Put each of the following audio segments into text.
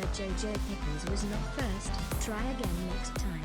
said JJ Pickles was not first, try again next time.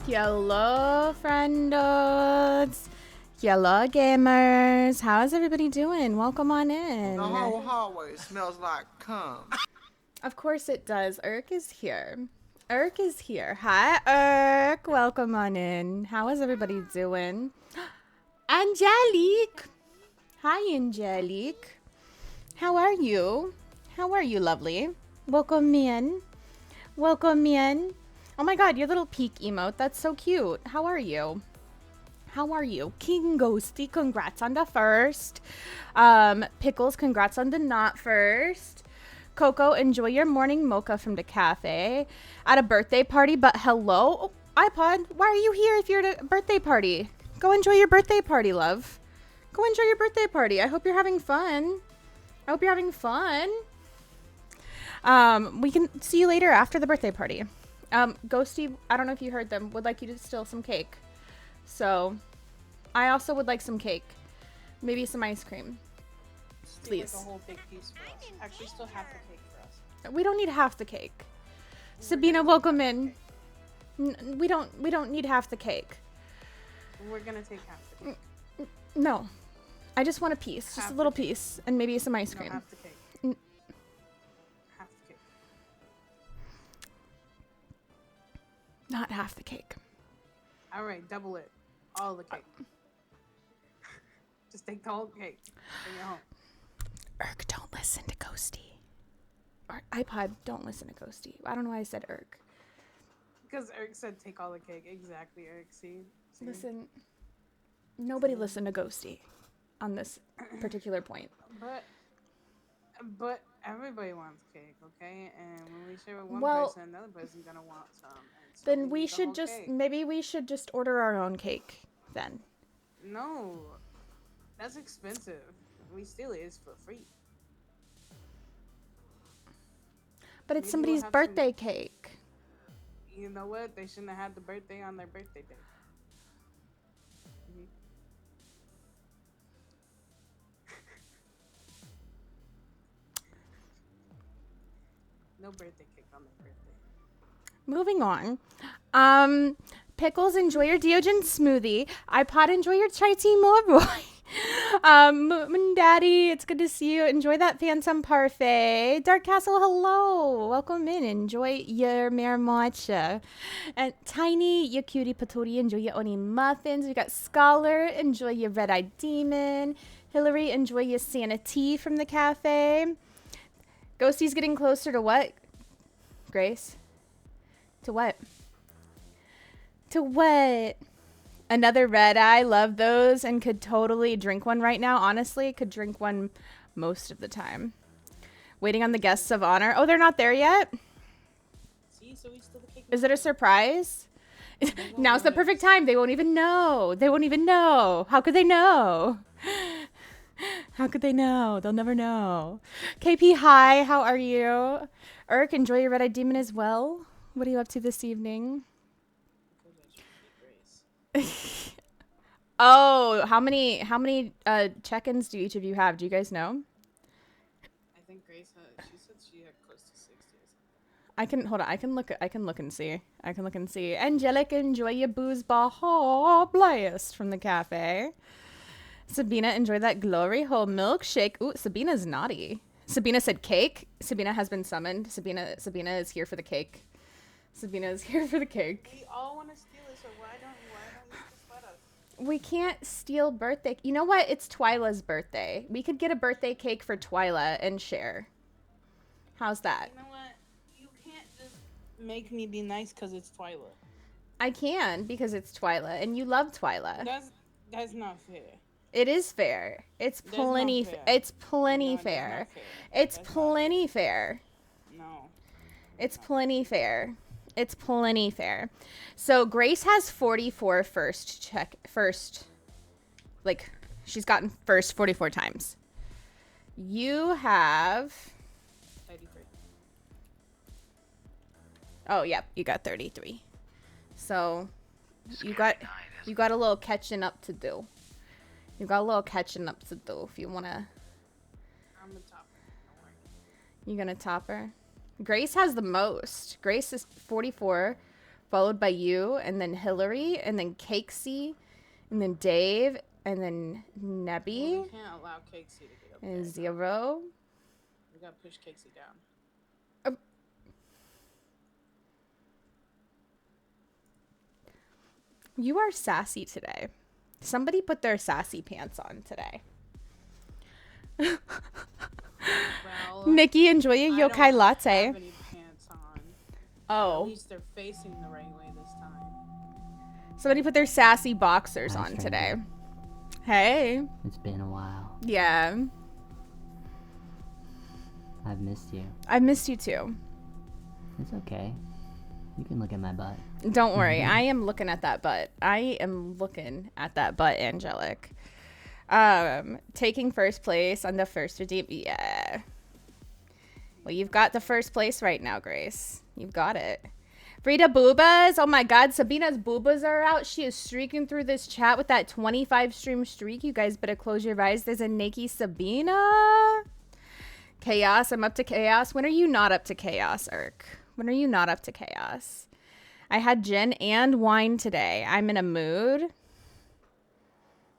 Hello, friendos. Hello, gamers. How's everybody doing? Welcome on in. The whole hallway smells like cum. Of course it does. Irk is here. Irk is here. Hi, Irk. Welcome on in. How is everybody doing? Angelique. Hi, Angelique. How are you? How are you, lovely? Welcome in. Welcome in. Oh my god, your little peek emote. That's so cute. How are you? How are you? King Ghosty, congrats on the first. Pickles, congrats on the not first. Coco, enjoy your morning mocha from the cafe. At a birthday party, but hello? Oh, iPod, why are you here if you're at a birthday party? Go enjoy your birthday party, love. Go enjoy your birthday party. I hope you're having fun. I hope you're having fun. We can see you later after the birthday party. Ghosty, I don't know if you heard them, would like you to steal some cake. So, I also would like some cake. Maybe some ice cream. Please. Like a whole big piece for us. Actually, still half the cake for us. We don't need half the cake. Sabina, welcome in. We don't need half the cake. We're gonna take half the cake. No. I just want a piece. Just a little piece. And maybe some ice cream. No, half the cake. Half the cake. Not half the cake. Alright, double it. All the cake. Just take the whole cake. Bring it home. Irk, don't listen to Ghosty. Or iPod, don't listen to Ghosty. I don't know why I said Irk. Because Eric said take all the cake. Exactly, Eric. See? Listen. Nobody listened to Ghosty on this particular point. But everybody wants cake, okay? And when we share with one person, another person's gonna want some. So then we should just maybe we should just order our own cake then. No, that's expensive. We steal it. It's for free. But it's somebody's birthday cake. You know what? They shouldn't have had the birthday on their birthday day. No birthday cake on their birthday. Moving on. Pickles, enjoy your Diogen smoothie. iPod, enjoy your chai tea more boy. Daddy, it's good to see you. Enjoy that phantom parfait. Dark Castle, hello. Welcome in. Enjoy your marmocha. And Tiny, your cutie patootie, enjoy your oni muffins. We got Scholar, enjoy your red-eyed demon. Hillary, enjoy your Santa tea from the cafe. Ghosty's getting closer to what? Grace? To what? To what? Another red eye. Love those and could totally drink one right now. Honestly, could drink one most of the time. Waiting on the guests of honor. Oh, they're not there yet? See, so we still the cake. Is it a surprise? Now's the perfect time. They won't even know. They won't even know. How could they know? How could they know? They'll never know. KP, hi. How are you? Irk, enjoy your red-eyed demon as well. What are you up to this evening? Oh, how many check-ins do each of you have? Do you guys know? I think Grace she said she had close to 60 or something. I can look and see. Angelic, enjoy your booze bar blast from the cafe. Sabina, enjoy that glory hole milkshake. Ooh, Sabina's naughty. Sabina said cake. Sabina has been summoned. Sabina is here for the cake. Sabina is here for the cake. We all want to steal it, so why don't you just let us? We can't steal birthday. You know what? It's Twyla's birthday. We could get a birthday cake for Twyla and share. How's that? You know what? You can't just make me be nice because it's Twyla. I can because it's Twyla, and you love Twyla. That's not fair. It is fair. It's plenty. It's plenty fair. It's plenty fair. No. It's plenty fair. It's plenty fair. So Grace has 44 first. Like, she's gotten first 44 times. You have... 33. Oh, yep, you got 33. So, you got a little catching up to do. You got a little catching up to do if you want to... I'm the topper. Don't worry. You gonna top her? Grace has the most. Grace is 44. followed by you, and then Hillary, and then Cakesy, and then Dave, and then Nebby, Well, we can't allow Cakesy to get up and there. Zero. We gotta push Cakesy down. You are sassy today. Somebody put their sassy pants on today. Well, Nikki, enjoy a I don't yokai latte. have any pants on. Oh. At least they're facing the right way this time. Somebody put their sassy boxers Hi, on stranger. today. Hey. It's been a while. Yeah. I've missed you. I missed you too. It's okay. You can look at my butt. Don't worry. I am looking at that butt. I am looking at that butt, Angelic. Taking first place on the first redeem. Yeah. Well, you've got the first place right now, Grace. You've got it. Frida Boobas. Oh my God. Sabina's boobas are out. She is streaking through this chat with that 25 stream streak. You guys better close your eyes. There's a Nikki Sabina. Chaos. I'm up to chaos. When are you not up to chaos, Irk? When are you not up to chaos? I had gin and wine today. I'm in a mood.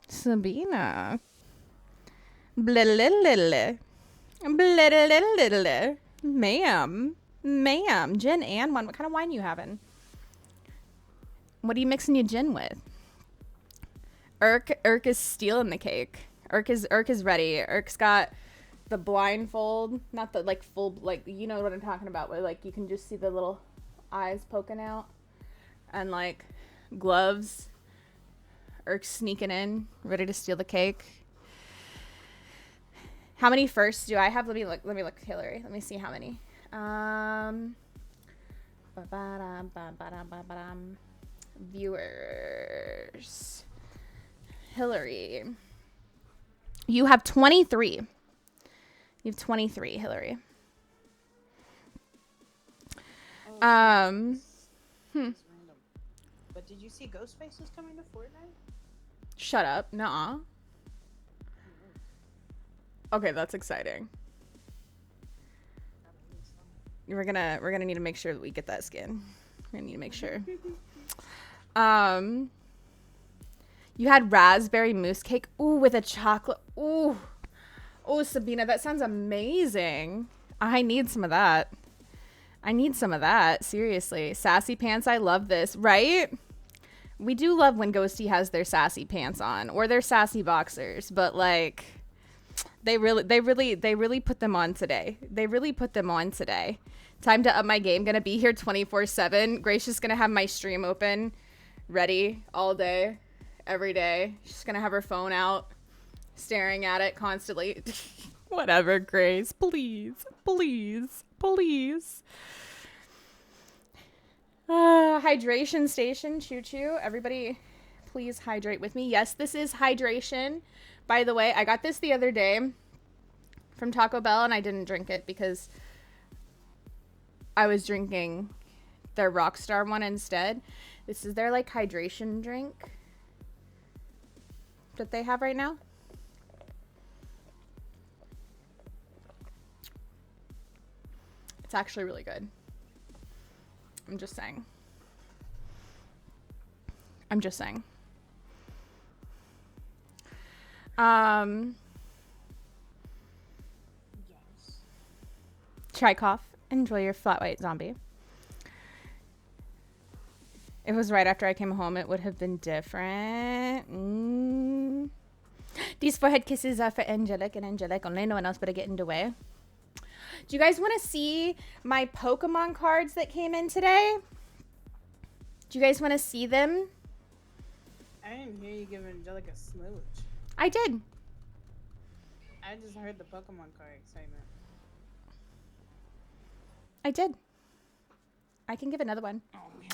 Sabina. Blah-la-la-la. Blah-la-la-la-la. Ma'am. Ma'am. Gin and wine. What kind of wine you having? What are you mixing your gin with? Irk is stealing the cake. Irk is ready. Irk's got the blindfold, not the like full, like, you know what I'm talking about, where like you can just see the little eyes poking out, and like gloves. Irk's sneaking in, ready to steal the cake. How many firsts do I have? Let me look, Hillary. Let me see how many. Viewers. Hillary. You have 23. You have 23, Hillary. It's random. But did you see Ghostface is coming to Fortnite? Shut up. Nuh-uh. Okay, that's exciting. We're gonna need to make sure that we get that skin. We're gonna need to make sure. You had raspberry mousse cake. Ooh, with a chocolate. Ooh. Oh, Sabina, that sounds amazing. I need some of that. I need some of that. Seriously. Sassy pants. I love this. Right? We do love when Ghosty has their sassy pants on or their sassy boxers, but like they really put them on today. They really put them on today. Time to up my game. Gonna be here 24/7. Grace just gonna have my stream open, ready all day, every day. She's gonna have her phone out, staring at it constantly. Whatever, Grace. Please, please, please. Hydration station, choo choo. Everybody, please hydrate with me. Yes, this is hydration. By the way, I got this the other day from Taco Bell, and I didn't drink it because I was drinking their Rockstar one instead. This is their like hydration drink that they have right now. It's actually really good. I'm just saying. I'm just saying. Yes. Try cough. Enjoy your flat white zombie. It was right after I came home. It would have been different. These forehead kisses are for Angelic and Angelic only. No one else better get in the way. Do you guys want to see my Pokemon cards that came in today? Do you guys want to see them? I didn't hear you give Angelic a smooch. I did. I just heard the Pokemon card excitement. I did. I can give another one. Okay.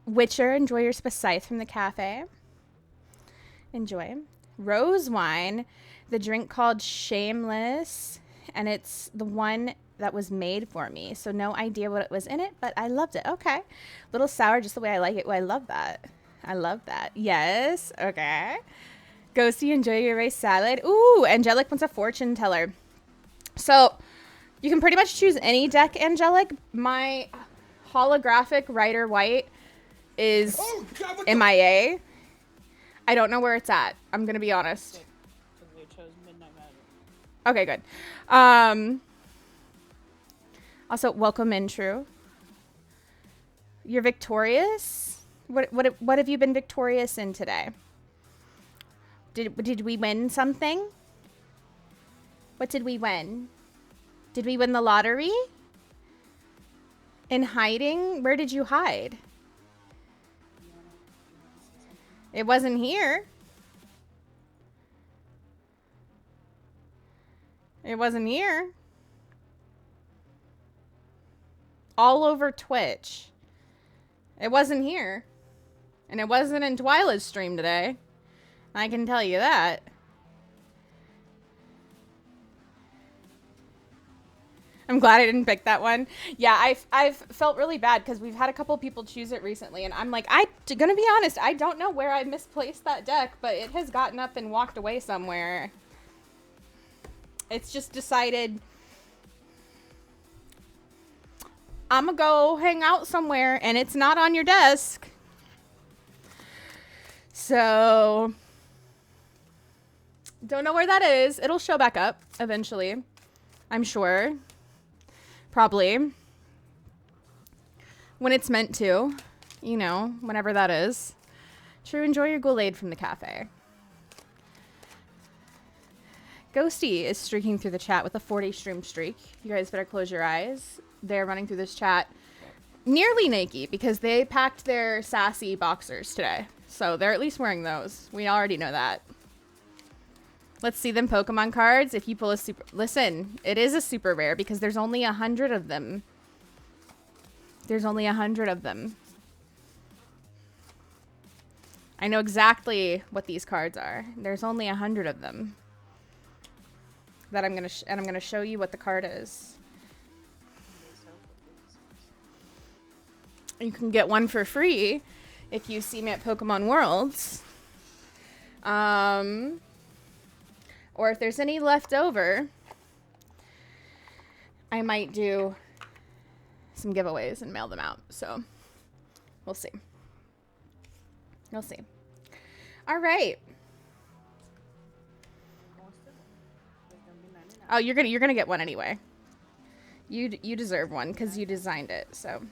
Witcher, enjoy your Scythe from the cafe. Enjoy. Rose wine, the drink called Shameless, and it's the one that was made for me. So no idea what it was in it, but I loved it. Okay. Little sour, just the way I like it. Oh, I love that. I love that. Yes. Okay. Ghosty, enjoy your rice salad. Ooh, Angelic wants a fortune teller. So You can pretty much choose any deck, Angelic. My holographic Rider White is MIA. I don't know where it's at. I'm going to be honest. Because they chose Midnight Magic. Okay, good. Also, welcome in, True. You're victorious? What have you been victorious in today? Did we win something? What did we win? Did we win the lottery? In hiding? Where did you hide? It wasn't here. It wasn't here. All over Twitch. It wasn't here. And it wasn't in Twyla's stream today. I can tell you that. I'm glad I didn't pick that one. Yeah, I've felt really bad because we've had a couple people choose it recently, and I'm like, gonna be honest, I don't know where I misplaced that deck, but it has gotten up and walked away somewhere. It's just decided I'm gonna go hang out somewhere, and it's not on your desk. So, don't know where that is. It'll show back up eventually, I'm sure. Probably. When it's meant to. You know, whenever that is. True, enjoy your Goulet from the cafe. Ghosty is streaking through the chat with a 40 stream streak. You guys better close your eyes. They're running through this chat nearly naked because they packed their sassy boxers today. So they're at least wearing those. We already know that. Let's see them Pokemon cards. If you pull a super... Listen, it is a super rare because there's only 100 of them. There's only 100 of them. I know exactly what these cards are. There's only 100 of them. That I'm gonna and I'm gonna show you what the card is. You can get one for free if you see me at Pokemon Worlds. Or if there's any left over, I might do some giveaways and mail them out. So we'll see. We'll see. All right. Oh, you're gonna get one anyway. You deserve one because you designed it. So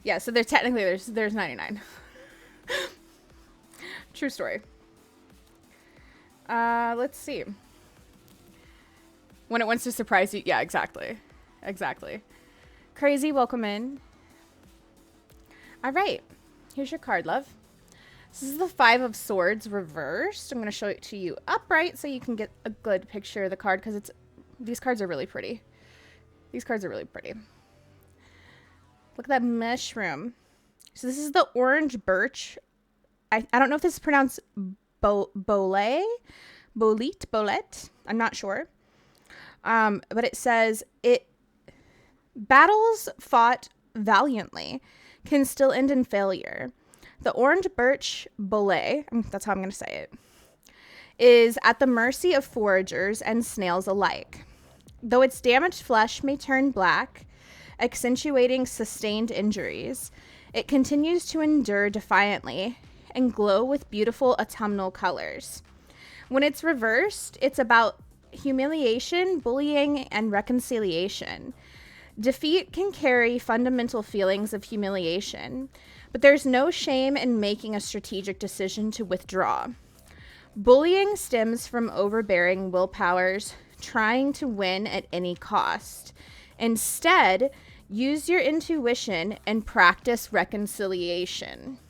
yeah. So there's 99. True story. Let's see. When it wants to surprise you. Yeah, exactly. Exactly. Crazy, welcome in. All right. Here's your card, love. This is the 5 of Swords reversed. I'm going to show it to you upright so you can get a good picture of the card because these cards are really pretty. These cards are really pretty. Look at that mushroom. So this is the orange birch. I don't know if this is pronounced Bolette. I'm not sure. But it says battles fought valiantly can still end in failure. The orange birch bolete, that's how I'm going to say it, is at the mercy of foragers and snails alike. Though its damaged flesh may turn black, accentuating sustained injuries, it continues to endure defiantly and glow with beautiful autumnal colors. When it's reversed, it's about humiliation, bullying, and reconciliation. Defeat can carry fundamental feelings of humiliation, but there's no shame in making a strategic decision to withdraw. Bullying stems from overbearing willpowers trying to win at any cost. Instead, use your intuition and practice reconciliation.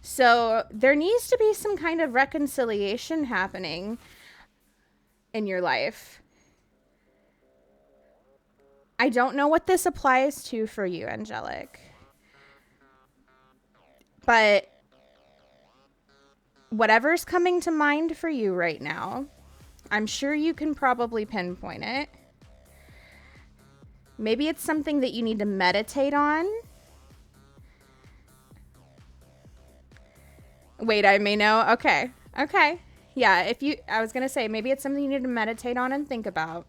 So there needs to be some kind of reconciliation happening in your life. I don't know what this applies to for you, Angelic. But whatever's coming to mind for you right now, I'm sure you can probably pinpoint it. Maybe it's something that you need to meditate on. Wait, I may know. Okay. Okay. Yeah, I was going to say maybe it's something you need to meditate on and think about.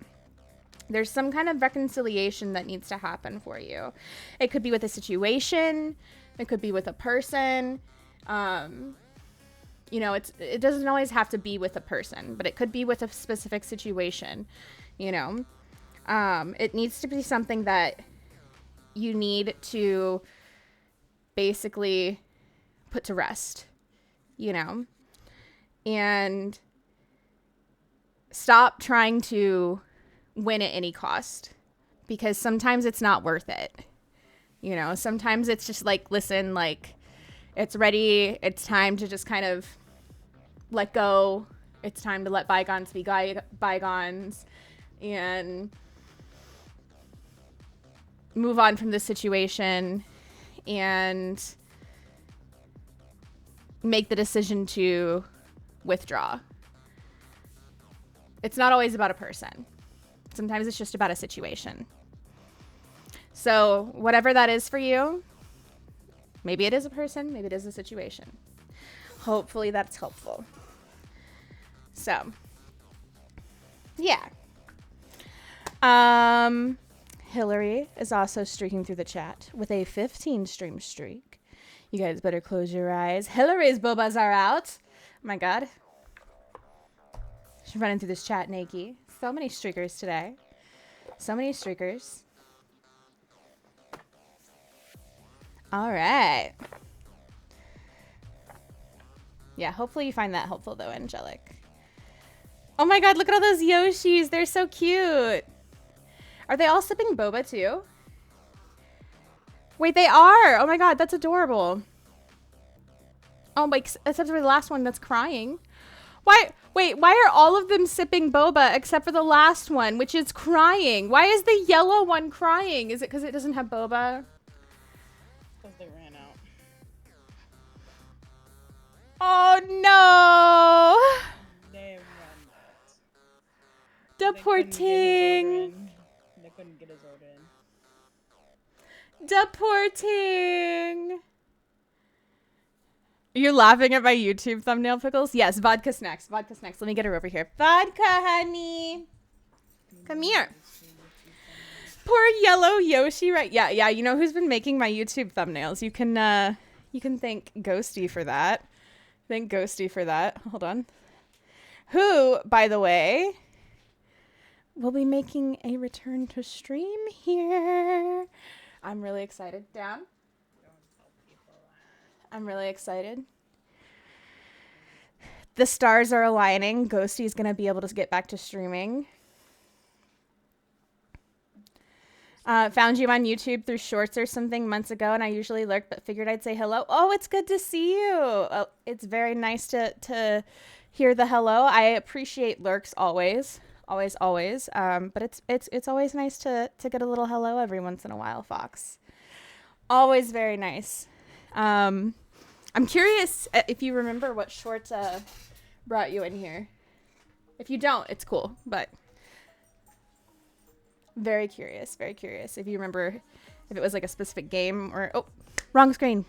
There's some kind of reconciliation that needs to happen for you. It could be with a situation. It could be with a person. You know, it doesn't always have to be with a person, but it could be with a specific situation, you know. It needs to be something that you need to basically put to rest, you know, and stop trying to win at any cost, because sometimes it's not worth it. You know, sometimes it's just like, listen, like, it's ready. It's time to just kind of let go. It's time to let bygones be bygones and move on from this situation and make the decision to withdraw. It's not always about a person. Sometimes it's just about a situation. So whatever that is for you, maybe it is a person, maybe it is a situation. Hopefully that's helpful. So, yeah. Hillary is also streaking through the chat with a 15 stream streak. You guys better close your eyes. Hillary's bobas are out. Oh my God. She's running through this chat naked. So many streakers today. So many streakers. All right. Yeah, hopefully you find that helpful though, Angelic. Oh my God, look at all those Yoshis. They're so cute. Are they all sipping boba too? Wait, they are. Oh my God, that's adorable. Oh my, except for the last one that's crying. Why? Wait, why are all of them sipping boba except for the last one, which is crying? Why is the yellow one crying? Is it because it doesn't have boba? Because they ran out. Oh no! They ran out. The poor ting. They couldn't get his order in. The poor ting. You're laughing at my YouTube thumbnail, Pickles? Yes, vodka snacks. Vodka snacks. Let me get her over here. Vodka, honey. Come here. Poor yellow Yoshi, right? Yeah. You know who's been making my YouTube thumbnails? You can thank Ghosty for that. Thank Ghosty for that. Hold on. Who, by the way, will be making a return to stream here. I'm really excited. Down. I'm really excited. The stars are aligning. Ghosty's going to be able to get back to streaming. Found you on YouTube through shorts or something months ago, and I usually lurk, but figured I'd say hello. Oh, it's good to see you. Oh, it's very nice to hear the hello. I appreciate lurks always. Always. But it's always nice to get a little hello every once in a while, Fox. Always very nice. I'm curious if you remember what short brought you in here. If you don't, it's cool, but very curious if you remember if it was like a specific game or wrong screen.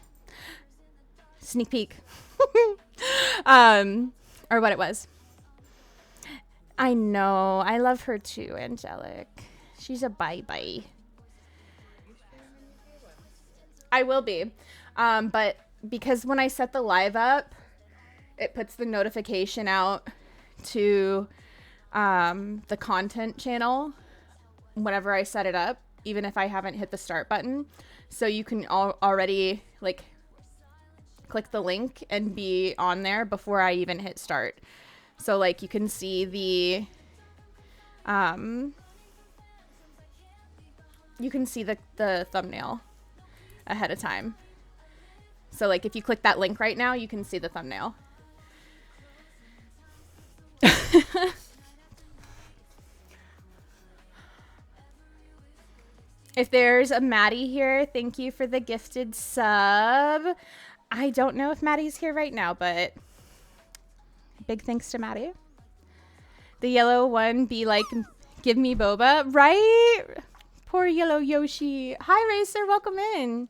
Sneak peek. Or what it was. I know. I love her too, Angelic. She's a bye-bye. I will be. But because when I set the live up, it puts the notification out to the content channel whenever I set it up, even if I haven't hit the start button. So you can already like click the link and be on there before I even hit start. So like you can see the thumbnail ahead of time. So like if you click that link right now, you can see the thumbnail. If there's a Maddie here, thank you for the gifted sub. I don't know if Maddie's here right now, but big thanks to Maddie. The yellow one be like, give me boba, right? Poor yellow Yoshi. Hi, Racer, welcome in.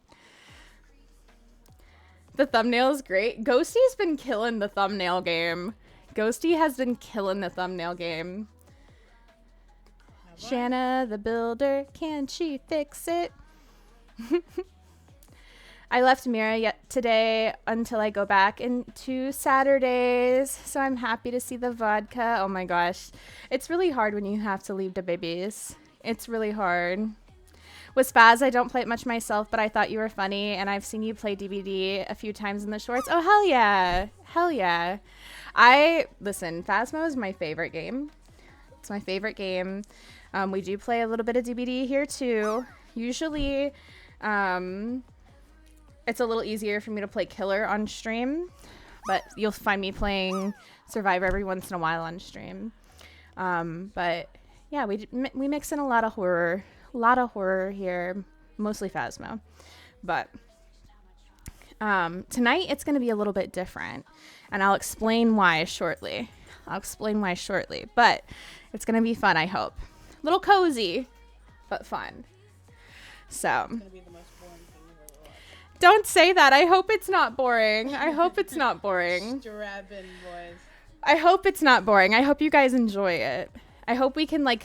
The thumbnail is great. Ghosty's been killing the thumbnail game. Ghosty has been killing the thumbnail game. No, Shana the builder, can she fix it? I left Mira yet today until I go back in 2 Saturdays, so I'm happy to see the vodka. Oh my gosh. It's really hard when you have to leave the babies. It's really hard. With Spaz, I don't play it much myself, but I thought you were funny, and I've seen you play DVD a few times in the shorts. Oh, hell yeah. Hell yeah. Listen, Phasmo is my favorite game. It's my favorite game. We do play a little bit of DVD here, too. Usually, it's a little easier for me to play Killer on stream, but you'll find me playing Survivor every once in a while on stream. But, yeah, we mix in a lot of horror. A lot of horror here, mostly Phasmo. But tonight it's going to be a little bit different, and I'll explain why shortly. But it's going to be fun, I hope. A little cozy, but fun. So, It's gonna be the most boring thing you've ever watched. don't say that. I hope it's not boring. I hope it's not boring. Strapping boys. I hope it's not boring. I hope you guys enjoy it. I hope we can, like,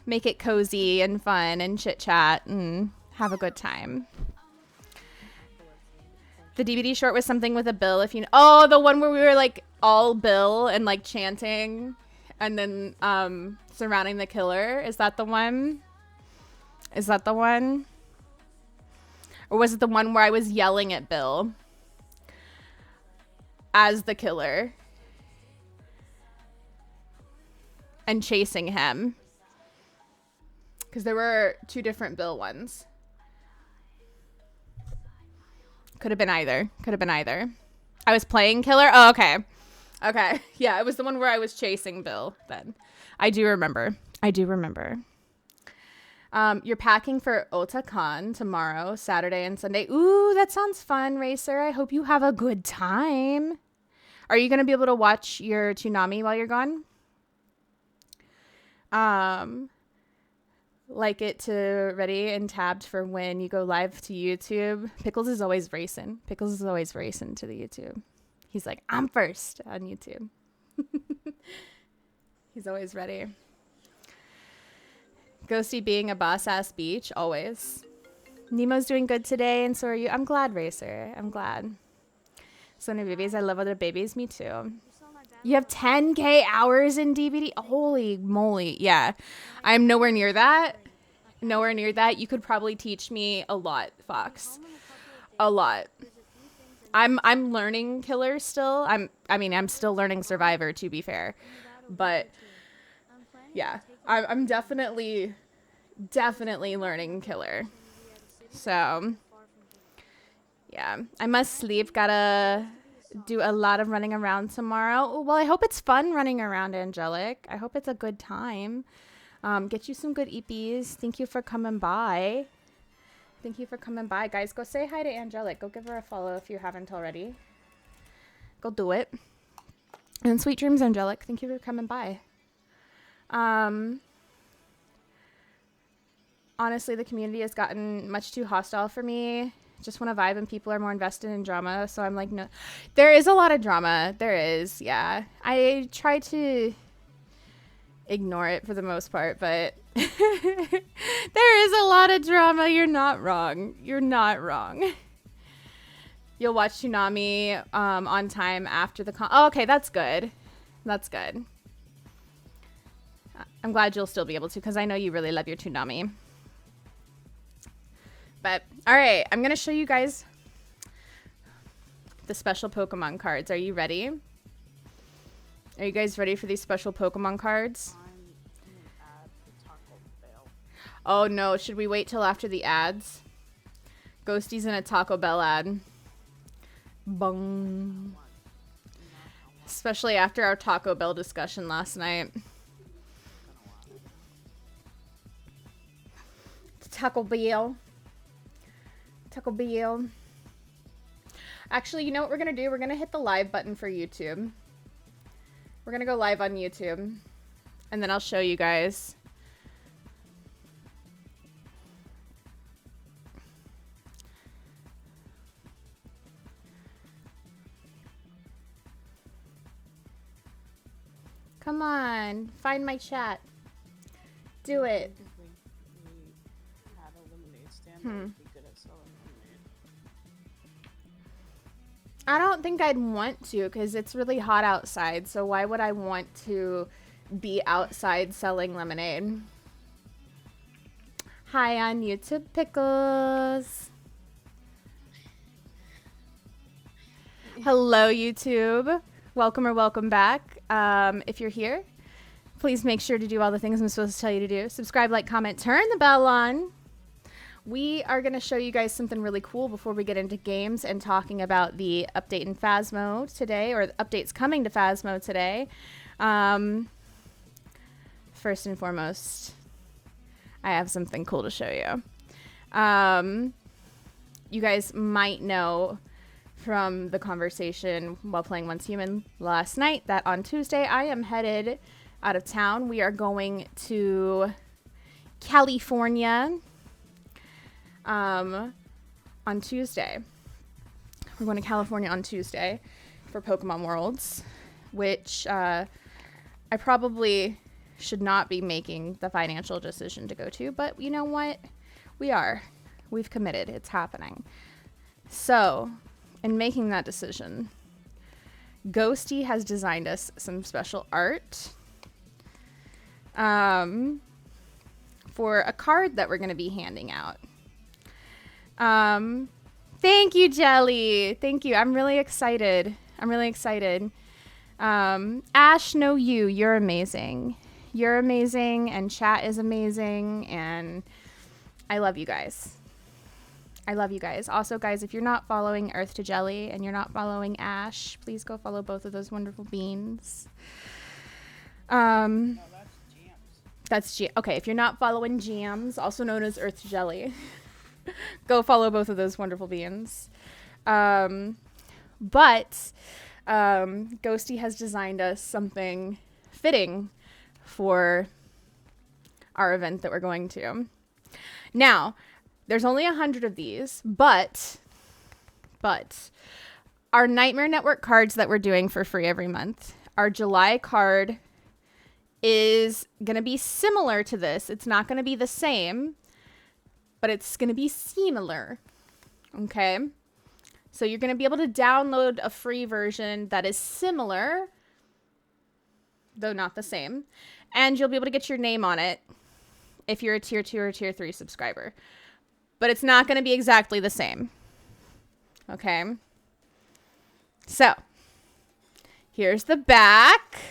make it cozy and fun and chit chat and have a good time. The DVD short was something with a bill. Oh, the one where we were like all Bill and like chanting and then surrounding the killer. Is that the one? Or was it the one where I was yelling at Bill as the killer and chasing him? Because there were 2 different Bill ones. Could have been either. I was playing Killer. Oh, okay. Okay. Yeah, it was the one where I was chasing Bill then. I do remember. You're packing for Otakon tomorrow, Saturday and Sunday. Ooh, that sounds fun, Racer. I hope you have a good time. Are you going to be able to watch your Toonami while you're gone? Like it to ready and tabbed for when you go live to YouTube. Pickles is always racing to the YouTube. He's like, I'm first on YouTube. He's always ready. Ghosty being a boss ass beach, always. Nemo's doing good today, and so are you. I'm glad, Racer. I'm glad. So many babies. I love other babies. Me too. You have 10K hours in DVD? Holy moly. Yeah. I'm nowhere near that. You could probably teach me a lot, Fox. A lot. I'm learning Killer still. I'm still learning Survivor, to be fair. But yeah, I'm definitely learning Killer. So yeah, I must sleep. Gotta do a lot of running around tomorrow. Well, I hope it's fun running around, Angelic. I hope it's a good time. Get you some good EPs. Thank you for coming by. Guys, go say hi to Angelic. Go give her a follow if you haven't already. Go do it. And sweet dreams, Angelic. Thank you for coming by. Honestly, the community has gotten much too hostile for me. Just want to vibe and people are more invested in drama. So I'm like, no, there is a lot of drama. There is. Yeah. I try to ignore it for the most part, but there is a lot of drama. You're not wrong. You'll watch Toonami on time after the oh, okay, that's good. I'm glad you'll still be able to, because I know you really love your Toonami. But all right, I'm gonna show you guys the special Pokemon cards. Are you ready? Are you guys ready for these special Pokemon cards? Oh no, should we wait till after the ads? Ghosty's in a Taco Bell ad. Bung. Especially after our Taco Bell discussion last night. Taco Bell. Actually, you know what we're going to do? We're going to hit the live button for YouTube. We're going to go live on YouTube. And then I'll show you guys. Come on. Find my chat. Do it. If we had a lemonade stand, that would be good at selling lemonade. I don't think I'd want to because it's really hot outside. So why would I want to be outside selling lemonade? Hi on YouTube, Pickles. Hello, YouTube. Welcome or welcome back. If you're here, please make sure to do all the things I'm supposed to tell you to do. Subscribe, like, comment, turn the bell on. We are going to show you guys something really cool before we get into games and talking about the update in Phasmo today, or the updates coming to Phasmo today. First and foremost, I have something cool to show you. You guys might know from the conversation while playing Once Human last night that on Tuesday I am headed out of town. We are going to California on Tuesday. We're going to California on Tuesday for Pokemon Worlds, which I probably should not be making the financial decision to go to, but you know what? We've committed. It's happening. So, in making that decision, Ghosty has designed us some special art for a card that we're going to be handing out. Thank you, Jelly. Thank you. I'm really excited. Ash, no, you're amazing. You're amazing, and chat is amazing, and I love you guys. Also, guys, if you're not following Earth to Jelly and you're not following Ash, please go follow both of those wonderful beans. No, that's Jams. Okay, if you're not following Jams, also known as Earth to Jelly, go follow both of those wonderful beans. Ghosty has designed us something fitting for our event that we're going to. Now, there's only 100 of these, but our Nightmare Network cards that we're doing for free every month, our July card is going to be similar to this. It's not going to be the same, but it's going to be similar. Okay? So you're going to be able to download a free version that is similar, though not the same, and you'll be able to get your name on it if you're a tier 2 or tier 3 subscriber. But it's not going to be exactly the same. Okay? So, here's the back.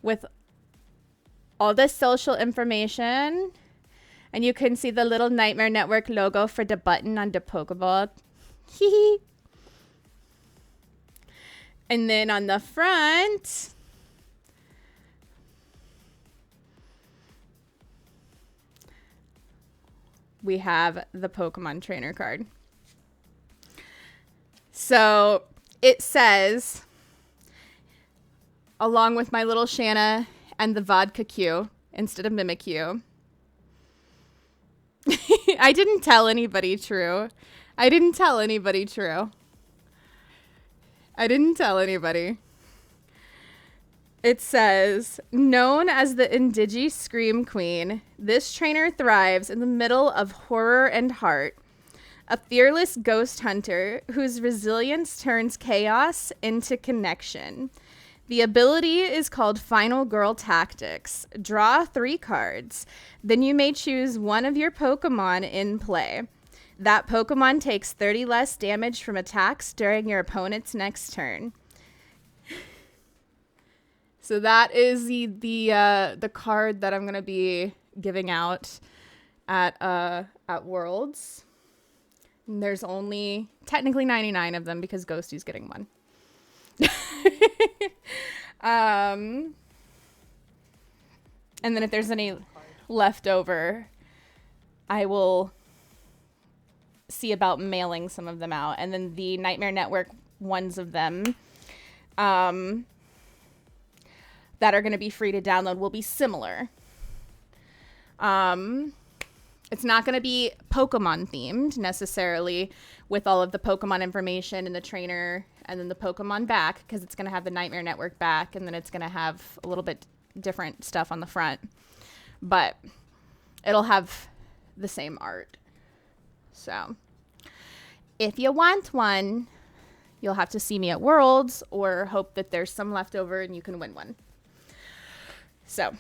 With all the social information. And you can see the little Nightmare Network logo for the button on the Pokeball. And then on the front, we have the Pokemon Trainer card. So it says, along with my little Shana and the vodka Q instead of Mimikyu. I didn't tell anybody true. It says, known as the Indigenous Scream Queen, this trainer thrives in the middle of horror and heart. A fearless ghost hunter whose resilience turns chaos into connection. The ability is called Final Girl Tactics. Draw 3 cards. Then you may choose one of your Pokemon in play. That Pokemon takes 30 less damage from attacks during your opponent's next turn. So that is the card that I'm gonna be giving out at Worlds. And there's only technically 99 of them because Ghosty's getting one. And then if there's any left over, I will see about mailing some of them out. And then the Nightmare Network ones of them that are going to be free to download will be similar. It's not going to be Pokemon themed necessarily with all of the Pokemon information and the trainer and then the Pokemon back, because it's going to have the Nightmare Network back, and then it's going to have a little bit different stuff on the front, but it'll have the same art. So if you want one, you'll have to see me at Worlds or hope that there's some left over and you can win one. So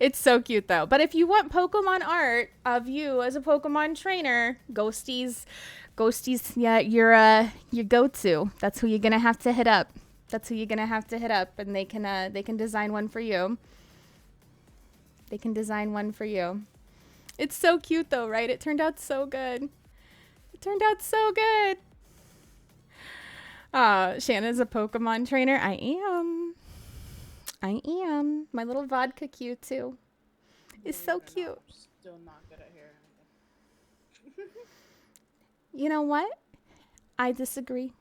it's so cute though. But if you want Pokemon art of you as a Pokemon trainer, Ghostie's, yeah, your go-to. That's who you're gonna have to hit up. And they can design one for you. It's so cute though, right? It turned out so good. Shanna's a Pokemon trainer. I am. My little vodka cute too. It's so cute. I'm still not good at hair. You know what? I disagree.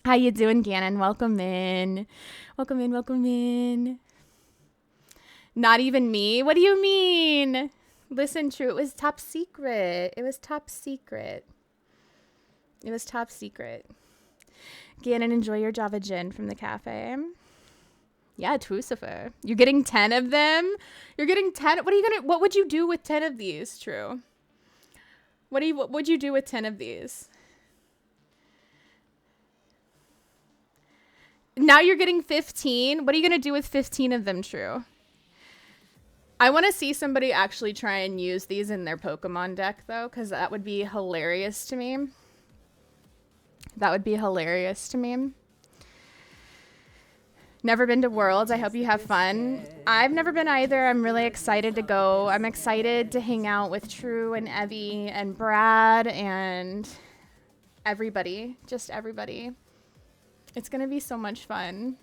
How you doing, Gannon? Welcome in. Not even me? What do you mean? Listen, True, it was top secret. Gannon, enjoy your Java Gin from the cafe. Yeah, Trucifer. You're getting 10 of them? You're getting 10? What would you do with 10 of these, True? What would you do with 10 of these? Now you're getting 15. What are you going to do with 15 of them, True? I want to see somebody actually try and use these in their Pokemon deck, though, because that would be hilarious to me. Never been to Worlds. I hope you have fun. I've never been either. I'm really excited to go. I'm excited to hang out with True and Evie and Brad and everybody. Just everybody. It's going to be so much fun.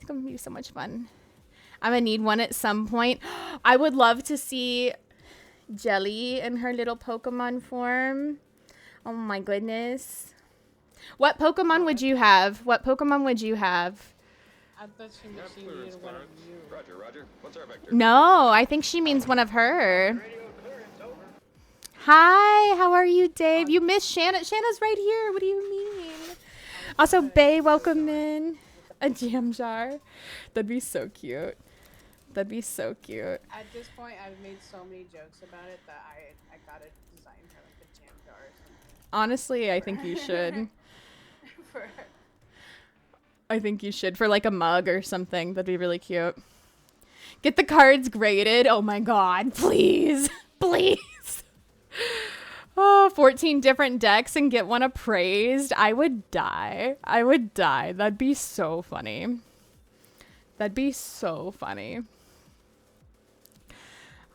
I'm going to need one at some point. I would love to see Jelly in her little Pokemon form. Oh my goodness. What Pokemon would you have? I thought she needed one of you. Roger. What's our vector? No, I think she means one of her. Hi, how are you, Dave? You missed Shanna. Shanna's right here. What do you mean? Also, Bay, welcome in. A jam jar. That'd be so cute. At this point, I've made so many jokes about it that I gotta design her like a jam jar or something. Honestly, I think you should. For her. I think you should for like a mug or something. That'd be really cute. Get the cards graded. Oh my god, please. Oh, 14 different decks and get one appraised. I would die. That'd be so funny.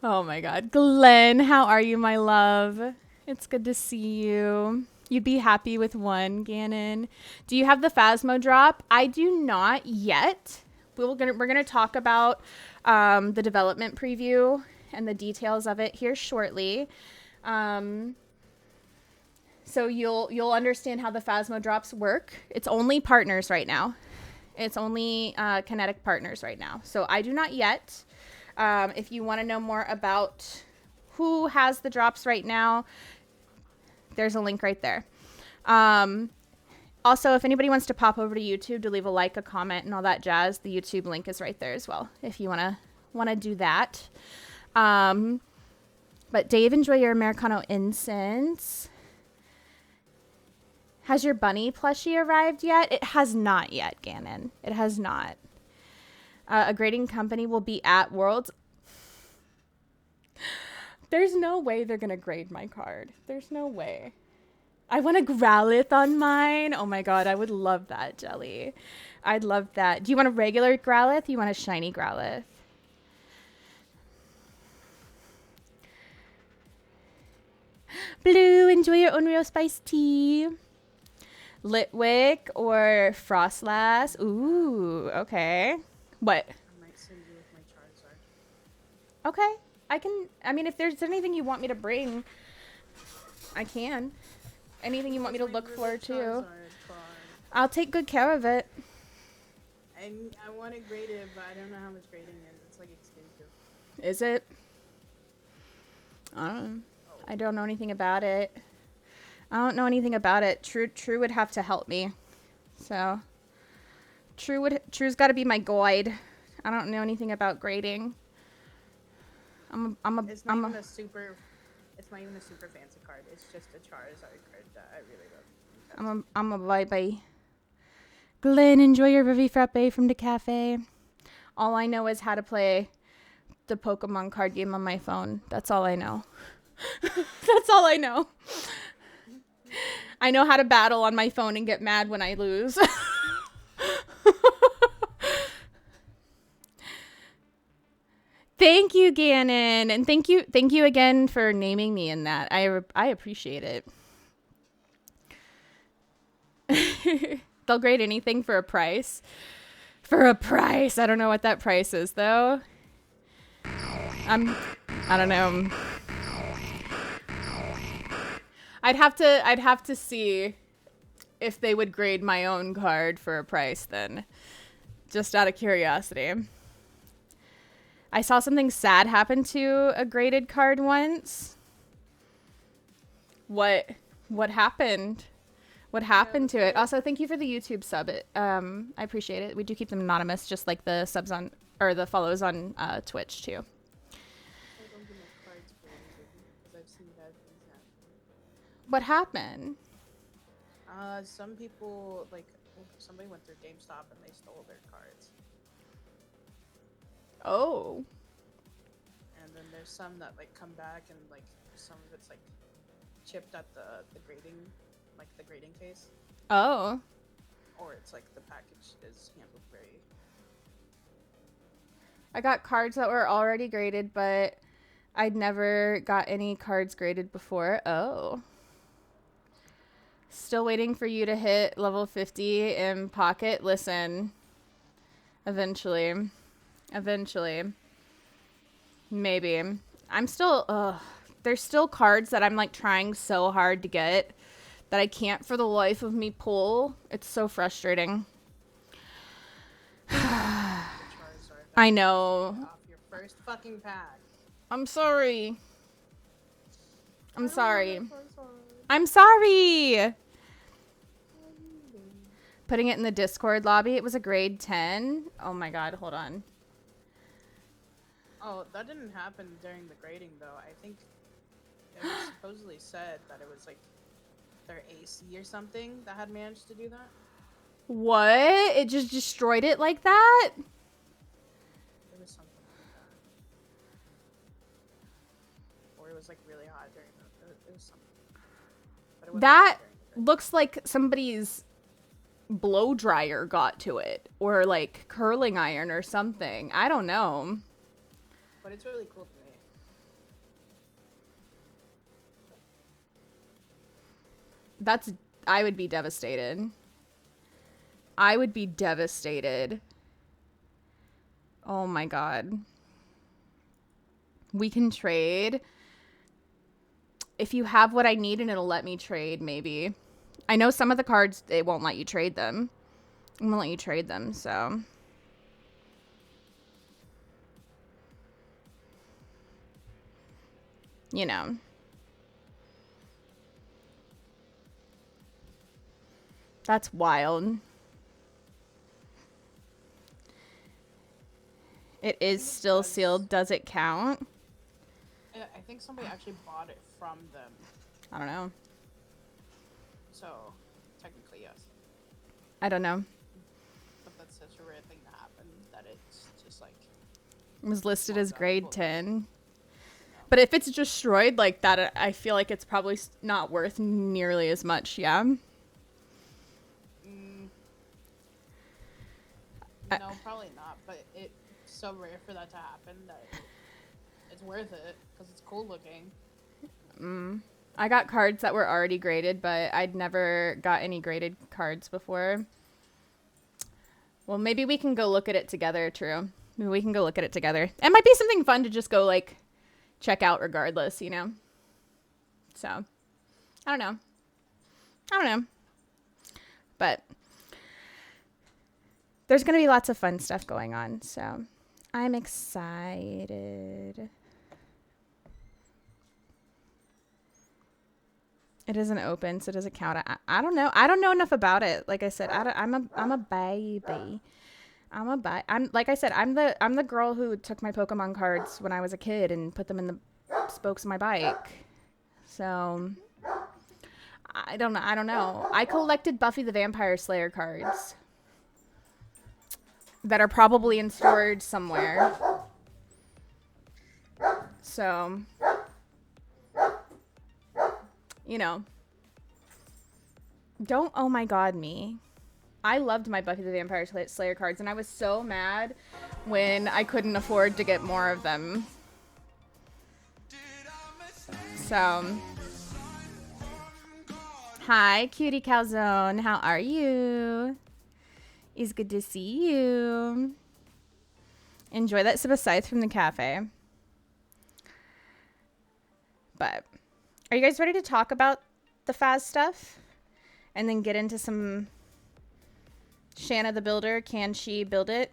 Oh my god. Glenn, how are you, my love? It's good to see you. You'd be happy with one, Gannon. Do you have the Phasmo drop? I do not yet. We're gonna talk about the development preview and the details of it here shortly. So you'll understand how the Phasmo drops work. It's only partners right now. It's only kinetic partners right now. So I do not yet. If you want to know more about who has the drops right now, there's a link right there. Also, if anybody wants to pop over to YouTube to leave a like, a comment, and all that jazz, the YouTube link is right there as well, if you want to do that. But Dave, enjoy your Americano incense. Has your bunny plushie arrived yet? It has not yet, Gannon. It has not. A grading company will be at Worlds. There's no way they're going to grade my card. There's no way. I want a Growlithe on mine. Oh my god, I would love that, Jelly. I'd love that. Do you want a regular Growlithe? You want a shiny Growlithe? Blue, enjoy your Unreal Spice tea. Litwick or Frostlass. Ooh, okay. What? I might send you with my Charizard. Okay. I mean, if there's anything you want me to bring, I can. Anything you want me to look for, too. I'll take good care of it. And I want it graded, but I don't know how much grading is. It's like expensive. Is it? I don't know. I don't know anything about it. True would have to help me So True's got to be my guide. I don't know anything about grading. It's not even a super fancy card. It's just a Charizard card that I really love. I'm a bye. Glenn, enjoy your Vivi Frappe from the cafe. All I know is how to play the Pokemon card game on my phone. That's all I know. That's all I know. I know how to battle on my phone and get mad when I lose. Thank you, Gannon, and thank you again for naming me in that. I appreciate it. They'll grade anything for a price. For a price. I don't know what that price is though. I don't know. I'd have to see if they would grade my own card for a price then. Just out of curiosity. I saw something sad happen to a graded card once. What happened? What happened to it? Also, thank you for the YouTube sub. I appreciate it. We do keep them anonymous, just like the subs on or the follows on Twitch too. What happened? Some people somebody went through GameStop and they stole their cards. Oh. And then there's some that come back and some of it's chipped at the grading case. Oh. Or it's the package is handled very. I got cards that were already graded, but I'd never got any cards graded before. Oh. Still waiting for you to hit level 50 in Pocket. Listen. Eventually. Maybe. I'm still, there's still cards that I'm trying so hard to get that I can't for the life of me pull. It's so frustrating. I know. Off your first fucking pack. I'm sorry. I'm sorry. Putting it in the Discord lobby. It was a grade 10. Oh my god, hold on. Oh, that didn't happen during the grading though. I think it was supposedly said that it was their AC or something that had managed to do that. What? It just destroyed it like that? It was something like that. Or it was really hot during it was something. But it wasn't That during looks like somebody's blow dryer got to it, or curling iron or something. I don't know. But it's really cool to me. I would be devastated. Oh my god. We can trade. If you have what I need and it'll let me trade, maybe. I know some of the cards, it won't let you trade them. It won't let you trade them, so. You know. That's wild. It is still sealed. Does it count? I think somebody actually bought it from them. I don't know. So, technically, yes. I don't know. But that's such a rare thing to happen that it's just It was listed as grade 10. But if it's destroyed like that, I feel like it's probably not worth nearly as much, yeah? No, probably not. But it's so rare for that to happen that it's worth it because it's cool looking. I got cards that were already graded, but I'd never got any graded cards before. Well, maybe we can go look at it together, True. Maybe we can go look at it together. It might be something fun to just go, check out regardless, you know? So, I don't know. But there's going to be lots of fun stuff going on, so I'm excited. It isn't open, so does it count? I don't know. I don't know enough about it. Like I said, I'm a baby. I'm like I said, I'm the girl who took my Pokemon cards when I was a kid and put them in the spokes of my bike. So I don't know. I collected Buffy the Vampire Slayer cards that are probably in storage somewhere. So, you know, don't oh my god me. I loved my Buffy the Vampire Slayer cards, and I was so mad when I couldn't afford to get more of them. So, hi, Cutie Calzone. How are you? It's good to see you. Enjoy that sip of scythe from the cafe. But, are you guys ready to talk about the Phas stuff? And then get into some Shana the Builder. Can she build it?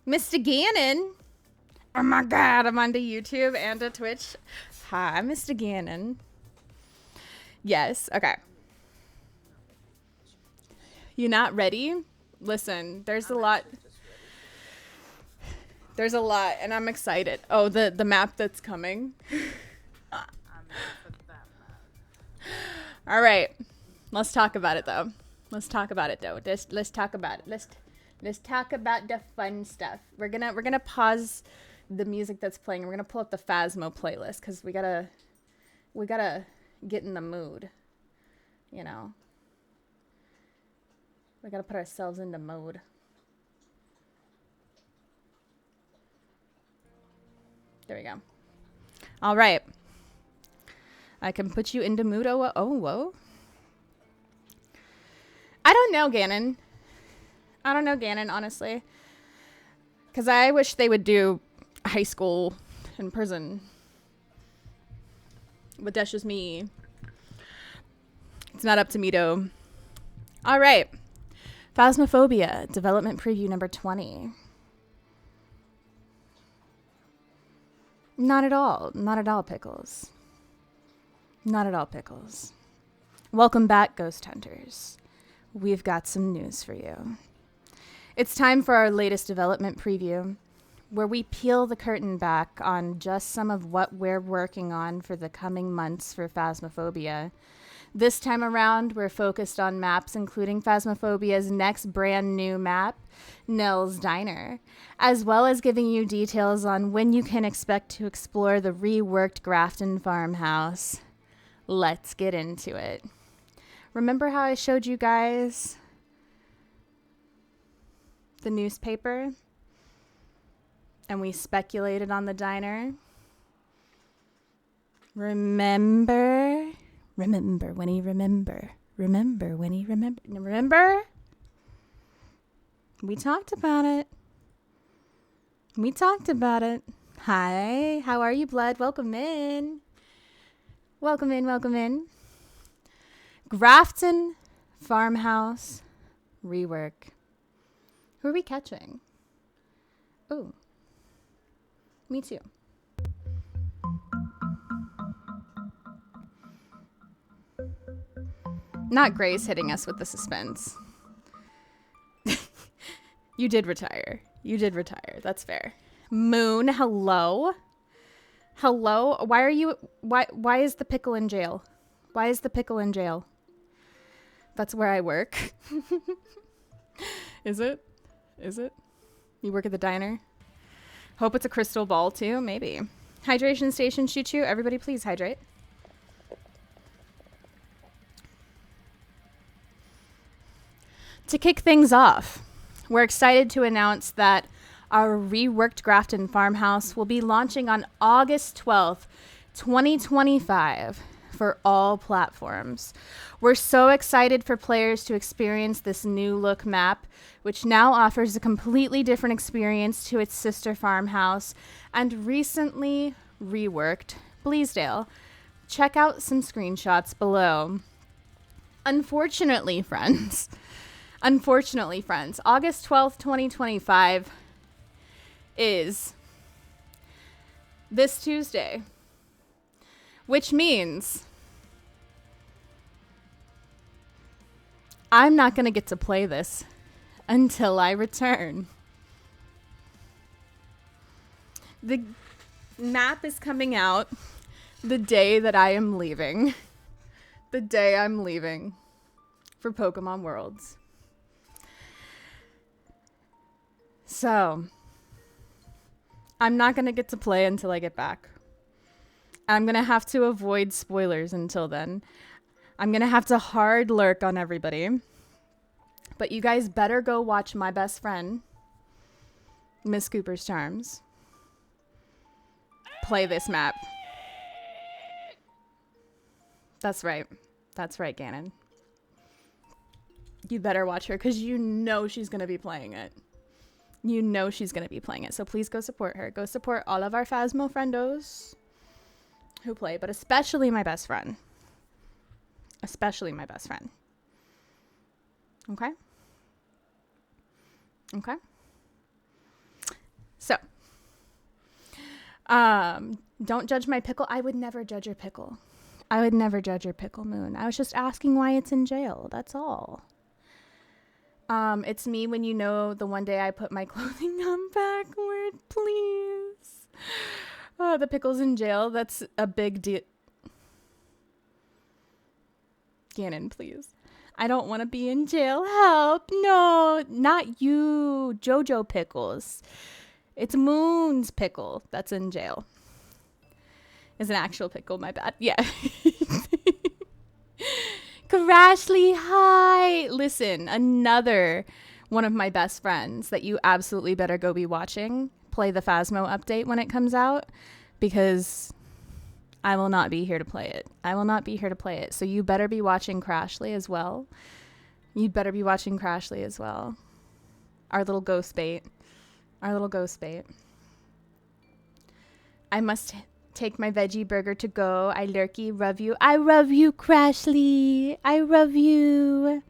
Mr. Gannon. Oh my god, I'm onto YouTube and to Twitch. Hi, Mr. Gannon. Yes, okay. You not ready? Listen, there's a lot. There's a lot, and I'm excited. Oh, the map that's coming. All right, let's talk about it though. Let's talk about it. Let's talk about it. Let's talk about the fun stuff. We're gonna pause the music that's playing. We're gonna pull up the Phasmo playlist because we gotta get in the mood. You know, we gotta put ourselves in the mode. There we go. All right. I can put you into mood. Oh, whoa. I don't know, Gannon. Honestly. Because I wish they would do high school and prison. But that's just me. It's not up to me, though. All right. Phasmophobia, development preview number 20. Not at all. Not at all, Pickles. Not at all, Pickles. Welcome back, Ghost Hunters. We've got some news for you. It's time for our latest development preview, where we peel the curtain back on just some of what we're working on for the coming months for Phasmophobia. This time around, we're focused on maps including Phasmophobia's next brand new map, Nell's Diner, as well as giving you details on when you can expect to explore the reworked Grafton Farmhouse. Let's get into it. Remember how I showed you guys the newspaper? And we speculated on the diner? Remember? Remember when he remember. Remember when he remember. Remember? We talked about it. Hi, how are you, Blood? Welcome in. Welcome in. Grafton Farmhouse rework. Who are we catching? Ooh. Me too. Not Grace hitting us with the suspense. You did retire. That's fair. Moon, hello. Why is the pickle in jail? That's where I work. Is it? You work at the diner? Hope it's a crystal ball too, maybe. Hydration station, shoot you. Everybody please hydrate. To kick things off, we're excited to announce that our reworked Grafton Farmhouse will be launching on August 12th, 2025 for all platforms. We're so excited for players to experience this new look map, which now offers a completely different experience to its sister farmhouse and recently reworked Bleasdale. Check out some screenshots below. Unfortunately, friends, August 12th, 2025 is this Tuesday, which means I'm not going to get to play this until I return. The map is coming out the day that I am leaving. The day I'm leaving for Pokemon Worlds. So, I'm not going to get to play until I get back. I'm going to have to avoid spoilers until then. I'm going to have to hard lurk on everybody. But you guys better go watch my best friend, Miss Cooper's Charms, play this map. That's right. That's right, Ganon. You better watch her because you know she's going to be playing it. You know she's going to be playing it. So please go support her. Go support all of our Phasmo friendos who play, but especially my best friend. Especially my best friend. Okay? Okay? So, don't judge my pickle. I would never judge your pickle. I would never judge your pickle, Moon. I was just asking why it's in jail. That's all. It's me when you know the one day I put my clothing on backward, please. Oh, the pickle's in jail. That's a big deal. Ganon, please. I don't want to be in jail. Help. No, not you. Jojo Pickles. It's Moon's pickle that's in jail. It's an actual pickle, my bad. Yeah. Crashly, hi. Listen, another one of my best friends that you absolutely better go be watching. Play the Phasmo update when it comes out because I will not be here to play it. I will not be here to play it. So you better be watching Crashly as well. You'd better be watching Crashly as well. Our little ghost bait. Our little ghost bait. I must take my veggie burger to go. I lurky, love you. I love you, Crashly. I love you.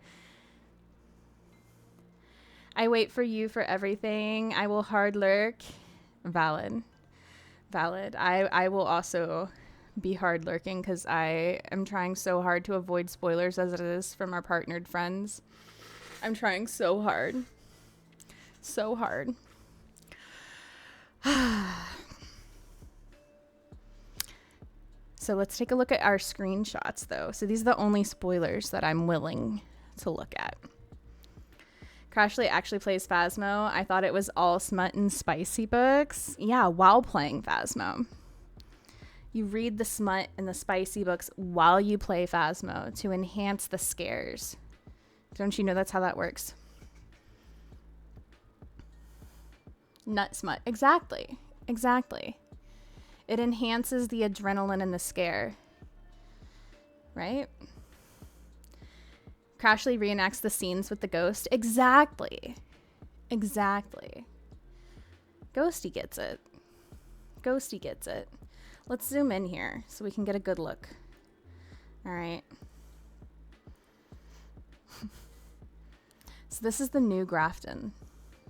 I wait for you for everything. I will hard lurk. Valid. Valid. I will also be hard lurking because I am trying so hard to avoid spoilers as it is from our partnered friends. I'm trying so hard. So hard. So let's take a look at our screenshots though. So these are the only spoilers that I'm willing to look at. Crashly actually plays Phasmo. I thought it was all smut and spicy books. Yeah, while playing Phasmo. You read the smut and the spicy books while you play Phasmo to enhance the scares. Don't you know that's how that works? Nut smut. Exactly. Exactly. It enhances the adrenaline and the scare. Right? Crashly reenacts the scenes with the ghost. Exactly. Exactly. Ghosty gets it. Ghosty gets it. Let's zoom in here so we can get a good look. All right. So this is the new Grafton.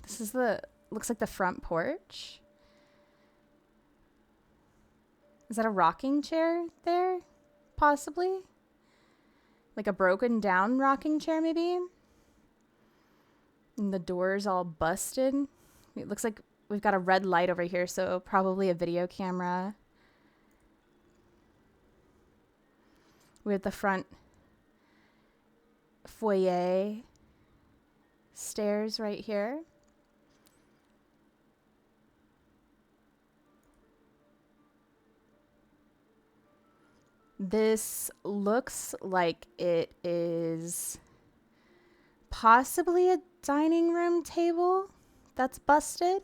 This is the, looks like the front porch. Is that a rocking chair there? Possibly? Like a broken down rocking chair maybe? And the door's all busted. It looks like we've got a red light over here, so probably a video camera. We have the front foyer stairs right here. This looks like it is possibly a dining room table that's busted.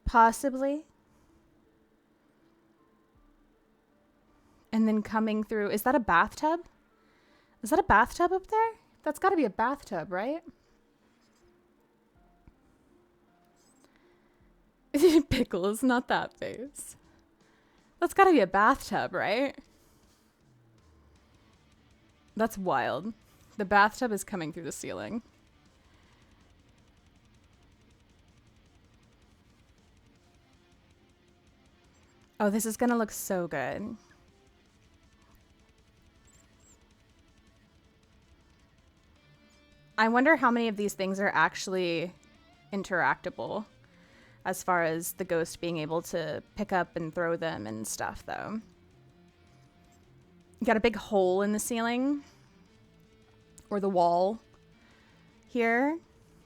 Possibly. And then coming through, is that a bathtub? Is that a bathtub up there? That's got to be a bathtub, right? Pickles, not that face. That's got to be a bathtub, right? That's wild. The bathtub is coming through the ceiling. Oh, this is gonna look so good. I wonder how many of these things are actually interactable as far as the ghost being able to pick up and throw them and stuff, though. You got a big hole in the ceiling or the wall here.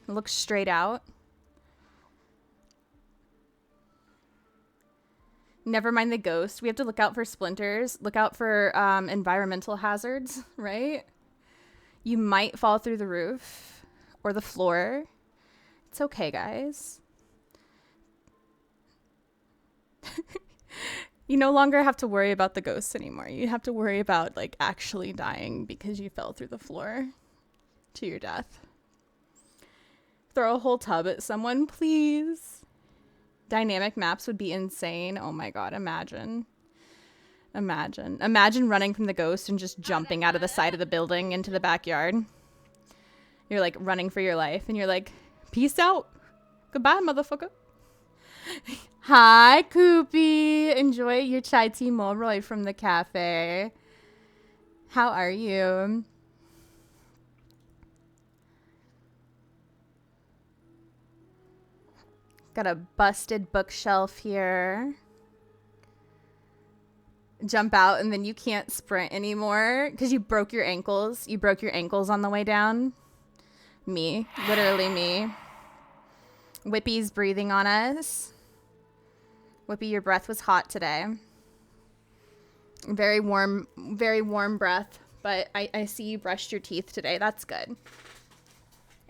It looks straight out. Never mind the ghost. We have to look out for splinters. Look out for environmental hazards, right? You might fall through the roof or the floor. It's okay, guys. You no longer have to worry about the ghosts anymore. You have to worry about like actually dying because you fell through the floor to your death. Throw a whole tub at someone, please. Dynamic maps would be insane. Oh my god, imagine. Imagine running from the ghost and just jumping out of the side of the building into the backyard. You're like running for your life and you're like, peace out. Goodbye, motherfucker. Hi, Koopy. Enjoy your chai tea Molroy from the cafe. How are you? Got a busted bookshelf here. Jump out and then you can't sprint anymore because you broke your ankles. You broke your ankles on the way down. Me. Literally me. Whippy's breathing on us. Whippy, your breath was hot today. Very warm breath. But I see you brushed your teeth today. That's good.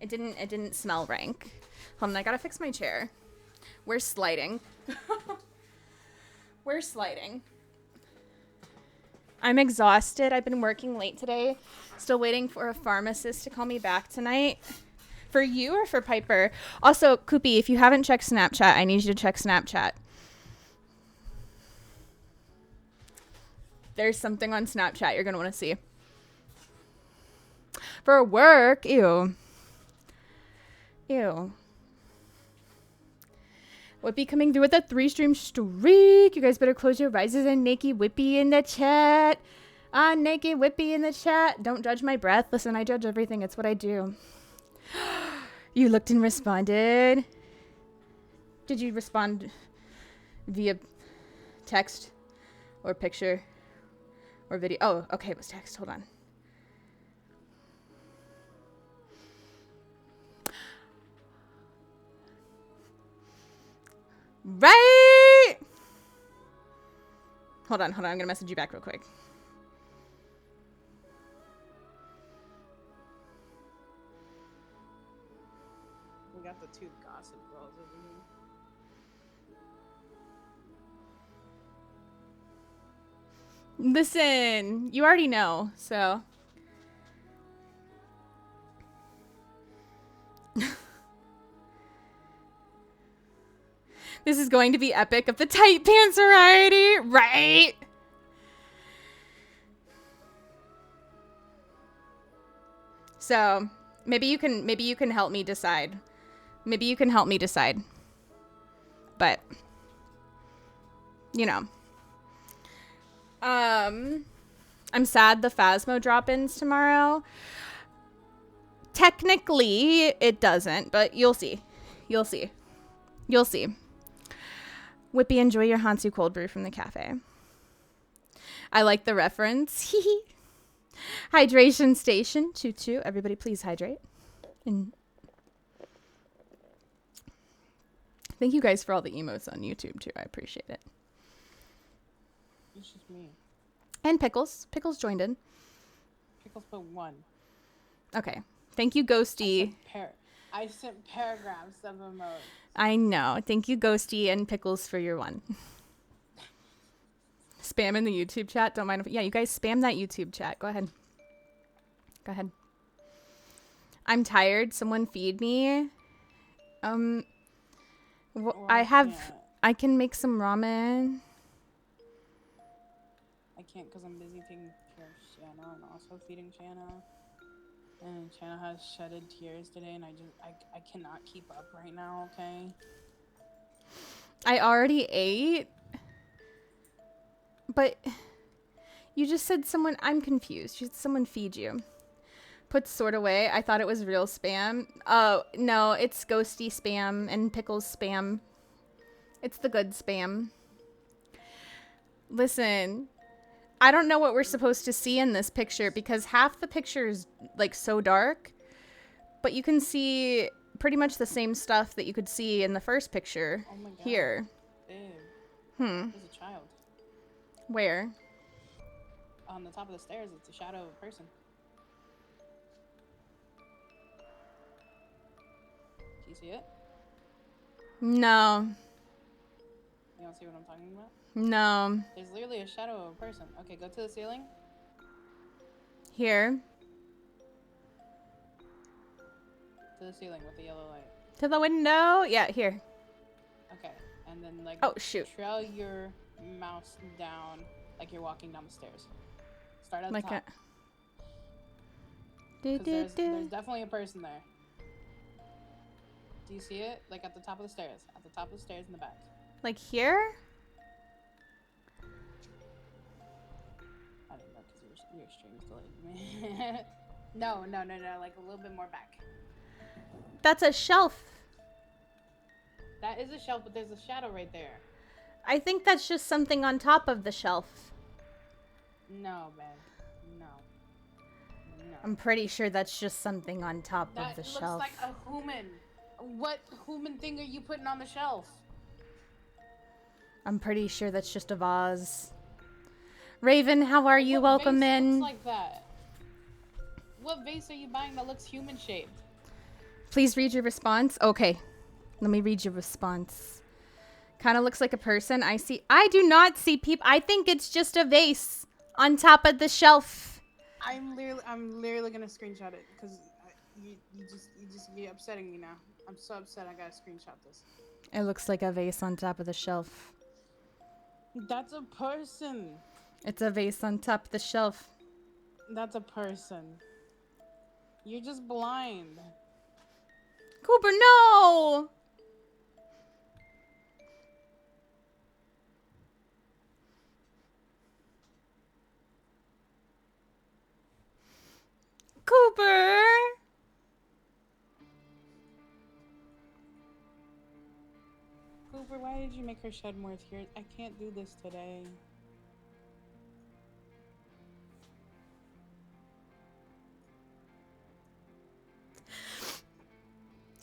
It didn't smell rank. Hold on, I gotta fix my chair. We're sliding. We're sliding. I'm exhausted. I've been working late today. Still waiting for a pharmacist to call me back tonight. For you or for Piper? Also, Koopy, if you haven't checked Snapchat, I need you to check Snapchat. There's something on Snapchat you're going to want to see. For work? Ew. Ew. Whippy coming through with a 3-stream streak. You guys better close your rises and naked Whippy in the chat. Naked Whippy in the chat. Don't judge my breath. Listen, I judge everything. It's what I do. You looked and responded. Did you respond via text or picture or video? Oh, okay. It was text. Hold on. Right. Hold on. I'm gonna message you back real quick. We got the two gossip girls over here. Listen, you already know, so. This is going to be epic of the tight pants variety, right? So, maybe you can help me decide. Maybe you can help me decide. But you know. I'm sad the Phasmo drop-ins tomorrow. Technically, it doesn't, but you'll see. You'll see. You'll see. Whippy, enjoy your Hansu cold brew from the cafe. I like the reference. Hydration station. Choo-choo. Everybody please hydrate. And thank you guys for all the emotes on YouTube, too. I appreciate it. It's just me. And Pickles. Pickles joined in. Pickles put 1. Okay. Thank you, Ghosty. I sent paragraphs of emotes. I know. Thank you, Ghosty and Pickles, for your 1. Spam in the YouTube chat. Don't mind if... Yeah, you guys spam that YouTube chat. Go ahead. Go ahead. I'm tired. Someone feed me. Well, I can make some ramen. I can't because I'm busy taking care of Shana and also feeding Shana. And Shana has shedded tears today, and I cannot keep up right now, okay? I already ate. But you just said someone. I'm confused. You said someone feed you. Put sort away. I thought it was real spam. Oh, no, it's ghosty spam and pickles spam. It's the good spam. Listen, I don't know what we're supposed to see in this picture because half the picture is like so dark, but you can see pretty much the same stuff that you could see in the first picture here. Ew. Hmm. There's a child. Where? On the top of the stairs, it's a shadow of a person. Do you see it? No. You don't see what I'm talking about? No. There's literally a shadow of a person. Okay, go to the ceiling. Here. To the ceiling with the yellow light. To the window? Yeah, here. Okay, and then like Oh, shoot. trail your mouse down like you're walking down the stairs. Start at the Like top. Do, 'Cause do, there's do. definitely a person there. Do you see it? Like at the top of the stairs. At the top of the stairs in the back. Like here? I don't know because your stream's delayed. No. Like a little bit more back. That's a shelf. That is a shelf, but there's a shadow right there. I think that's just something on top of the shelf. No, man. No. I'm pretty sure that's just something on top That of the looks shelf. like a human. What human thing are you putting on the shelf? I'm pretty sure that's just a vase. Raven, how are you? What Welcome vase in. looks like that? What vase are you buying that looks human shaped? Please read your response. Okay. Let me read your response. Kind of looks like a person. I do not see people. I think it's just a vase on top of the shelf. I'm literally gonna screenshot it because you're upsetting me now. I'm so upset. I gotta screenshot this. It looks like a vase on top of the shelf. That's a person. It's a vase on top of the shelf. That's a person. You're just blind. Cooper, no! Cooper! Cooper, why did you make her shed more tears? I can't do this today.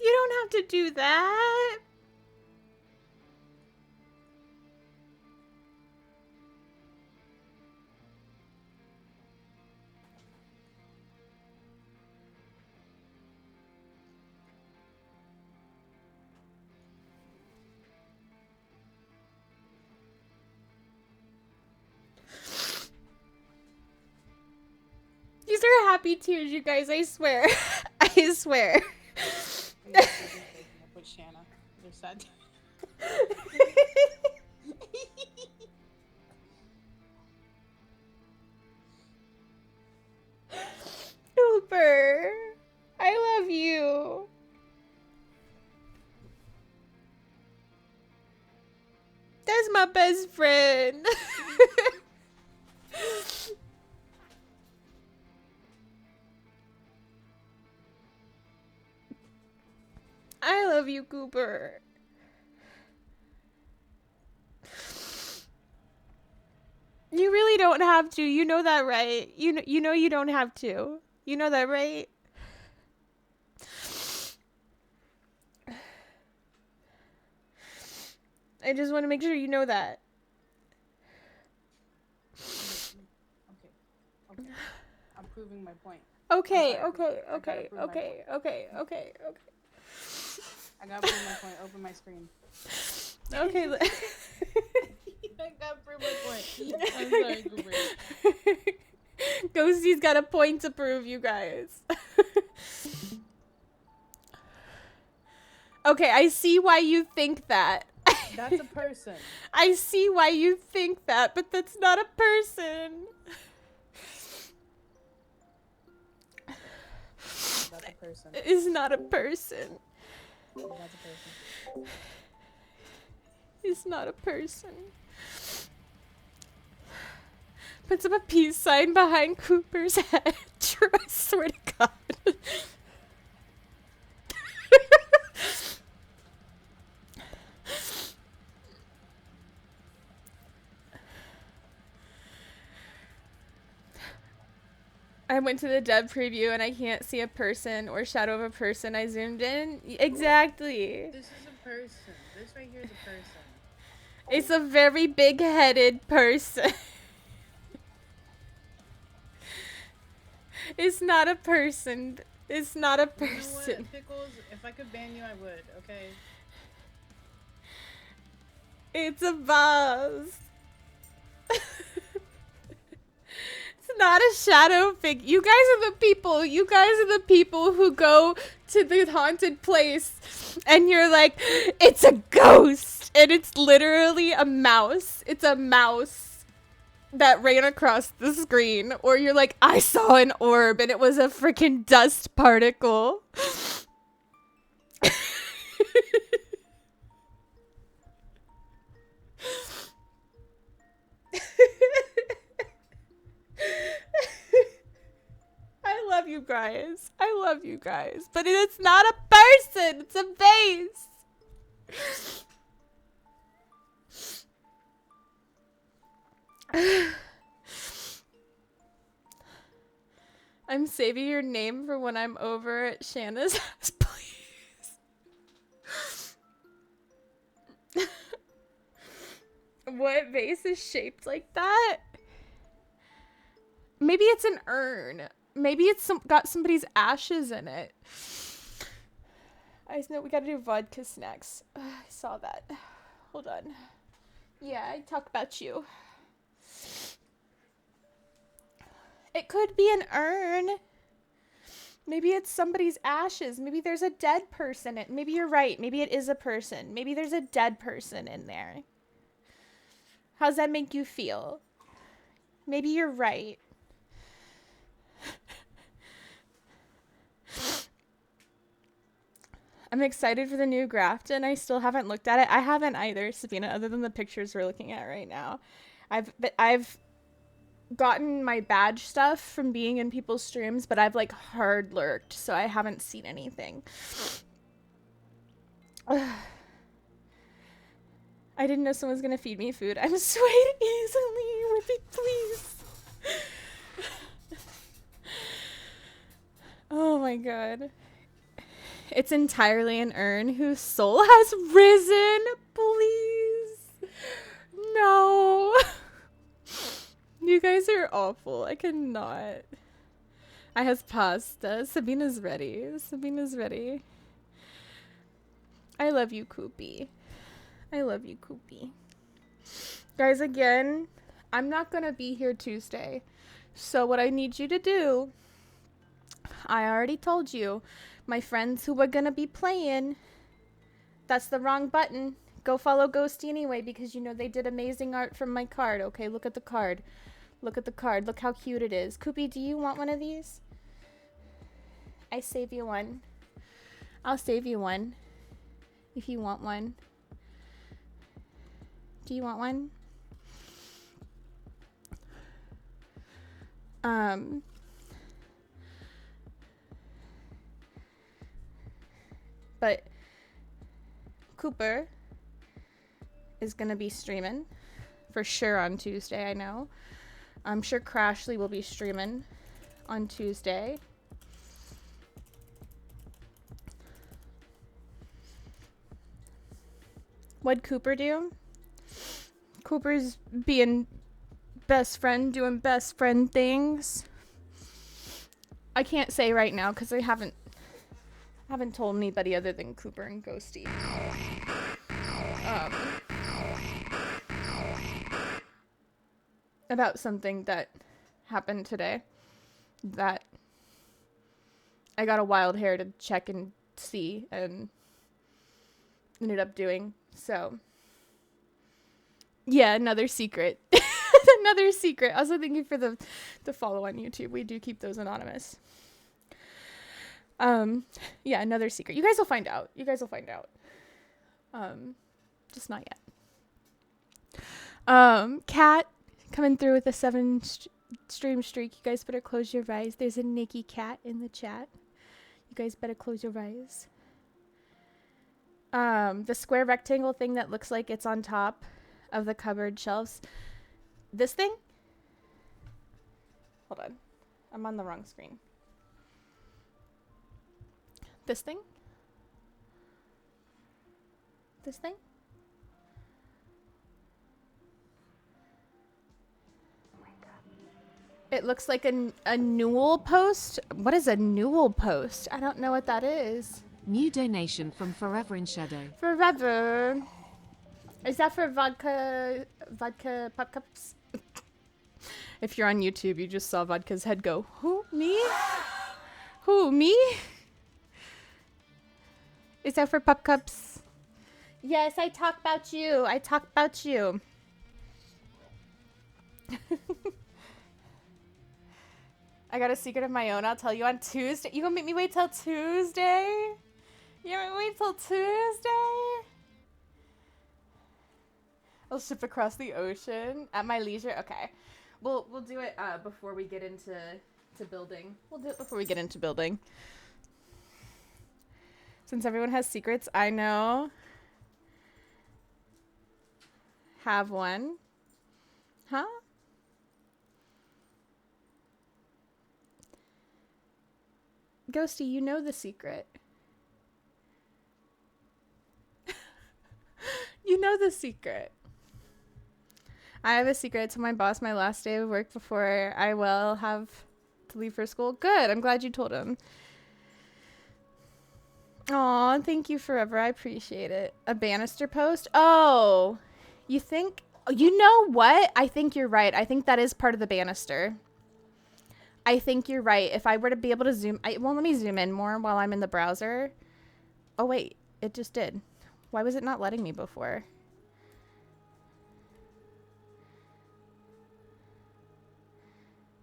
You don't have to do that. These are happy tears, you guys. I swear. I swear. With Shana. They're sad. Cooper, I love you. That's my best friend. I love you, Cooper. You really don't have to. You know that, right? You know you don't have to. You know that, right? I just want to make sure you know that. Okay. I'm proving my point. Okay, I'm sorry, okay, I gotta okay, prove my okay, okay, okay, okay. I gotta prove my point. Open my screen. Okay. I gotta prove my point. I'm sorry, Cooper. Ghosty's got a point to prove, you guys. Okay, I see why you think that. That's a person. I see why you think that, but that's not a person. That's a person. It is not a person. That's a person. It's not a person. Puts up a peace sign behind Cooper's head. True, I swear to God. I went to the dev preview and I can't see a person or shadow of a person. I zoomed in. Exactly. This is a person. This right here is a person. It's a very big-headed person. It's not a person. It's not a You know person. what, Pickles? If I could ban you, I would, okay? It's a vase. It's not a shadow figure. You guys are the people. You guys are the people who go to the haunted place and you're like, it's a ghost. And it's literally a mouse. It's a mouse that ran across the screen. Or you're like, I saw an orb and it was a freaking dust particle. I love you guys. I love you guys. But it's not a person. It's a vase. I'm saving your name for when I'm over at Shana's house, please. What vase is shaped like that? Maybe it's an urn. Maybe it's got somebody's ashes in it. I know we gotta do vodka snacks. I saw that. Hold on. Yeah, I talk about you. It could be an urn. Maybe it's somebody's ashes. Maybe there's a dead person. Maybe you're right. Maybe it is a person. Maybe there's a dead person in there. How's that make you feel? Maybe you're right. I'm excited for the new Grafton. I still haven't looked at it. I haven't either, Sabina, other than the pictures we're looking at right now. I've gotten my badge stuff from being in people's streams, but I've like hard lurked, so I haven't seen anything. I didn't know someone was gonna feed me food. I'm swayed easily. Whippy, please. Oh my god. It's entirely an urn whose soul has risen. Please. No. You guys are awful. I cannot. I has pasta. Sabina's ready. Sabina's ready. I love you, Koopy. I love you, Koopy. Guys, again, I'm not going to be here Tuesday. So what I need you to do, I already told you, my friends who were going to be playing, that's the wrong button. Go follow Ghosty anyway, because you know they did amazing art from my card. Okay, look at the card. Look at the card. Look how cute it is. Koopy, do you want one of these? I save you one. I'll save you one. If you want one. Do you want one? But Cooper is gonna be streaming for sure on Tuesday, I know. I'm sure Crashly will be streaming on Tuesday. What'd Cooper do? Cooper's being best friend, doing best friend things. I can't say right now because I haven't told anybody other than Cooper and Ghosty. About something that happened today that I got a wild hair to check and see and ended up doing. So, yeah, another secret. Another secret. Also, thank you for the follow on YouTube. We do keep those anonymous. Yeah, another secret. You guys will find out. You guys will find out. Just not yet. Coming through with a 7 stream streak. You guys better close your eyes. There's a Nikki cat in the chat. You guys better close your eyes. The square rectangle thing that looks like it's on top of the cupboard shelves. This thing? Hold on. I'm on the wrong screen. This thing? This thing? It looks like a newel post. What is a newel post? I don't know what that is. New donation from Forever in Shadow. Forever. Is that for vodka pop cups? If you're on YouTube, you just saw Vodka's head go, who, me? Who, me? Is that for pop cups? Yes, I talk about you. I talk about you. I got a secret of my own. I'll tell you on Tuesday. You gonna make me wait till Tuesday? You gonna wait till Tuesday? I'll ship across the ocean at my leisure. Okay, we'll do it before we get into building. We'll do it before we get into building. Since everyone has secrets, I know. Have one. Huh? Ghosty, you know the secret. You know the secret. I have a secret to my boss my last day of work before I will have to leave for school. Good. I'm glad you told him. Aw, thank you forever. I appreciate it. A banister post? Oh, you think... You know what? I think you're right. I think that is part of the banister. I think you're right. If I were to be able to zoom... well, let me zoom in more while I'm in the browser. Oh, wait. It just did. Why was it not letting me before?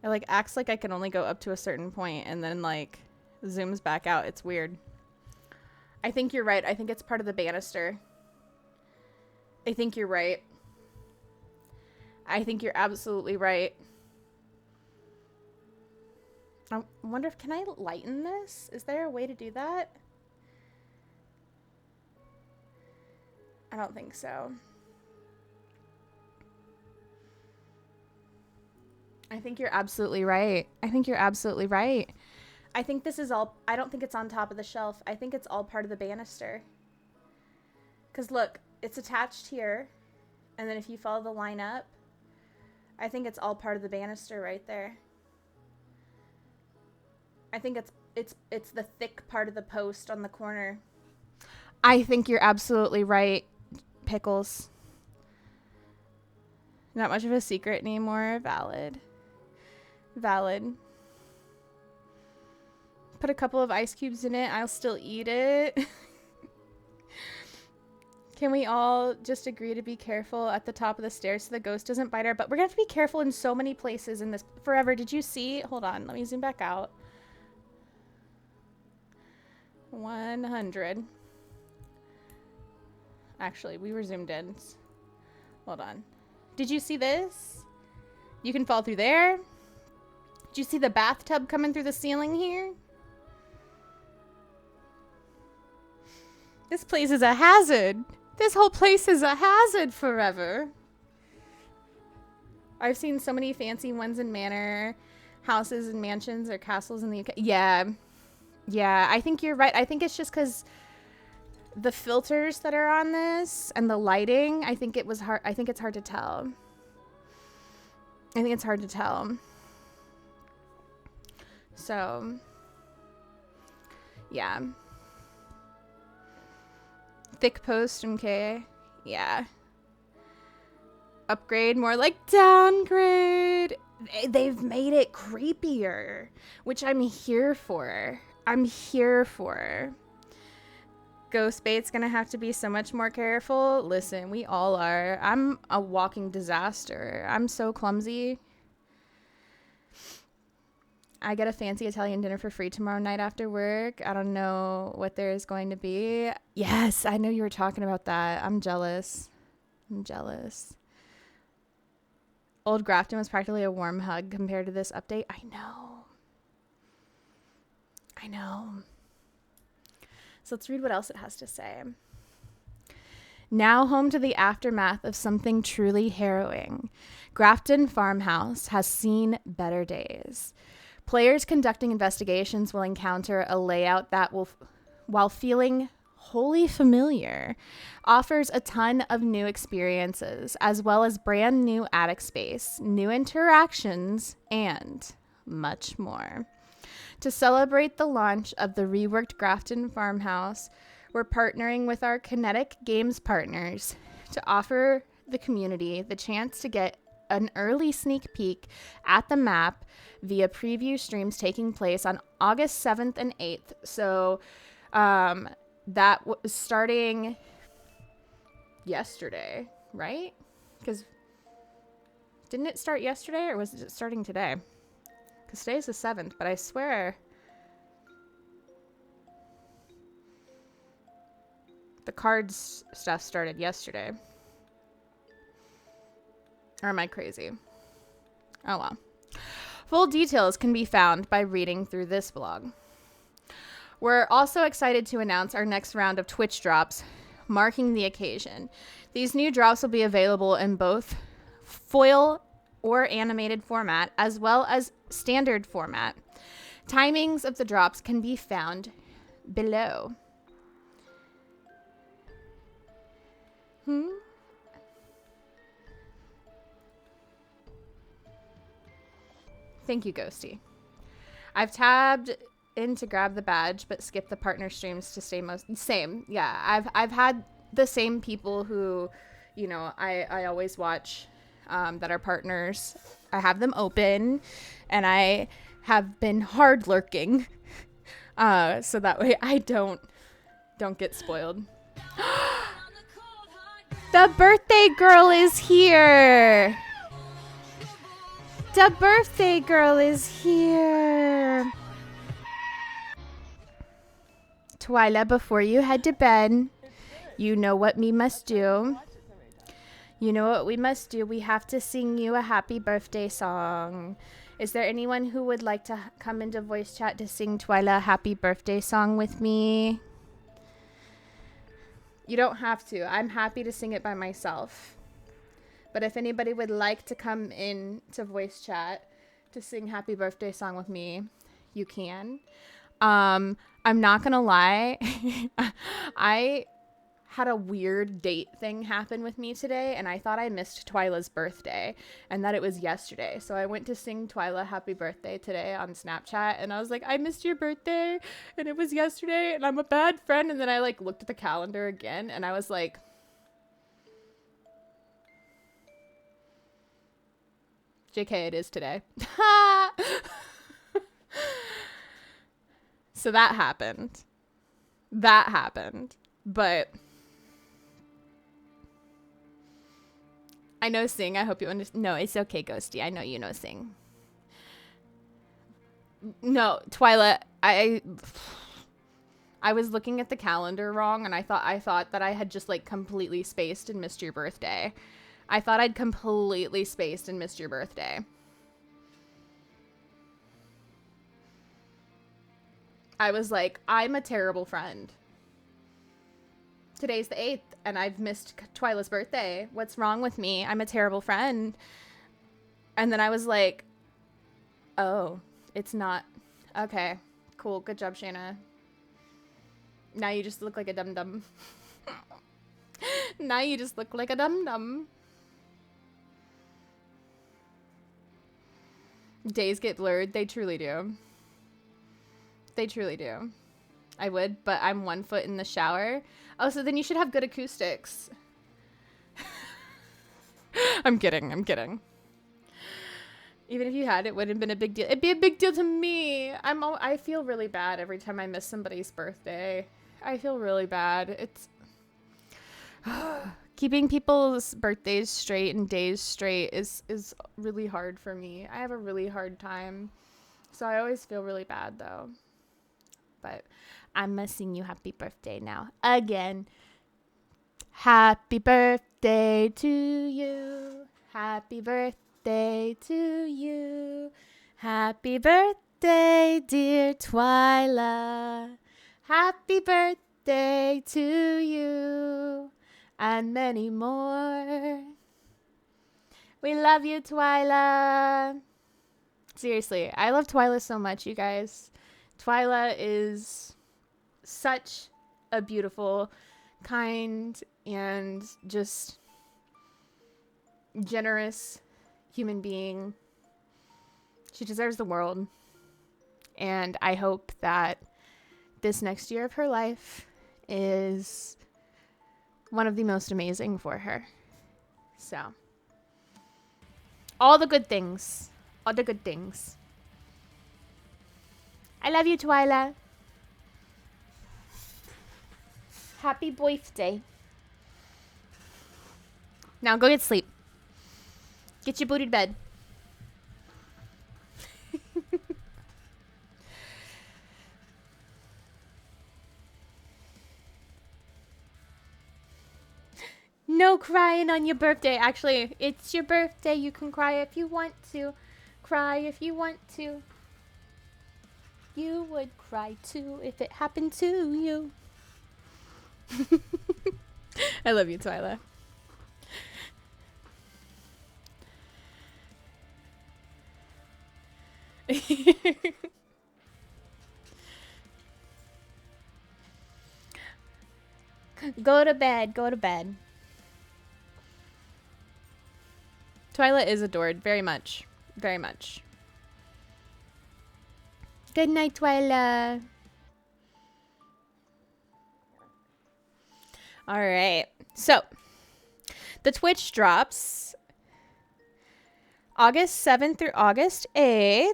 It, like, acts like I can only go up to a certain point and then, like, zooms back out. It's weird. I think you're right. I think it's part of the banister. I think you're right. I think you're absolutely right. I wonder if... Can I lighten this? Is there a way to do that? I don't think so. I think you're absolutely right. I think you're absolutely right. I think this is all... I don't think it's on top of the shelf. I think it's all part of the banister. Because look, it's attached here. And then if you follow the line up, I think it's all part of the banister right there. I think it's the thick part of the post on the corner. I think you're absolutely right, Pickles. Not much of a secret anymore. Valid. Valid. Put a couple of ice cubes in it. I'll still eat it. Can we all just agree to be careful at the top of the stairs so the ghost doesn't bite our butt? We're going to have to be careful in so many places in this. Forever, did you see? Hold on. Let me zoom back out. 100. Actually, we were zoomed in. Hold on. Did you see this? You can fall through there. Did you see the bathtub coming through the ceiling here? This place is a hazard. This whole place is a hazard forever. I've seen so many fancy ones in manor houses and mansions or castles in the UK. Yeah. Yeah, I think you're right. I think it's just because the filters that are on this and the lighting, I think it was hard. I think it's hard to tell. I think it's hard to tell. So, yeah. Thick post, okay. Yeah. Upgrade, more like downgrade. They've made it creepier, which I'm here for. I'm here for. Ghost bait's gonna have to be so much more careful. Listen, we all are. I'm a walking disaster. I'm so clumsy. I get a fancy Italian dinner for free tomorrow night after work. I don't know what there is going to be. Yes, I know you were talking about that. I'm jealous. I'm jealous. Old Grafton was practically a warm hug compared to this update. I know. So let's read what else it has to say. Now home to the aftermath of something truly harrowing, Grafton Farmhouse has seen better days. Players conducting investigations will encounter a layout that will, while feeling wholly familiar, offers a ton of new experiences, as well as brand new attic space, new interactions, and much more. To celebrate the launch of the reworked Grafton Farmhouse, we're partnering with our Kinetic Games partners to offer the community the chance to get an early sneak peek at the map via preview streams taking place on August 7th and 8th. So that was starting yesterday, right? Because didn't it start yesterday, or was it starting today? Because today's the 7th, but I swear the cards stuff started yesterday. Or am I crazy? Oh well. Full details can be found by reading through this blog. We're also excited to announce our next round of Twitch drops, marking the occasion. These new drops will be available in both foil or animated format, as well as standard format. Timings of the drops can be found below. Thank you, Ghosty. I've tabbed in to grab the badge, but skip the partner streams to stay same. Yeah, I've had the same people who, you know, I always watch that are partners. I have them open, and I have been hard lurking, so that way I don't get spoiled. The birthday girl is here. The birthday girl is here. Twyla, before you head to bed, you know what we must do. You know what we must do. We have to sing you a happy birthday song. Is there anyone who would like to come into voice chat to sing Twyla a happy birthday song with me? You don't have to. I'm happy to sing it by myself. But if anybody would like to come in to voice chat to sing happy birthday song with me, you can. I'm not gonna lie. I had a weird date thing happen with me today, and I thought I missed Twyla's birthday and that it was yesterday. So I went to sing Twyla happy birthday today on Snapchat, and I was like, I missed your birthday and it was yesterday and I'm a bad friend. And then I like looked at the calendar again and I was like, JK, it is today. So that happened. But I know sing. I hope you understand. No, it's okay, Ghosty. I know you know sing. No, Twyla, I was looking at the calendar wrong, and I thought that I had just like completely spaced and missed your birthday. I thought I'd completely spaced and missed your birthday. I was like, I'm a terrible friend. Today's the 8th, and I've missed Twyla's birthday. What's wrong with me? I'm a terrible friend. And then I was like, oh, it's not. Okay, cool. Good job, Shana. Now you just look like a dum-dum. Now you just look like a dum-dum. Days get blurred. They truly do. They truly do. I would, but I'm 1 foot in the shower. Oh, so then you should have good acoustics. I'm kidding. Even if you had, it wouldn't have been a big deal. It'd be a big deal to me. I feel really bad every time I miss somebody's birthday. I feel really bad. It's keeping people's birthdays straight and days straight is really hard for me. I have a really hard time. So I always feel really bad though. But I'm gonna sing you happy birthday now. Again. Happy birthday to you. Happy birthday birthday to you. Happy birthday, dear Twyla. Happy birthday to you. And many more. We love you, Twyla. Seriously, I love Twyla so much, you guys. Twyla is such a beautiful, kind, and just generous human being. She deserves the world. And I hope that this next year of her life is one of the most amazing for her. So, all the good things. All the good things. I love you, Twyla. Happy birthday. Now go get sleep. Get your booty to bed. No crying on your birthday. Actually, it's your birthday. You can cry if you want to. Cry if you want to. You would cry too if it happened to you. I love you, Twyla. Go to bed. Go to bed. Twyla is adored very much. Very much. Good night, Twyla. All right. So, the Twitch drops August 7th through August 8th.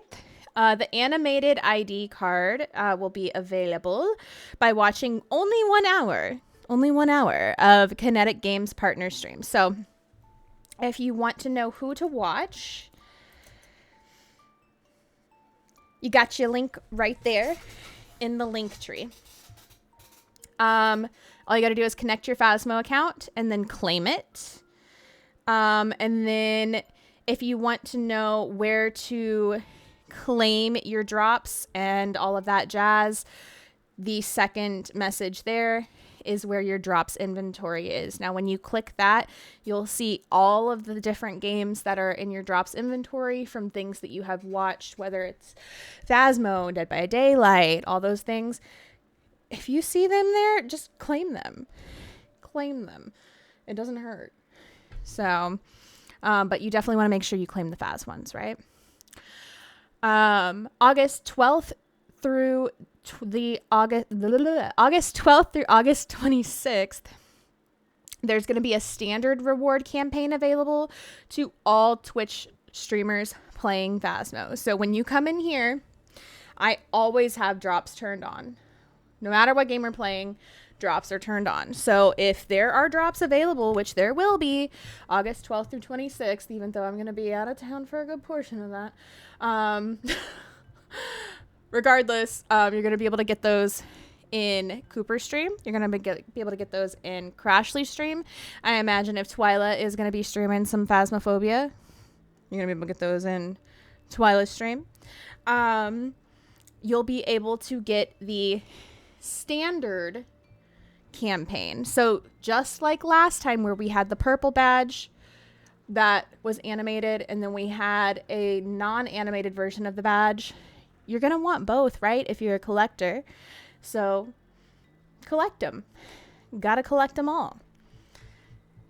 The animated ID card will be available by watching only 1 hour. Only 1 hour of Kinetic Games partner stream. So, if you want to know who to watch, you got your link right there in the link tree. All you got to do is connect your Phasmo account and then claim it. And then if you want to know where to claim your drops and all of that jazz, the second message there is where your drops inventory is. Now, when you click that, you'll see all of the different games that are in your drops inventory from things that you have watched, whether it's Phasmo, Dead by Daylight, all those things. If you see them there, just claim them. Claim them. It doesn't hurt. So, but you definitely want to make sure you claim the Phas ones, right? August 12th through August 12th through August 26th, there's going to be a standard reward campaign available to all Twitch streamers playing Phasmo. So when you come in here, I always have drops turned on. No matter what game we're playing, drops are turned on. So if there are drops available, which there will be, August 12th through 26th, even though I'm going to be out of town for a good portion of that, regardless, you're going to be able to get those in Cooper's stream. You're going to be able to get those in Crashly's stream. I imagine if Twyla is going to be streaming some Phasmophobia, you're going to be able to get those in Twyla's stream. You'll be able to get the standard campaign. So just like last time where we had the purple badge that was animated and then we had a non-animated version of the badge, you're going to want both, right? If you're a collector. So collect them. Got to collect them all.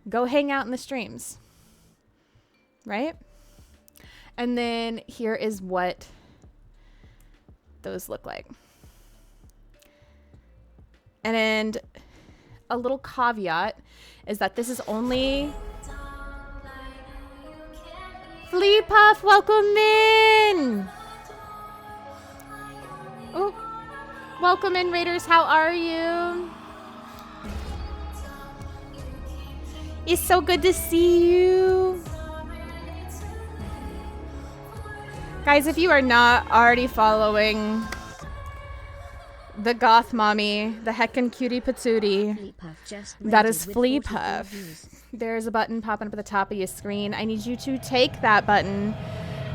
Go hang out in the streams. Right? And then here is what those look like. And a little caveat is that this is only... Flea Puff, welcome in! Oh, welcome in, Raiders. How are you? It's so good to see you. Guys, if you are not already following the goth mommy, the heckin' cutie patootie, that is Flea Puff. There's a button popping up at the top of your screen. I need you to take that button,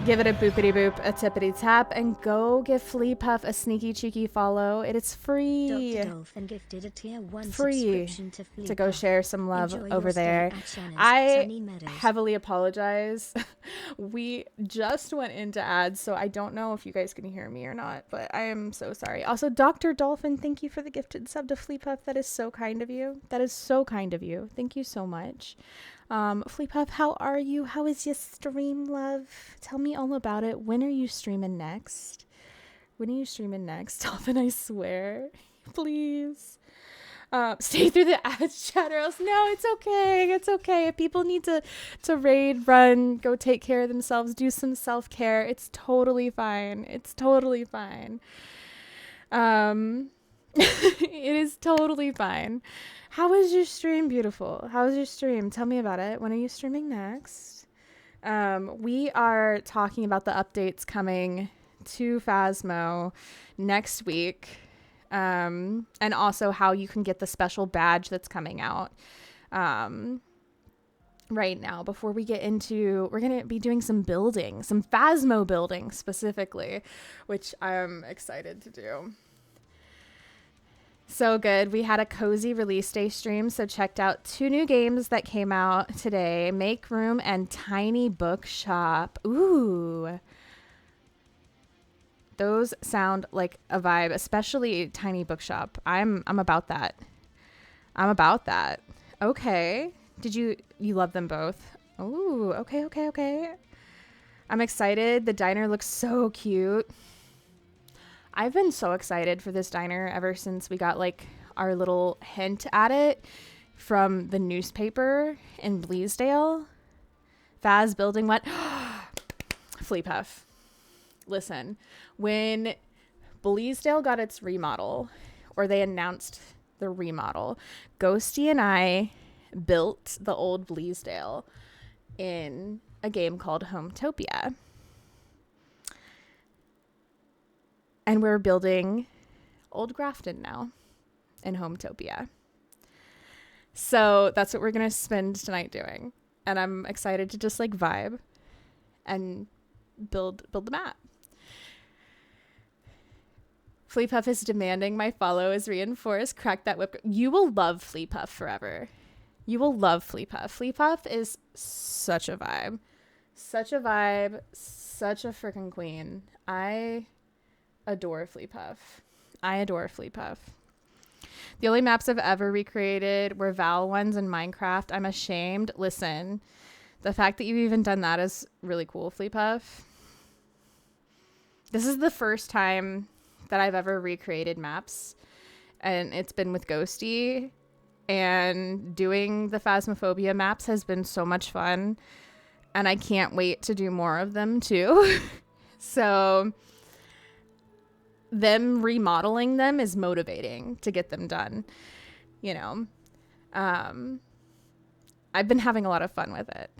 give it a boopity boop, a tippity tap, and go give Flea Puff a sneaky cheeky follow. It is free. Dr. Dolphin gifted a tier 1 Free subscription to Flea to go Puff. share some love Enjoy over your stay there. at Shana's I Sunny Meadows. heavily apologize. We just went into ads, so I don't know if you guys can hear me or not, but I am so sorry. Also, Dr. Dolphin, thank you for the gifted sub to Flea Puff. That is so kind of you. That is so kind of you. Thank you so much. Flea Puff, how are you? How is your stream, love? Tell me all about it. When are you streaming next? When are you streaming next? Dolphin, I swear. Please. Stay through the ads, chat, or else. No, it's okay. It's okay. If people need to raid, run, go take care of themselves, do some self-care, it's totally fine. It's totally fine. It is totally fine. How was your stream, beautiful? How was your stream? Tell me about it. When are you streaming next? We are talking about the updates coming to Phasmo next week. And also how you can get the special badge that's coming out right now. Before we get into, we're going to be doing some building, some Phasmo building specifically, which I'm excited to do. So good. We had a cozy release day stream, so checked out 2 new games that came out today, Make Room and Tiny Bookshop. Ooh. Those sound like a vibe, especially Tiny Bookshop. I'm about that. I'm about that. Okay. Did you love them both? Ooh, okay. I'm excited. The diner looks so cute. I've been so excited for this diner ever since we got like our little hint at it from the newspaper in Bleasdale. Phas building what? Flea Puff. Listen, when Bleasdale got its remodel, or they announced the remodel, Ghosty and I built the old Bleasdale in a game called Hometopia. And we're building Old Grafton now in Hometopia. So that's what we're going to spend tonight doing. And I'm excited to just like vibe and build the map. Flea Puff is demanding my follow is reinforced. Crack that whip. You will love Flea Puff forever. You will love Flea Puff. Flea Puff is such a vibe. Such a vibe. Such a freaking queen. I adore Flea Puff. I adore Flea Puff. The only maps I've ever recreated were Val ones in Minecraft. I'm ashamed. Listen, the fact that you've even done that is really cool, Flea Puff. This is the first time that I've ever recreated maps, and it's been with Ghosty, and doing the Phasmophobia maps has been so much fun, and I can't wait to do more of them too. So them remodeling them is motivating to get them done, you know. I've been having a lot of fun with it.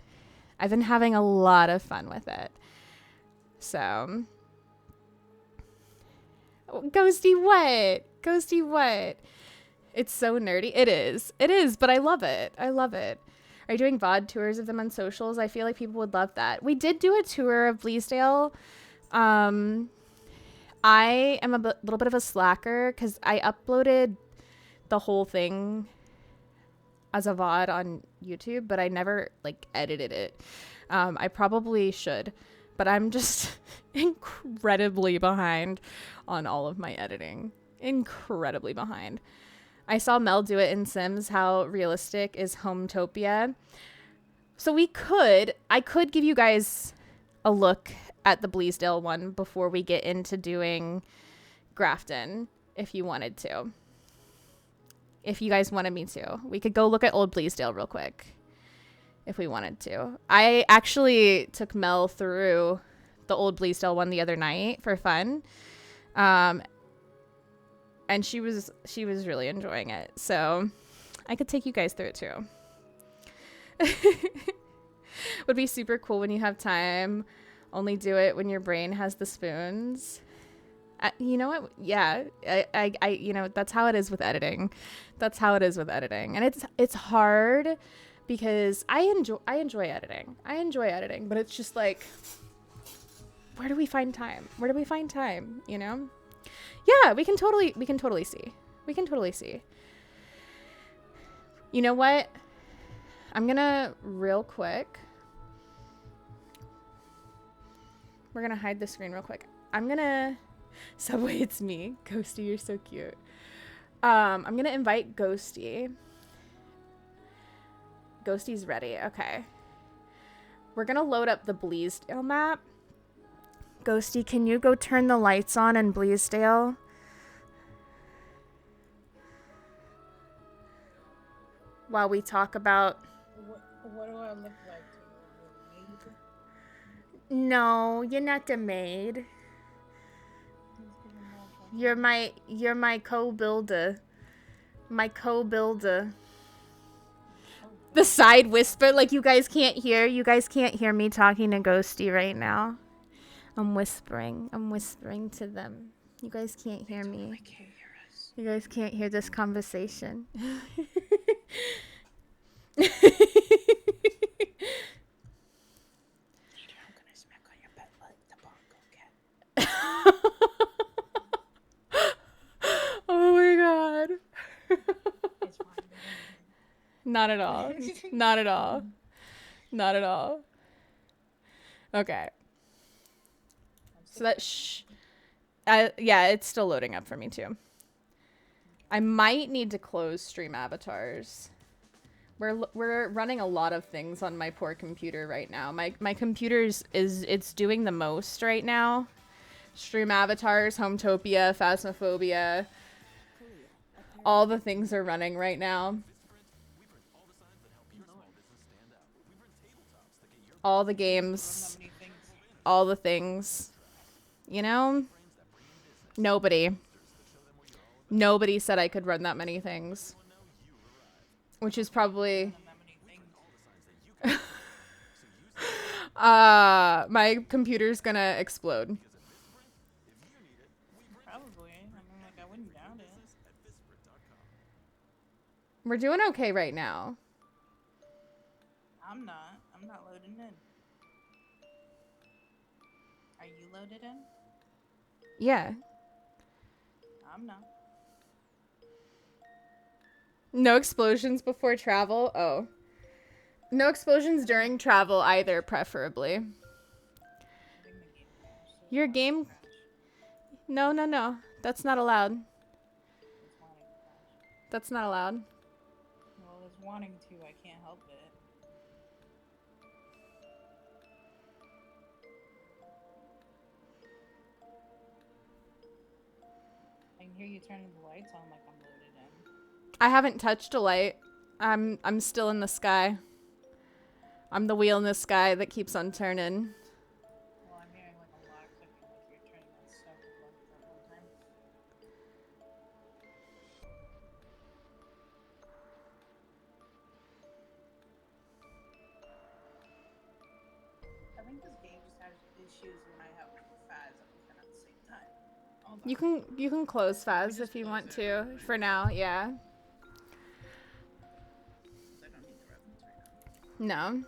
So Ghosty what? It's so nerdy. It is, but I love it. Are you doing VOD tours of them on socials? I feel like people would love that. We did do a tour of Bleasdale. I am a little bit of a slacker because I uploaded the whole thing as a VOD on YouTube, but I never like edited it. I probably should, but I'm just incredibly behind on all of my editing. Incredibly behind. I saw Mel do it in Sims. How realistic is Hometopia? So I could give you guys a look at the Bleasdale one before we get into doing Grafton, if you wanted to. If you guys wanted me to. We could go look at Old Bleasdale real quick if we wanted to. I actually took Mel through the Old Bleasdale one the other night for fun. And she was really enjoying it. So I could take you guys through it too. Would be super cool when you have time. Only do it when your brain has the spoons. You know what? Yeah, I you know, that's how it is with editing. And it's hard because I enjoy editing. I enjoy editing, but it's just like, where do we find time? Where do we find time? You know? Yeah, we can totally see. We can totally see. You know what? I'm gonna real quick. We're gonna hide the screen real quick. I'm gonna Subway, it's me. Ghosty, you're so cute. I'm gonna invite Ghosty. Ghosty's ready. Okay. We're gonna load up the Bleasdale map. Ghosty, can you go turn the lights on in Bleasdale? While we talk about... What do I look like to you? No, you're not the maid. You're my co-builder. My co-builder. The side whisper, like you guys can't hear. You guys can't hear me talking to Ghosty right now. I'm whispering. I'm whispering to them. You guys can't hear me. You guys can't hear this conversation. Oh my god. Not at all. Not at all. Not at all. Okay. So that yeah, it's still loading up for me too. I might need to close stream avatars. We're running a lot of things on my poor computer right now. My computer's it's doing the most right now. Stream avatars, Hometopia, Phasmophobia. All the things are running right now. All the games, all the things, you know? Nobody said I could run that many things, which is probably, my computer's gonna explode. Probably. I mean, like, I wouldn't doubt it. We're doing okay right now. I'm not loading in. Are you loaded in? Yeah. I'm not. No explosions before travel? Oh. No explosions during travel either, preferably. Your game... No. That's not allowed. That's not allowed. Well, it's wanting to. I can't help it. I can hear you turning the lights on like I'm loaded in. I haven't touched a light. I'm still in the sky. I'm the wheel in the sky that keeps on turning. Well, I'm hearing like a lot of clicking like you're turning on several buttons at one time. I think this game just has issues when I have Phas open at the same time. Hold on. You can close Phas if you want to. For now, yeah. I don't need the reference right now. No.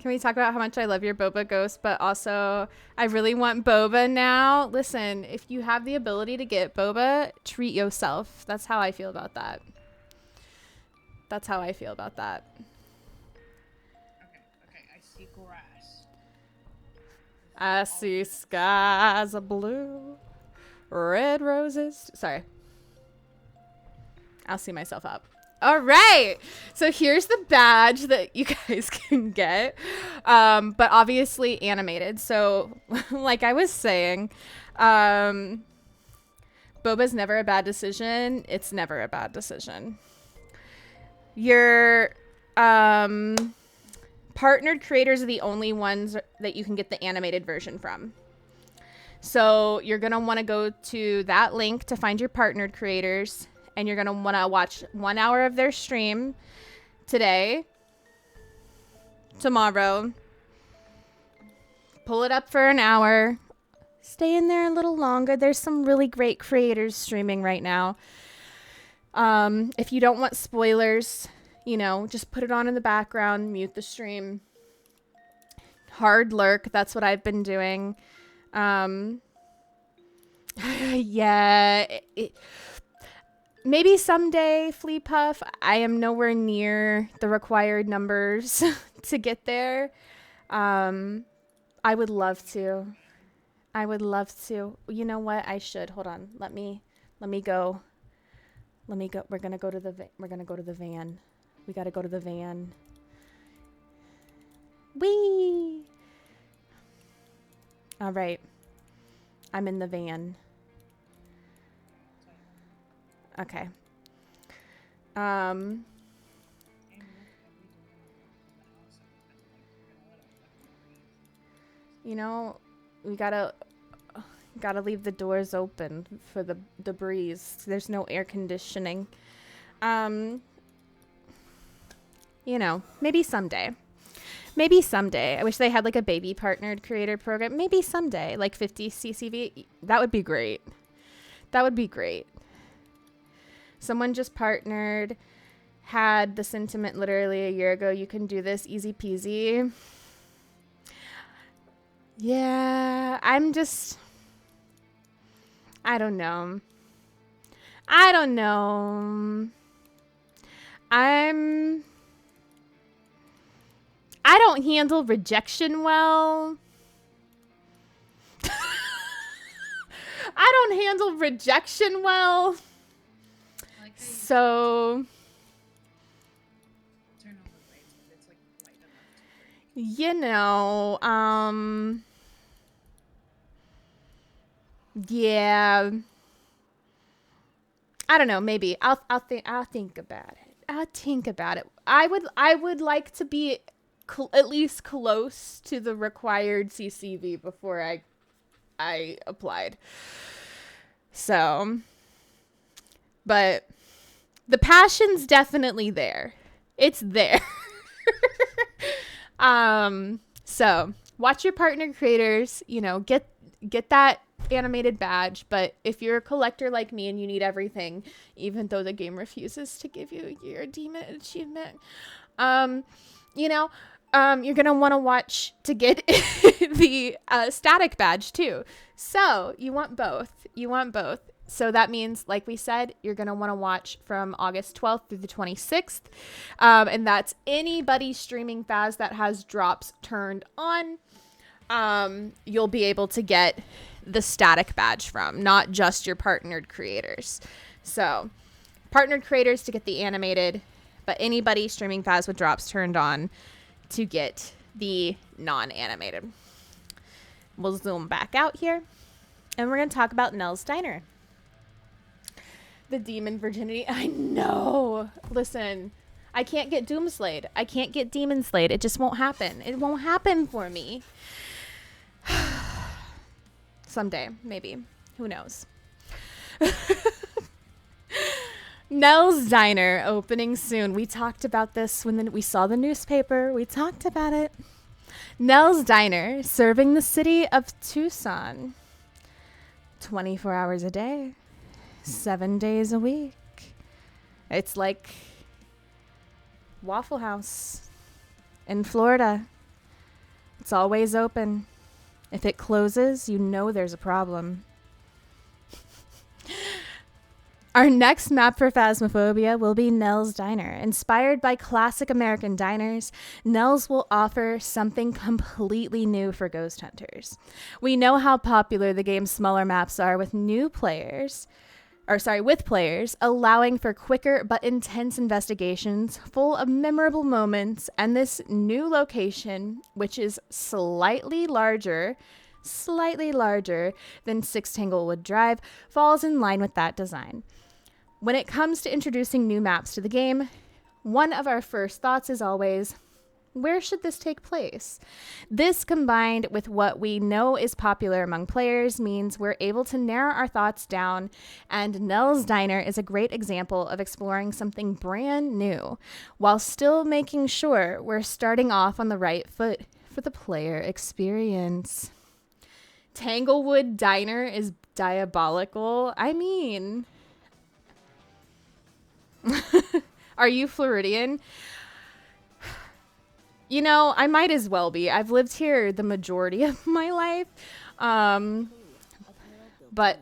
Can we talk about how much I love your boba ghost, but also I really want boba now? Listen, if you have the ability to get boba, treat yourself. That's how I feel about that. That's how I feel about that. Okay, I see grass. I see skies of blue, red roses. Sorry. I'll see myself up. All right. So here's the badge that you guys can get. But obviously animated. So like I was saying, boba's never a bad decision. It's never a bad decision. Your partnered creators are the only ones that you can get the animated version from. So you're going to want to go to that link to find your partnered creators. And you're going to want to watch 1 hour of their stream today, tomorrow. Pull it up for an hour. Stay in there a little longer. There's some really great creators streaming right now. If you don't want spoilers, you know, just put it on in the background, mute the stream. Hard lurk, that's what I've been doing. Yeah. Maybe someday, Flea Puff. I am nowhere near the required numbers to get there. I would love to. I would love to. You know what? I should. Hold on. Let me go. Let me go. We're going to go to the van. We got to go to the van. Whee! All right. I'm in the van. Okay. You know, we gotta leave the doors open for the breeze. There's no air conditioning. You know, maybe someday. Maybe someday. I wish they had like a baby partnered creator program. Maybe someday, like 50 CCV. That would be great. That would be great. Someone just partnered, had the sentiment literally a year ago. You can do this, easy peasy. Yeah, I don't know. I don't know. I don't handle rejection well. I don't handle rejection well. So, you know, yeah, I don't know. Maybe I'll think about it. I'll think about it. I would like to be at least close to the required CCV before I applied. So, but the passion's definitely there. It's there. So watch your partner creators, you know, get that animated badge. But if you're a collector like me and you need everything, even though the game refuses to give you your demon achievement, you know, you're going to want to watch to get the static badge too. So you want both. So that means, like we said, you're going to want to watch from August 12th through the 26th. And that's anybody streaming Phas that has drops turned on. You'll be able to get the static badge from, not just your partnered creators. So partnered creators to get the animated, but anybody streaming Phas with drops turned on to get the non-animated. We'll zoom back out here. And we're going to talk about Nell's Diner. The demon virginity. I know. Listen, I can't get Doomslayed. I can't get Demon Slayed. It just won't happen. It won't happen for me. Someday, maybe. Who knows? Nell's Diner opening soon. We talked about this when we saw the newspaper. We talked about it. Nell's Diner, serving the city of Tucson. 24 hours a day. 7 days a week. It's like Waffle House in Florida. It's always open. If it closes, you know there's a problem. Our next map for Phasmophobia will be Nell's Diner. Inspired by classic American diners, Nell's will offer something completely new for ghost hunters. We know how popular the game's smaller maps are with players, allowing for quicker but intense investigations full of memorable moments, and this new location, which is slightly larger than 6 Tanglewood Drive, falls in line with that design. When it comes to introducing new maps to the game, one of our first thoughts is always, where should this take place? This, combined with what we know is popular among players, means we're able to narrow our thoughts down, and Nell's Diner is a great example of exploring something brand new, while still making sure we're starting off on the right foot for the player experience. Tanglewood Diner is diabolical. I mean, Are you Floridian? You know, I might as well be. I've lived here the majority of my life. But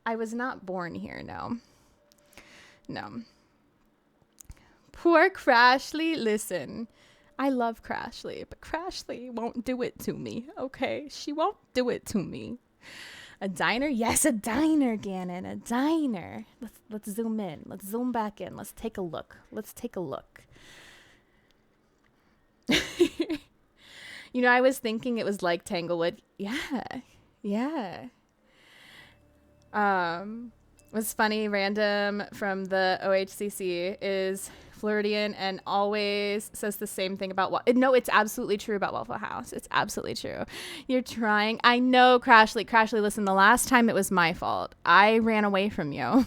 I was not born here, no. No. Poor Crashly. Listen, I love Crashly, but Crashly won't do it to me, okay? She won't do it to me. A diner? Yes, a diner, Gannon. A diner. Let's zoom in. Let's zoom back in. Let's take a look. Let's take a look. You know, I was thinking it was like Tanglewood. Yeah. Yeah. Was funny, random from the OHCC is Floridian and always says the same thing about no, it's absolutely true about Waffle House. It's absolutely true. You're trying. I know, Crashly, listen, the last time it was my fault. I ran away from you.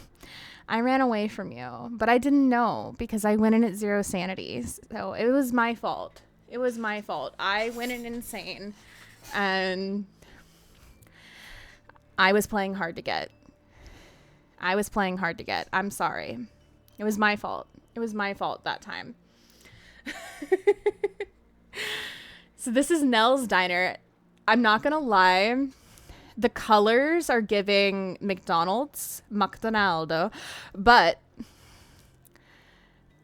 But I didn't know because I went in at 0 sanity. So it was my fault. I went in insane and I was playing hard to get. I'm sorry. It was my fault. That time. So this is Nell's Diner. I'm not going to lie. The colors are giving McDonald's, but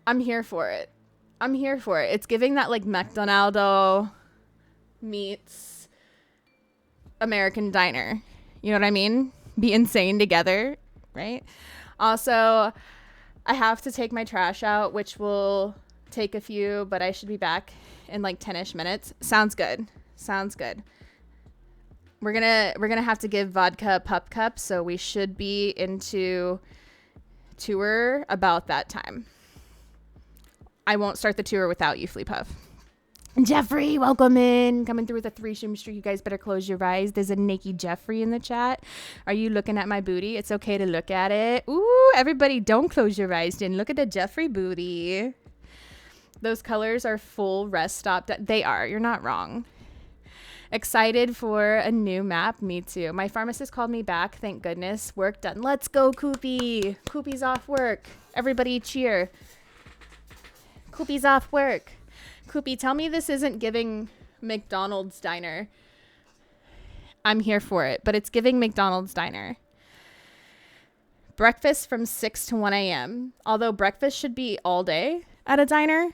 I'm here for it. It's giving that like McDonald's meets American Diner. You know what I mean? Be insane together, right? Also, I have to take my trash out, which will take a few, but I should be back in like 10-ish minutes. Sounds good. We're gonna have to give vodka a pup cup, so we should be into tour about that time. I won't start the tour without you, Flea Puff. Jeffrey, welcome in. Coming through with a 3-stream streak. You guys better close your eyes. There's a naked Jeffrey in the chat. Are you looking at my booty? It's okay to look at it. Ooh, everybody don't close your eyes. Then look at the Jeffrey booty. Those colors are full rest stop. They are. You're not wrong. Excited for a new map. Me too. My pharmacist called me back. Thank goodness. Work done. Let's go, Koopy. Koopy's off work. Everybody cheer. Koopy's off work. Koopy, tell me this isn't giving McDonald's Diner. I'm here for it, but it's giving McDonald's Diner. Breakfast from 6 to 1 a.m. Although breakfast should be all day at a diner.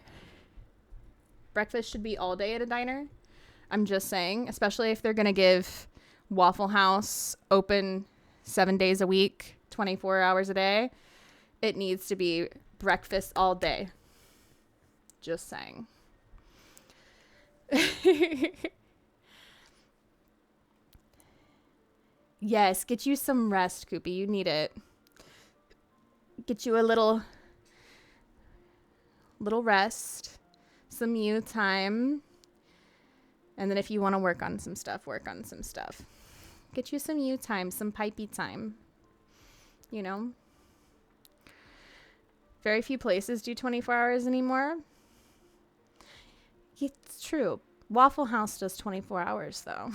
I'm just saying, especially if they're going to give Waffle House open 7 days a week, 24 hours a day. It needs to be breakfast all day. Just saying. Yes, get you some rest, Koopy. You need it. Get you a little rest, some you time, and then if you want to work on some stuff. Get you some you time, some pipey time. You know, very few places do 24 hours anymore. It's true. Waffle House does 24 hours, though.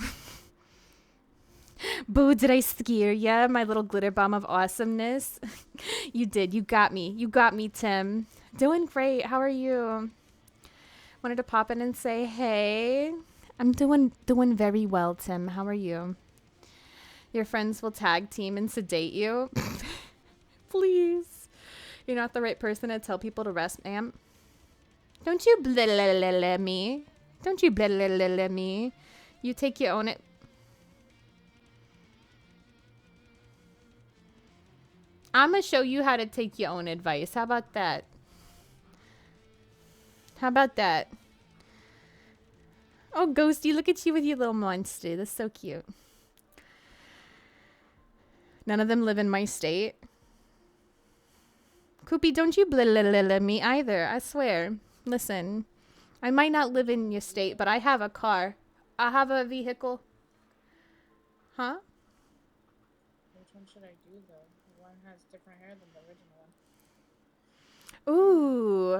Boo, did I scare ya? My little glitter bomb of awesomeness. You did. You got me. Tim. Doing great. How are you? Wanted to pop in and say, hey. I'm doing very well, Tim. How are you? Your friends will tag team and sedate you. Please. You're not the right person to tell people to rest, ma'am. Don't you blah me. You take your own it. I'm going to show you how to take your own advice. How about that? Oh, Ghosty, look at you with your little monster. That's so cute. None of them live in my state. Koopy, don't you blah me either. I swear. Listen, I might not live in your state, but I have a car. I have a vehicle. Huh? Which one should I do, though? The one has different hair than the original one. Ooh.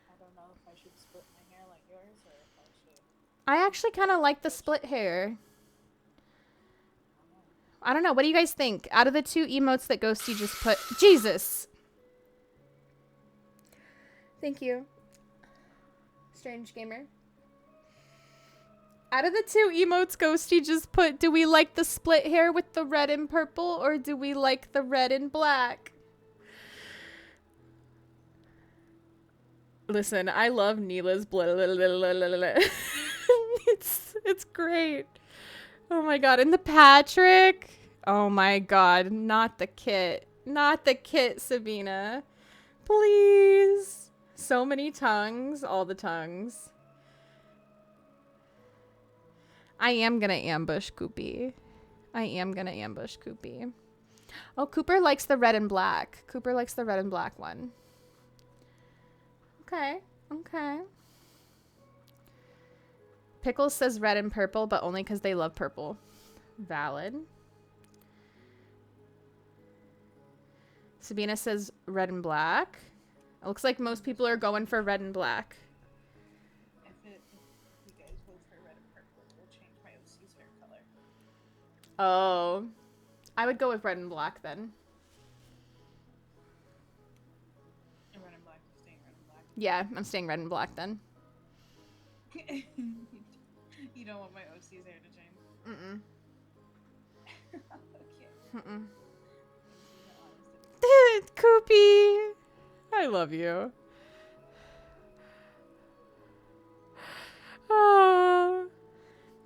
I don't know if I should split my hair like yours, or if I should... I actually kind of like the split hair. I don't know. What do you guys think? Out of the two emotes that Ghosty just put... Jesus! Thank you. Strange Gamer. Out of the two emotes Ghosty just put, do we like the split hair with the red and purple, or do we like the red and black? Listen, I love Neela's it's great. Oh my god, and the Patrick. Oh my god, not the kit. Not the kit, Sabina. Please. So many tongues, all the tongues. I am gonna ambush Koopy. I am gonna ambush Koopy. Oh, Cooper likes the red and black. Cooper likes the red and black one. Okay, okay. Pickles says red and purple, but only because they love purple. Valid. Sabina says red and black. It looks like most people are going for red and black. If you guys vote for red and purple, it will change my OC's hair color. Oh. I would go with red and black then. And red and black, you staying red and black. Yeah, I'm staying red and black then. You don't want my OC's hair to change? Mm-mm. Okay. Mm-mm. Koopy! I love you. Oh.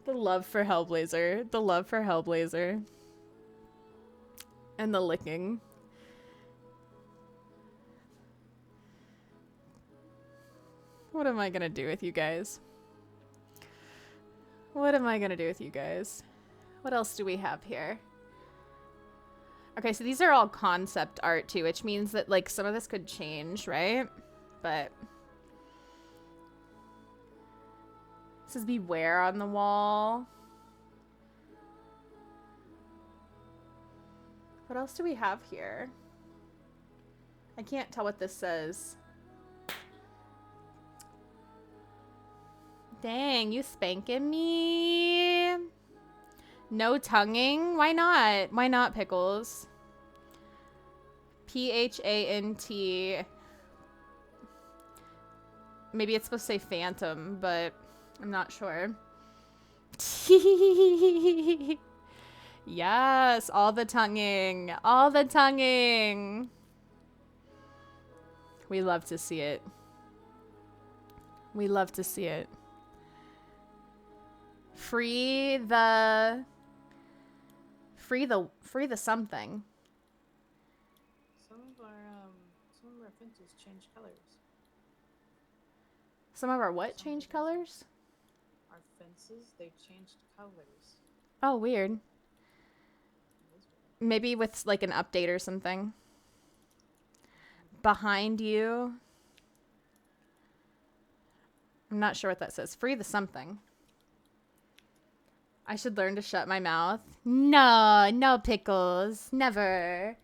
The love for Hellblazer. The love for Hellblazer. And the licking. What am I gonna do with you guys? What am I gonna do with you guys? What else do we have here? Okay, so these are all concept art too, which means that like some of this could change, right? But this is Beware on the wall. What else do we have here? I can't tell what this says. Dang, you spanking me. No tonguing? Why not? Why not, Pickles? P-H-A-N-T. Maybe it's supposed to say phantom, but I'm not sure. Yes, all the tonguing. All the tonguing. We love to see it. We love to see it. Free the something. Some of our fences change colors. Some of our what changed colors? Our fences, they've changed colors. Oh, weird. Maybe with like an update or something. Behind you. I'm not sure what that says. Free the something. I should learn to shut my mouth. No, no, Pickles. Never.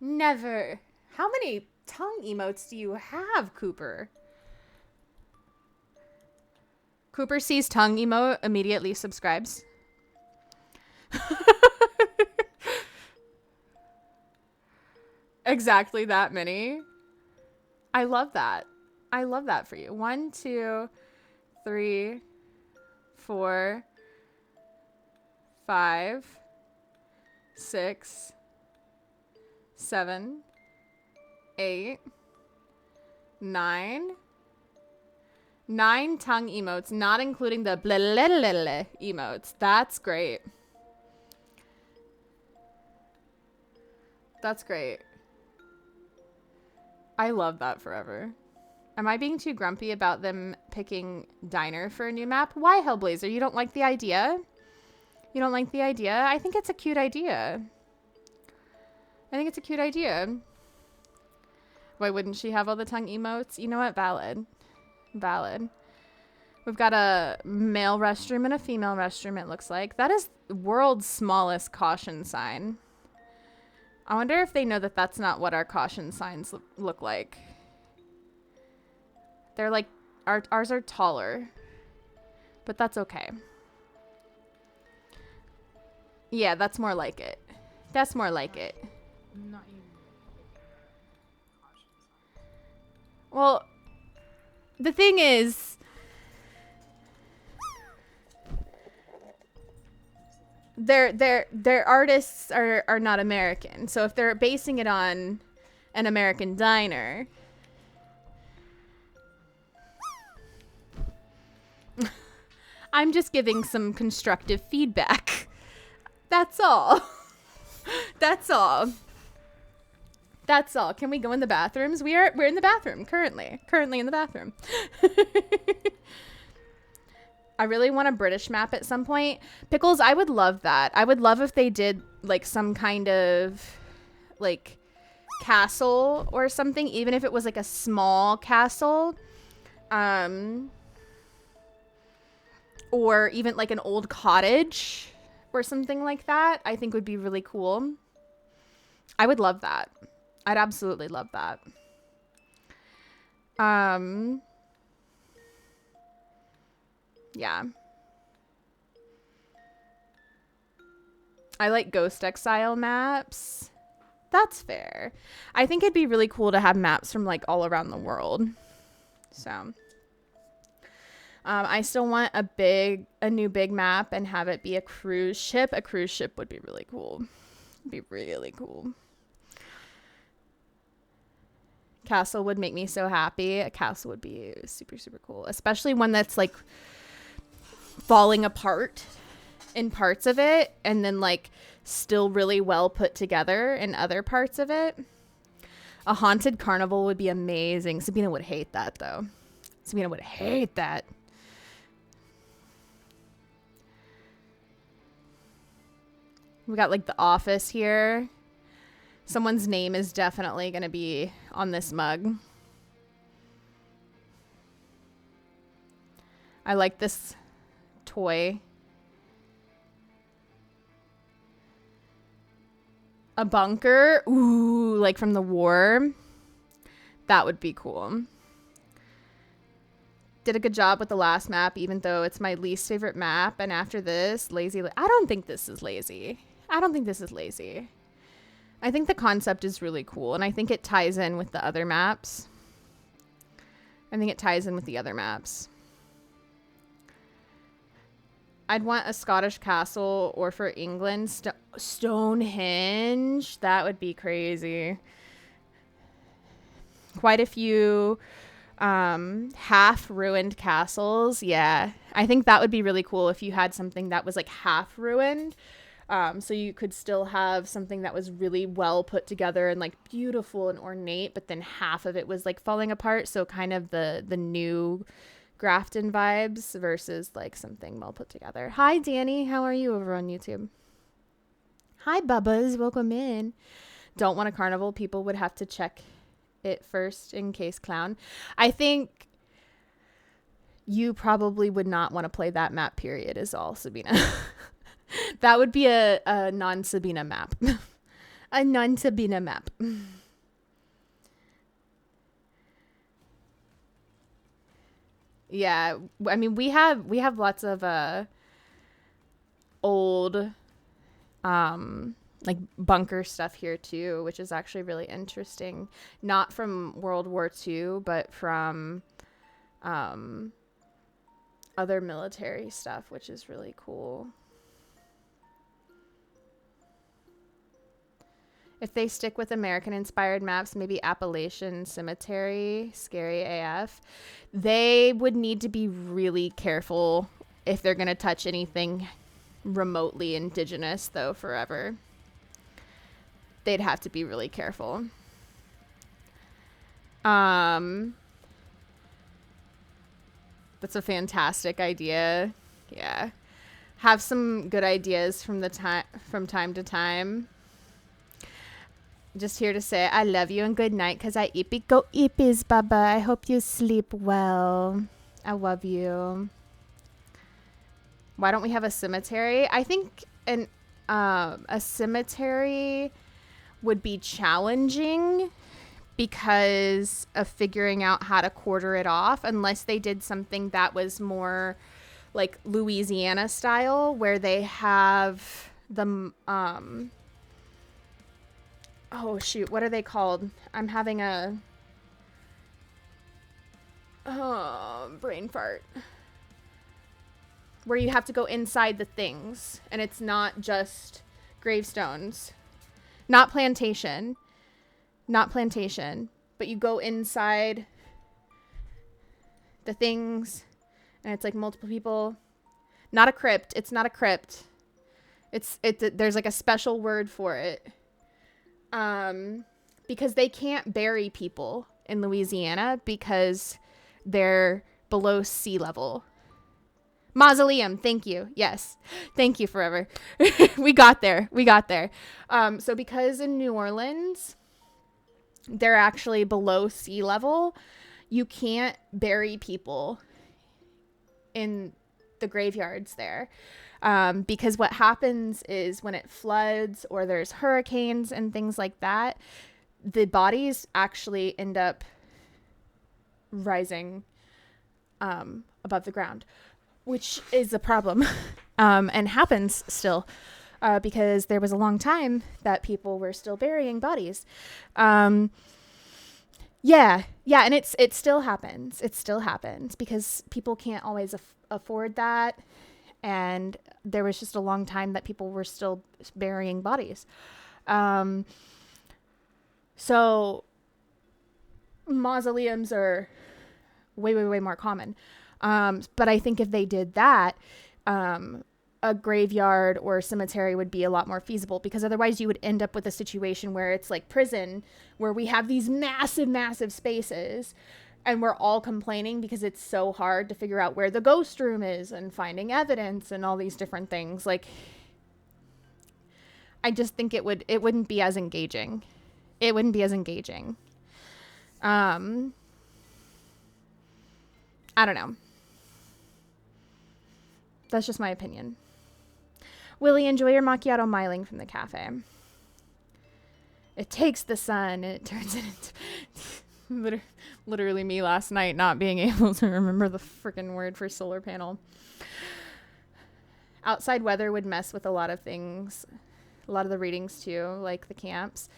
Never. How many tongue emotes do you have, Cooper? Cooper sees tongue emote, immediately subscribes. Exactly that many. I love that. I love that for you. 1, 2, 3, 4, 5, 6, 7, 8, 9. 9 tongue emotes, not including the blah, blah, blah, blah emotes. That's great. That's great. I love that forever. Am I being too grumpy about them picking Diner for a new map? Why, Hellblazer? You don't like the idea? You don't like the idea? I think it's a cute idea. I think it's a cute idea. Why wouldn't she have all the tongue emotes? You know what? Valid. Valid. We've got a male restroom and a female restroom, it looks like. That is world's smallest caution sign. I wonder if they know that that's not what our caution signs look like. They're like, ours are taller. But that's okay. Yeah, that's more like it. That's more like it. Not even caution sign. Well, The thing is, their artists are not American. So if they're basing it on an American diner, I'm just giving some constructive feedback. That's all. That's all. That's all. Can we go in the bathrooms? We're in the bathroom currently. Currently in the bathroom. I really want a British map at some point. Pickles, I would love that. I would love if they did like some kind of like castle or something, even if it was like a small castle. Or even like an old cottage or something like that. I think would be really cool. I would love that. I'd absolutely love that. Yeah. I like Ghost Exile maps. That's fair. I think it'd be really cool to have maps from like all around the world. So, I still want a new big map and have it be a cruise ship. A cruise ship would be really cool. It'd be really cool. Castle would make me so happy. A castle would be super, super cool. Especially one that's like falling apart in parts of it and then like still really well put together in other parts of it. A haunted carnival would be amazing. Sabina would hate that though. Sabina would hate that. We got like the office here. Someone's name is definitely going to be on this mug. I like this toy. A bunker. Ooh, like from the war. That would be cool. Did a good job with the last map, even though it's my least favorite map. And after this, lazy. I don't think this is lazy. I don't think this is lazy. I think the concept is really cool, and I think it ties in with the other maps. I'd want a Scottish castle, or for England, Stonehenge. That would be crazy. Quite a few half-ruined castles. Yeah, I think that would be really cool if you had something that was like half-ruined. So you could still have something that was really well put together and like beautiful and ornate, but then half of it was like falling apart. So kind of the new Grafton vibes versus like something well put together. Hi, Danny. How are you over on YouTube? Hi, Bubbas. Welcome in. Don't want a carnival. People would have to check it first in case clown. I think you probably would not want to play that map, period, is all, Sabina. That would be a non-Sabina map. A non-Sabina map. Yeah, I mean we have lots of old like bunker stuff here too, which is actually really interesting. Not from World War II, but from other military stuff, which is really cool. If they stick with American-inspired maps, maybe Appalachian Cemetery, scary AF. They would need to be really careful if they're going to touch anything remotely indigenous, though, forever. They'd have to be really careful. That's a fantastic idea. Yeah. Have some good ideas from time to time. Just here to say I love you and good night because I eepy. Go eepies, Baba. I hope you sleep well. I love you. Why don't we have a cemetery? I think a cemetery would be challenging because of figuring out how to quarter it off, unless they did something that was more like Louisiana style, where they have the oh shoot, what are they called? I'm having a brain fart. Where you have to go inside the things, and it's not just gravestones. Not plantation, but you go inside the things, and it's like multiple people. Not a crypt. It's not a crypt. There's like a special word for it. Because they can't bury people in Louisiana because they're below sea level. Mausoleum. Thank you. Yes. Thank you, Forever. We got there. So because in New Orleans, they're actually below sea level, you can't bury people in the graveyards there. Because what happens is when it floods or there's hurricanes and things like that, the bodies actually end up rising above the ground, which is a problem and happens still because there was a long time that people were still burying bodies. And it still happens. It still happens because people can't always afford that. And there was just a long time that people were still burying bodies. So mausoleums are way, way, way more common. But I think if they did that, a graveyard or cemetery would be a lot more feasible, because otherwise you would end up with a situation where it's like prison, where we have these massive, massive spaces and we're all complaining because it's so hard to figure out where the ghost room is and finding evidence and all these different things. Like, I just think it wouldn't be as engaging. It wouldn't be as engaging. I don't know. That's just my opinion. Willie, enjoy your macchiato miling from the cafe. It takes the sun and it turns it into... Literally me last night not being able to remember the freaking word for solar panel. Outside weather would mess with a lot of things. A lot of the readings too, like the camps.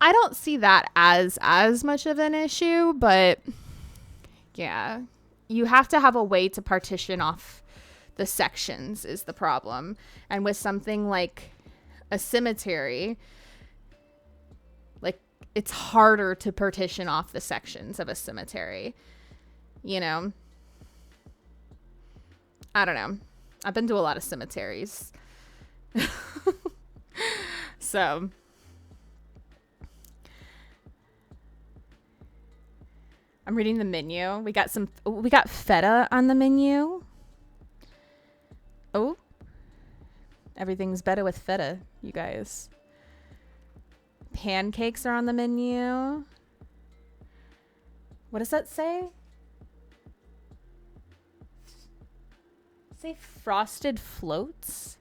I don't see that as much of an issue, but yeah, you have to have a way to partition off the sections is the problem. And with something like a cemetery, like, it's harder to partition off the sections of a cemetery, you know? I don't know. I've been to a lot of cemeteries. So I'm reading the menu. We got feta on the menu. Oh, everything's better with feta, you guys. Pancakes are on the menu. What does that say? Say frosted floats?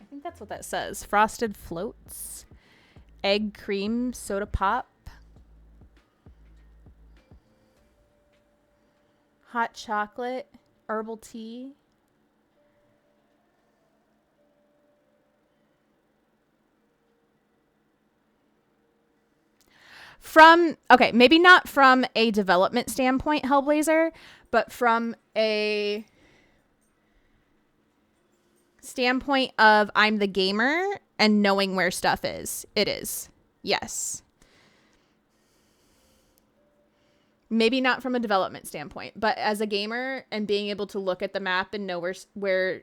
I think that's what that says. Frosted floats. Egg cream soda pop. Hot chocolate. Herbal tea. Okay, maybe not from a development standpoint, Hellblazer, but from a standpoint of I'm the gamer and knowing where stuff is. It is. Yes. Maybe not from a development standpoint, but as a gamer and being able to look at the map and know where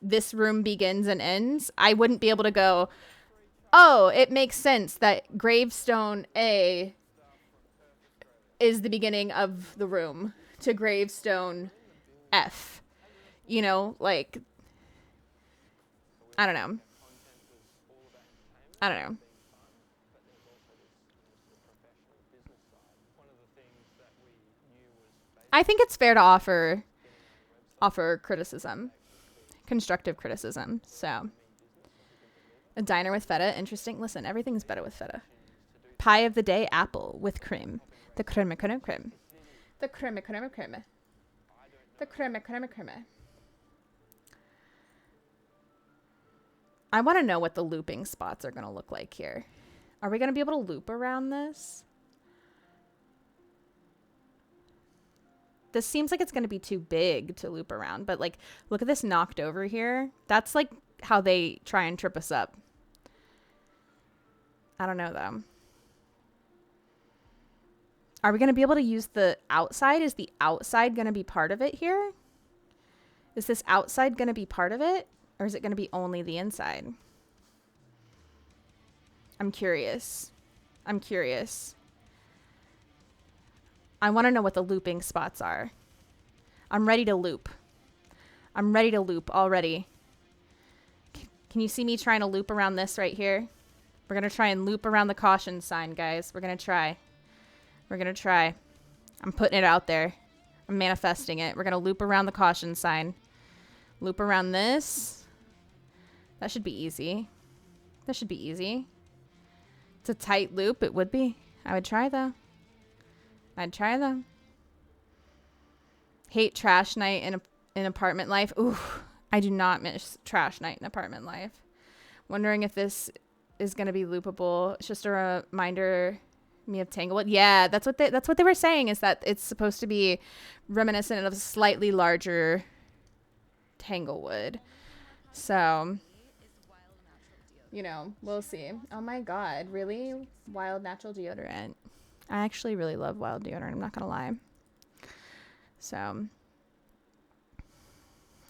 this room begins and ends, I wouldn't be able to go, oh, it makes sense that gravestone A is the beginning of the room to gravestone F. You know, like, I don't know. I think it's fair to offer criticism, constructive criticism. So, a diner with feta, interesting. Listen, everything's better with feta. Pie of the day, apple with cream. The creme. The creme. The creme. I want to know what the looping spots are going to look like here. Are we going to be able to loop around this? This seems like it's going to be too big to loop around, but like, look at this knocked over here. That's like how they try and trip us up. I don't know though. Are we going to be able to use the outside? Is the outside going to be part of it here? Is this outside going to be part of it? Or is it going to be only the inside? I'm curious. I'm curious. I want to know what the looping spots are. I'm ready to loop. I'm ready to loop already. Can you see me trying to loop around this right here? We're going to try and loop around the caution sign, guys. We're going to try. We're going to try. I'm putting it out there. I'm manifesting it. We're going to loop around the caution sign. Loop around this. That should be easy. That should be easy. It's a tight loop. It would be. I would try though. I'd try though. Hate trash night in apartment life. Ooh, I do not miss trash night in apartment life. Wondering if this is going to be loopable. It's just a reminder me of Tanglewood. Yeah, that's what they were saying, is that it's supposed to be reminiscent of a slightly larger Tanglewood. So, you know, we'll see. Oh my god, really? Wild natural deodorant. I actually really love wild deodorant, I'm not gonna lie. So,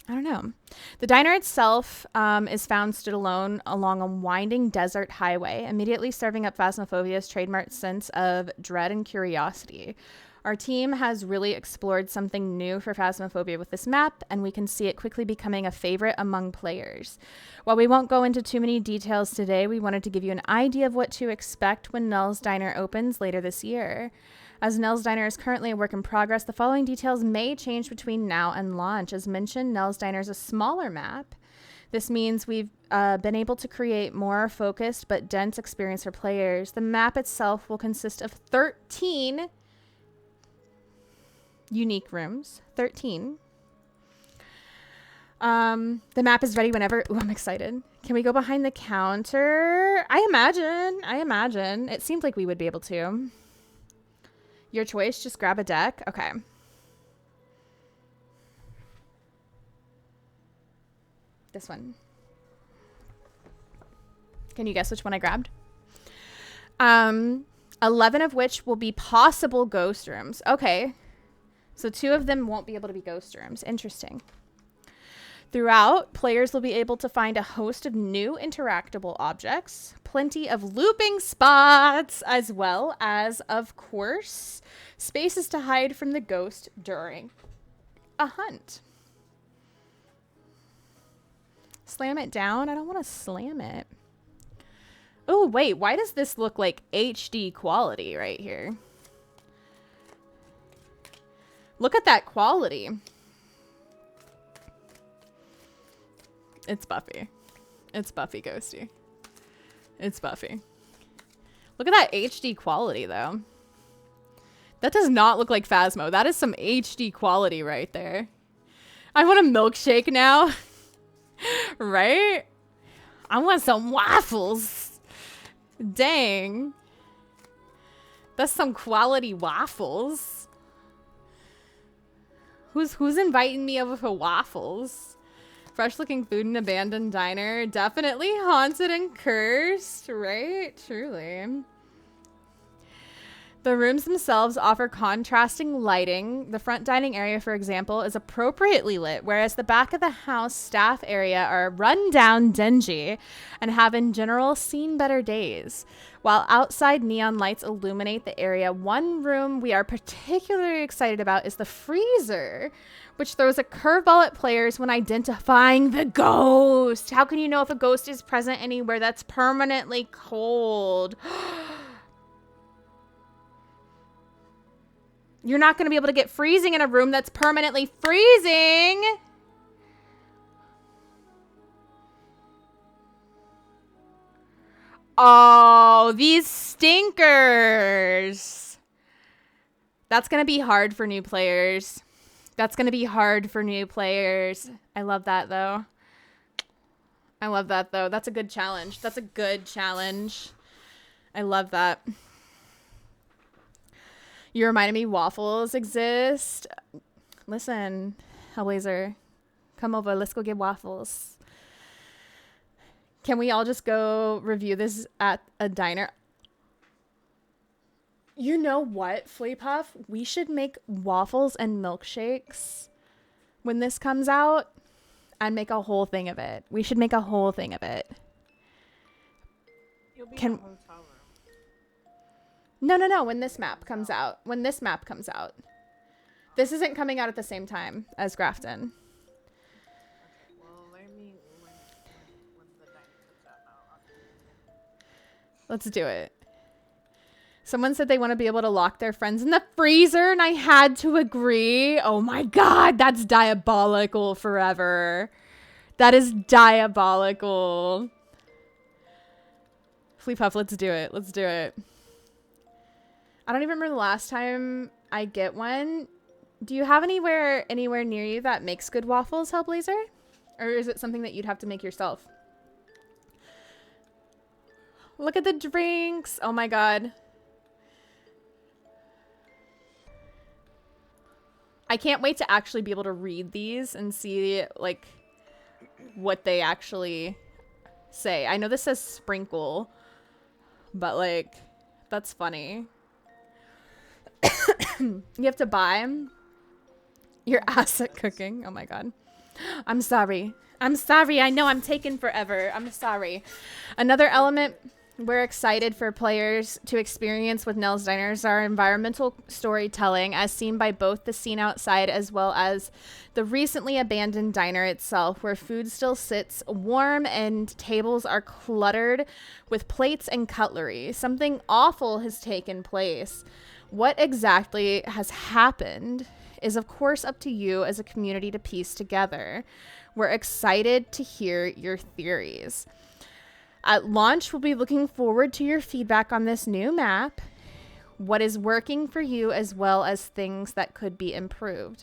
I don't know. The diner itself is found stood alone along a winding desert highway, immediately serving up Phasmophobia's trademark sense of dread and curiosity. Our team has really explored something new for Phasmophobia with this map, and we can see it quickly becoming a favorite among players. While we won't go into too many details today, we wanted to give you an idea of what to expect when Nell's Diner opens later this year. As Nell's Diner is currently a work in progress, the following details may change between now and launch. As mentioned, Nell's Diner is a smaller map. This means we've been able to create more focused but dense experience for players. The map itself will consist of 13 unique rooms. 13. The map is ready whenever. Ooh, I'm excited. Can we go behind the counter? I imagine. It seems like we would be able to. Your choice, just grab a deck. Okay. This one. Can you guess which one I grabbed? 11 of which will be possible ghost rooms. Okay. So 2 of them won't be able to be ghost rooms. Interesting. Throughout, players will be able to find a host of new interactable objects, plenty of looping spots, as well as, of course, spaces to hide from the ghost during a hunt. Slam it down? I don't want to slam it. Oh, wait. Why does this look like HD quality right here? Look at that quality. It's Buffy. It's Buffy Ghosty. It's Buffy. Look at that HD quality, though. That does not look like Phasmo. That is some HD quality right there. I want a milkshake now. Right? I want some waffles. Dang. That's some quality waffles. Who's inviting me over for waffles? Fresh looking food in abandoned diner. Definitely haunted and cursed, right? Truly. The rooms themselves offer contrasting lighting. The front dining area, for example, is appropriately lit, whereas the back of the house staff area are run down, dingy, and have in general seen better days. While outside neon lights illuminate the area, one room we are particularly excited about is the freezer, which throws a curveball at players when identifying the ghost. How can you know if a ghost is present anywhere that's permanently cold? You're not going to be able to get freezing in a room that's permanently freezing. Oh, these stinkers. That's going to be hard for new players. That's going to be hard for new players. I love that, though. I love that, though. That's a good challenge. That's a good challenge. I love that. You reminded me waffles exist. Listen, Hellblazer, come over. Let's go get waffles. Can we all just go review this at a diner? You know what, Flea Puff? We should make waffles and milkshakes when this comes out and make a whole thing of it. We should make a whole thing of it. You'll be Can- in a hotel room. No. When this map comes out. This isn't coming out at the same time as Grafton. Okay, well, let me when the diner comes out. Let's do it. Someone said they want to be able to lock their friends in the freezer, and I had to agree. Oh my god, that's diabolical forever. That is diabolical. Flea Puff, let's do it. Let's do it. I don't even remember the last time I get one. Do you have anywhere near you that makes good waffles, Hellblazer? Or is it something that you'd have to make yourself? Look at the drinks. Oh my god. I can't wait to actually be able to read these and see, like, what they actually say. I know this says sprinkle, but, like, that's funny. You have to buy your ass at cooking. Oh my god. I'm sorry. I know I'm taking forever. I'm sorry. Another element we're excited for players to experience with Nell's Diner is our environmental storytelling, as seen by both the scene outside as well as the recently abandoned diner itself, where food still sits warm and tables are cluttered with plates and cutlery. Something awful has taken place. What exactly has happened is, of course, up to you as a community to piece together. We're excited to hear your theories. At launch, we'll be looking forward to your feedback on this new map, what is working for you, as well as things that could be improved.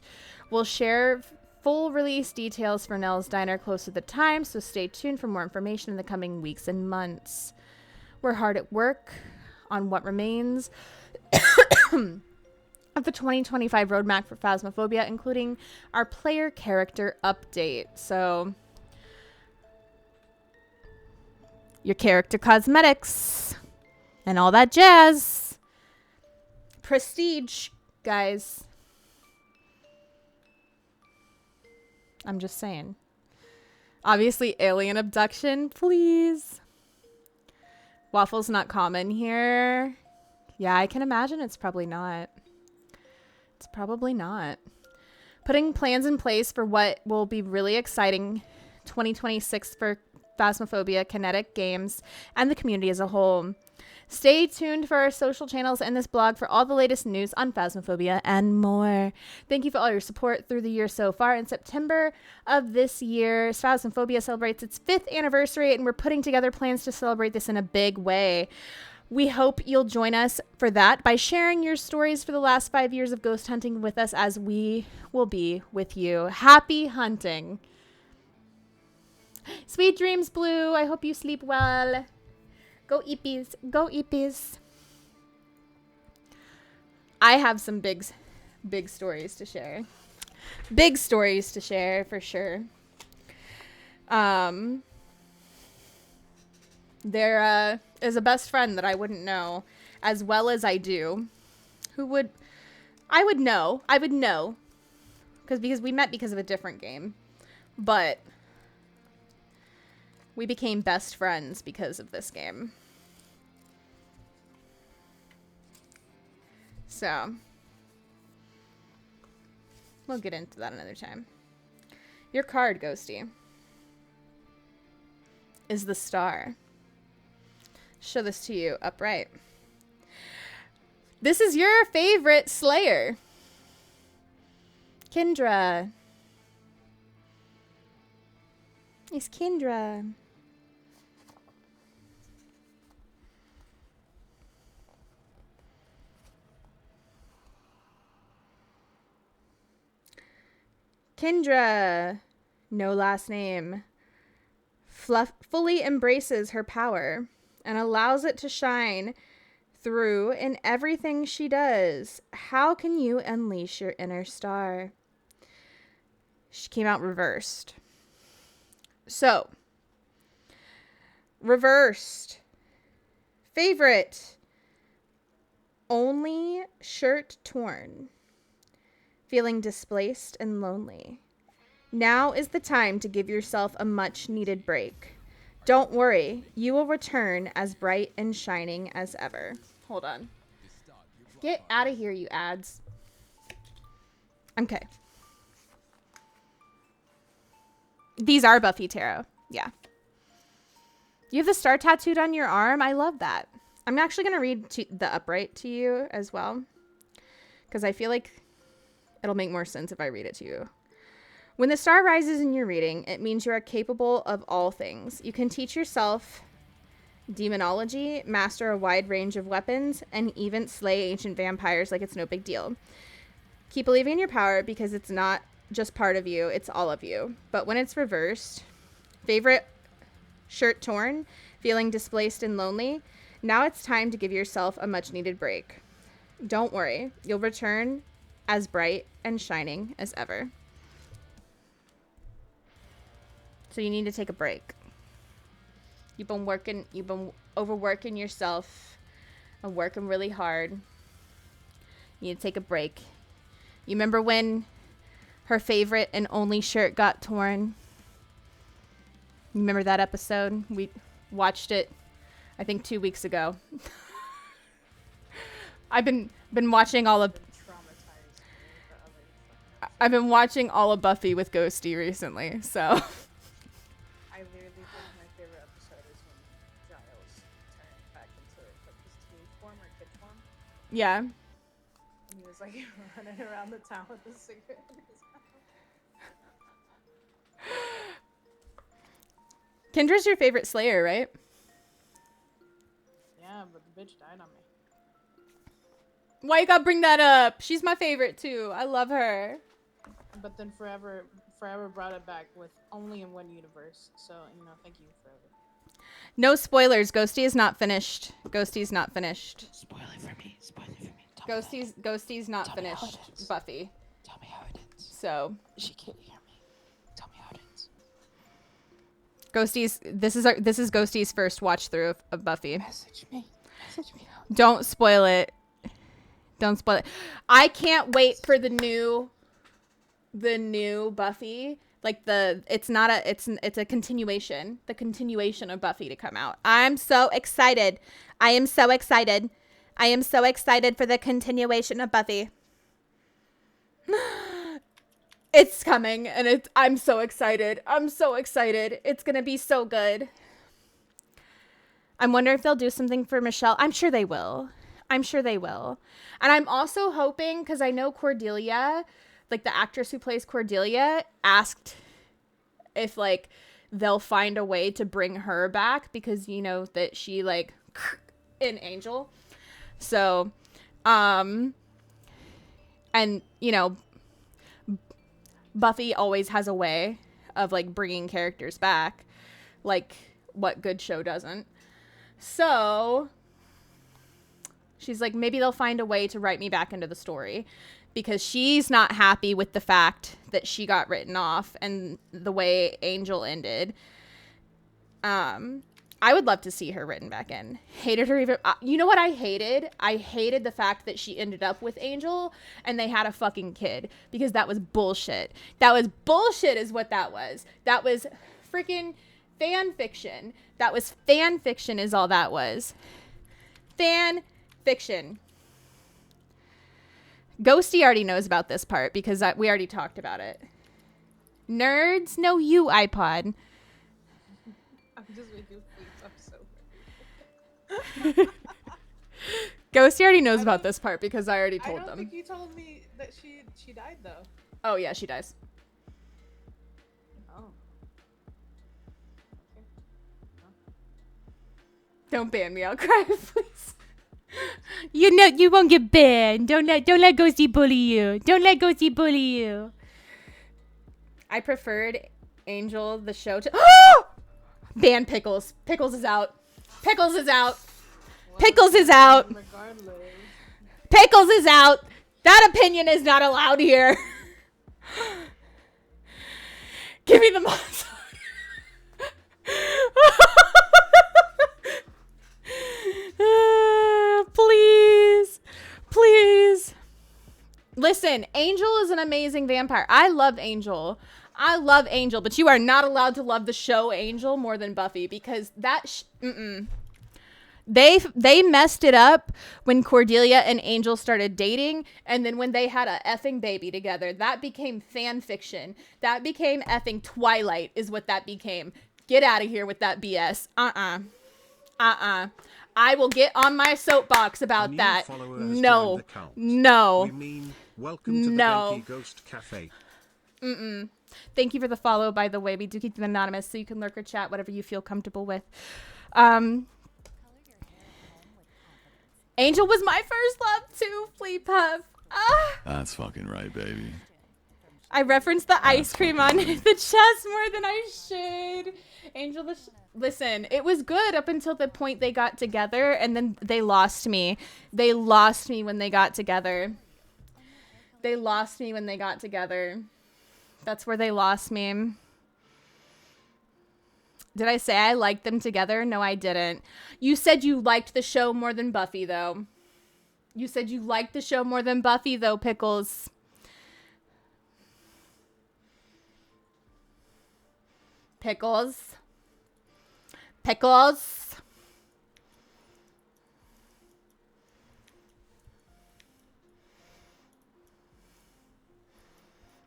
We'll share full release details for Nell's Diner close to the time, so stay tuned for more information in the coming weeks and months. We're hard at work on what remains of the 2025 roadmap for Phasmophobia, including our player character update. So, your character cosmetics and all that jazz. Prestige, guys. I'm just saying. Obviously, alien abduction, please. Waffles not common here. Yeah, I can imagine it's probably not. It's probably not. Putting plans in place for what will be really exciting 2026 for Phasmophobia, Kinetic Games, and the community as a whole. Stay tuned for our social channels and this blog for all the latest news on Phasmophobia and more. Thank you for all your support through the year so far. In September of this year, Phasmophobia celebrates its 5th anniversary, and we're putting together plans to celebrate this in a big way. We hope you'll join us for that by sharing your stories for the last 5 years of ghost hunting with us, as we will be with you. Happy hunting. Sweet dreams, Blue. I hope you sleep well. Go Eepies. Go Eepies. I have some big stories to share. Big stories to share, for sure. There is a best friend that I wouldn't know as well as I do. I would know. Because we met because of a different game. But we became best friends because of this game. So, we'll get into that another time. Your card, Ghosty, is the star. Show this to you upright. This is your favorite Slayer, Kendra. It's Kendra. Kendra, no last name, fully embraces her power and allows it to shine through in everything she does. How can you unleash your inner star? She came out reversed. So, reversed. Favorite. Only shirt torn. Feeling displaced and lonely. Now is the time to give yourself a much needed break. Don't worry, you will return as bright and shining as ever. Hold on. Get out of here, you ads. Okay. These are Buffy tarot. Yeah. You have the star tattooed on your arm. I love that. I'm actually going to read the upright to you as well, because I feel like it'll make more sense if I read it to you. When the star rises in your reading, it means you are capable of all things. You can teach yourself demonology, master a wide range of weapons, and even slay ancient vampires like it's no big deal. Keep believing in your power because it's not just part of you, it's all of you. But when it's reversed, favorite shirt torn, feeling displaced and lonely, now it's time to give yourself a much needed break. Don't worry, you'll return as bright and shining as ever. So you need to take a break. You've been overworking yourself and working really hard. You need to take a break. You remember when her favorite and only shirt got torn? You remember that episode? We watched it, I think 2 weeks ago. I've been watching all of I've been watching all of Buffy with Ghosty recently, so I literally think my favorite episode is when Giles turned back into like his teen form or kid form. yeah. And he was like running around the town with a cigarette in his mouth. Kendra's your favorite Slayer, right? Yeah, but the bitch died on me. Why you gotta bring that up? She's my favorite too. I love her. But then forever brought it back with only in one universe. So, thank you, Forever. No spoilers. Ghosty is not finished. Ghosty's not finished. Spoil it for me. Spoil it for me. Ghosty's not Tell me how finished. it is. Buffy. Tell me how it ends. So She can't hear me. Tell me how it ends. Ghosty's. This is Ghosty's first watch through of Buffy. Message me. Message me. Don't spoil it. Don't spoil it. I can't wait for the new Buffy. Like it's a continuation. The continuation of Buffy to come out. I'm so excited. I am so excited for the continuation of Buffy. It's coming and I'm so excited. It's going to be so good. I'm wondering if they'll do something for Michelle. I'm sure they will. And I'm also hoping, because I know Cordelia, like the actress who plays Cordelia, asked if like they'll find a way to bring her back, because that she like in Angel. So, and Buffy always has a way of like bringing characters back, like what good show doesn't. So she's like, maybe they'll find a way to write me back into the story, because she's not happy with the fact that she got written off and the way Angel ended. I would love to see her written back in. Hated her even. You know what I hated? I hated the fact that she ended up with Angel and they had a fucking kid, because that was bullshit. That was bullshit is what that was. That was freaking fan fiction. That was fan fiction is all that was. Fan fiction. Ghosty already knows about this part because we already talked about it. Nerds know you, iPod. I'm just making please. I'm so Ghosty already knows about this part because I already told I don't them. think you told me that she died though. Oh yeah, she dies. Oh. Okay. Don't ban me, I'll cry, please. You won't get banned. Don't let Ghosty bully you. I preferred Angel the show to ban Pickles. Pickles is out. Pickles is out. Regardless. Pickles is out. That opinion is not allowed here. Give me the monster. Please. Please. Listen, Angel is an amazing vampire. I love Angel. I love Angel, but you are not allowed to love the show Angel more than Buffy because that They messed it up when Cordelia and Angel started dating, and then when they had a effing baby together, that became fan fiction. That became effing Twilight is what that became. Get out of here with that BS. I will get on my soapbox about that. No. No. We mean, welcome to the Genki Ghost Cafe. Thank you for the follow, by the way. We do keep them anonymous, so you can lurk or chat, whatever you feel comfortable with. Angel was my first love too, Flea Puff. That's fucking right, baby. I referenced the ice cream on the chest more than I should. Angel, listen, it was good up until the point they got together, and then they lost me. They lost me when they got together. They lost me when they got together. That's where they lost me. Did I say I liked them together? No, I didn't. You said you liked the show more than Buffy, though. You said you liked the show more than Buffy, though, Pickles. Pickles. Pickles.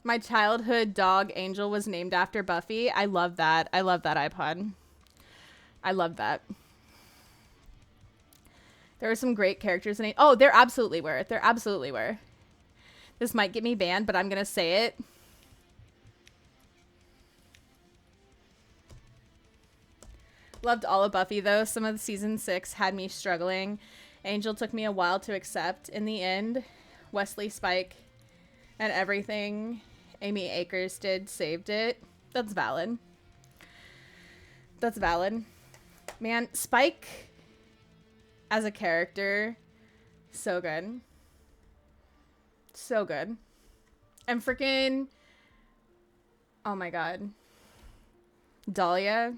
My childhood dog, Angel, was named after Buffy. I love that. I love that iPod. I love that. There were some great characters in it. Oh, there absolutely were. There absolutely were. This might get me banned, but I'm going to say it. Loved all of Buffy, though. Some of the season 6 had me struggling. Angel took me a while to accept. In the end, Wesley, Spike, and everything Amy Akers did saved it. That's valid. That's valid. Man, Spike as a character, so good. So good. And freaking, oh my god, Dahlia.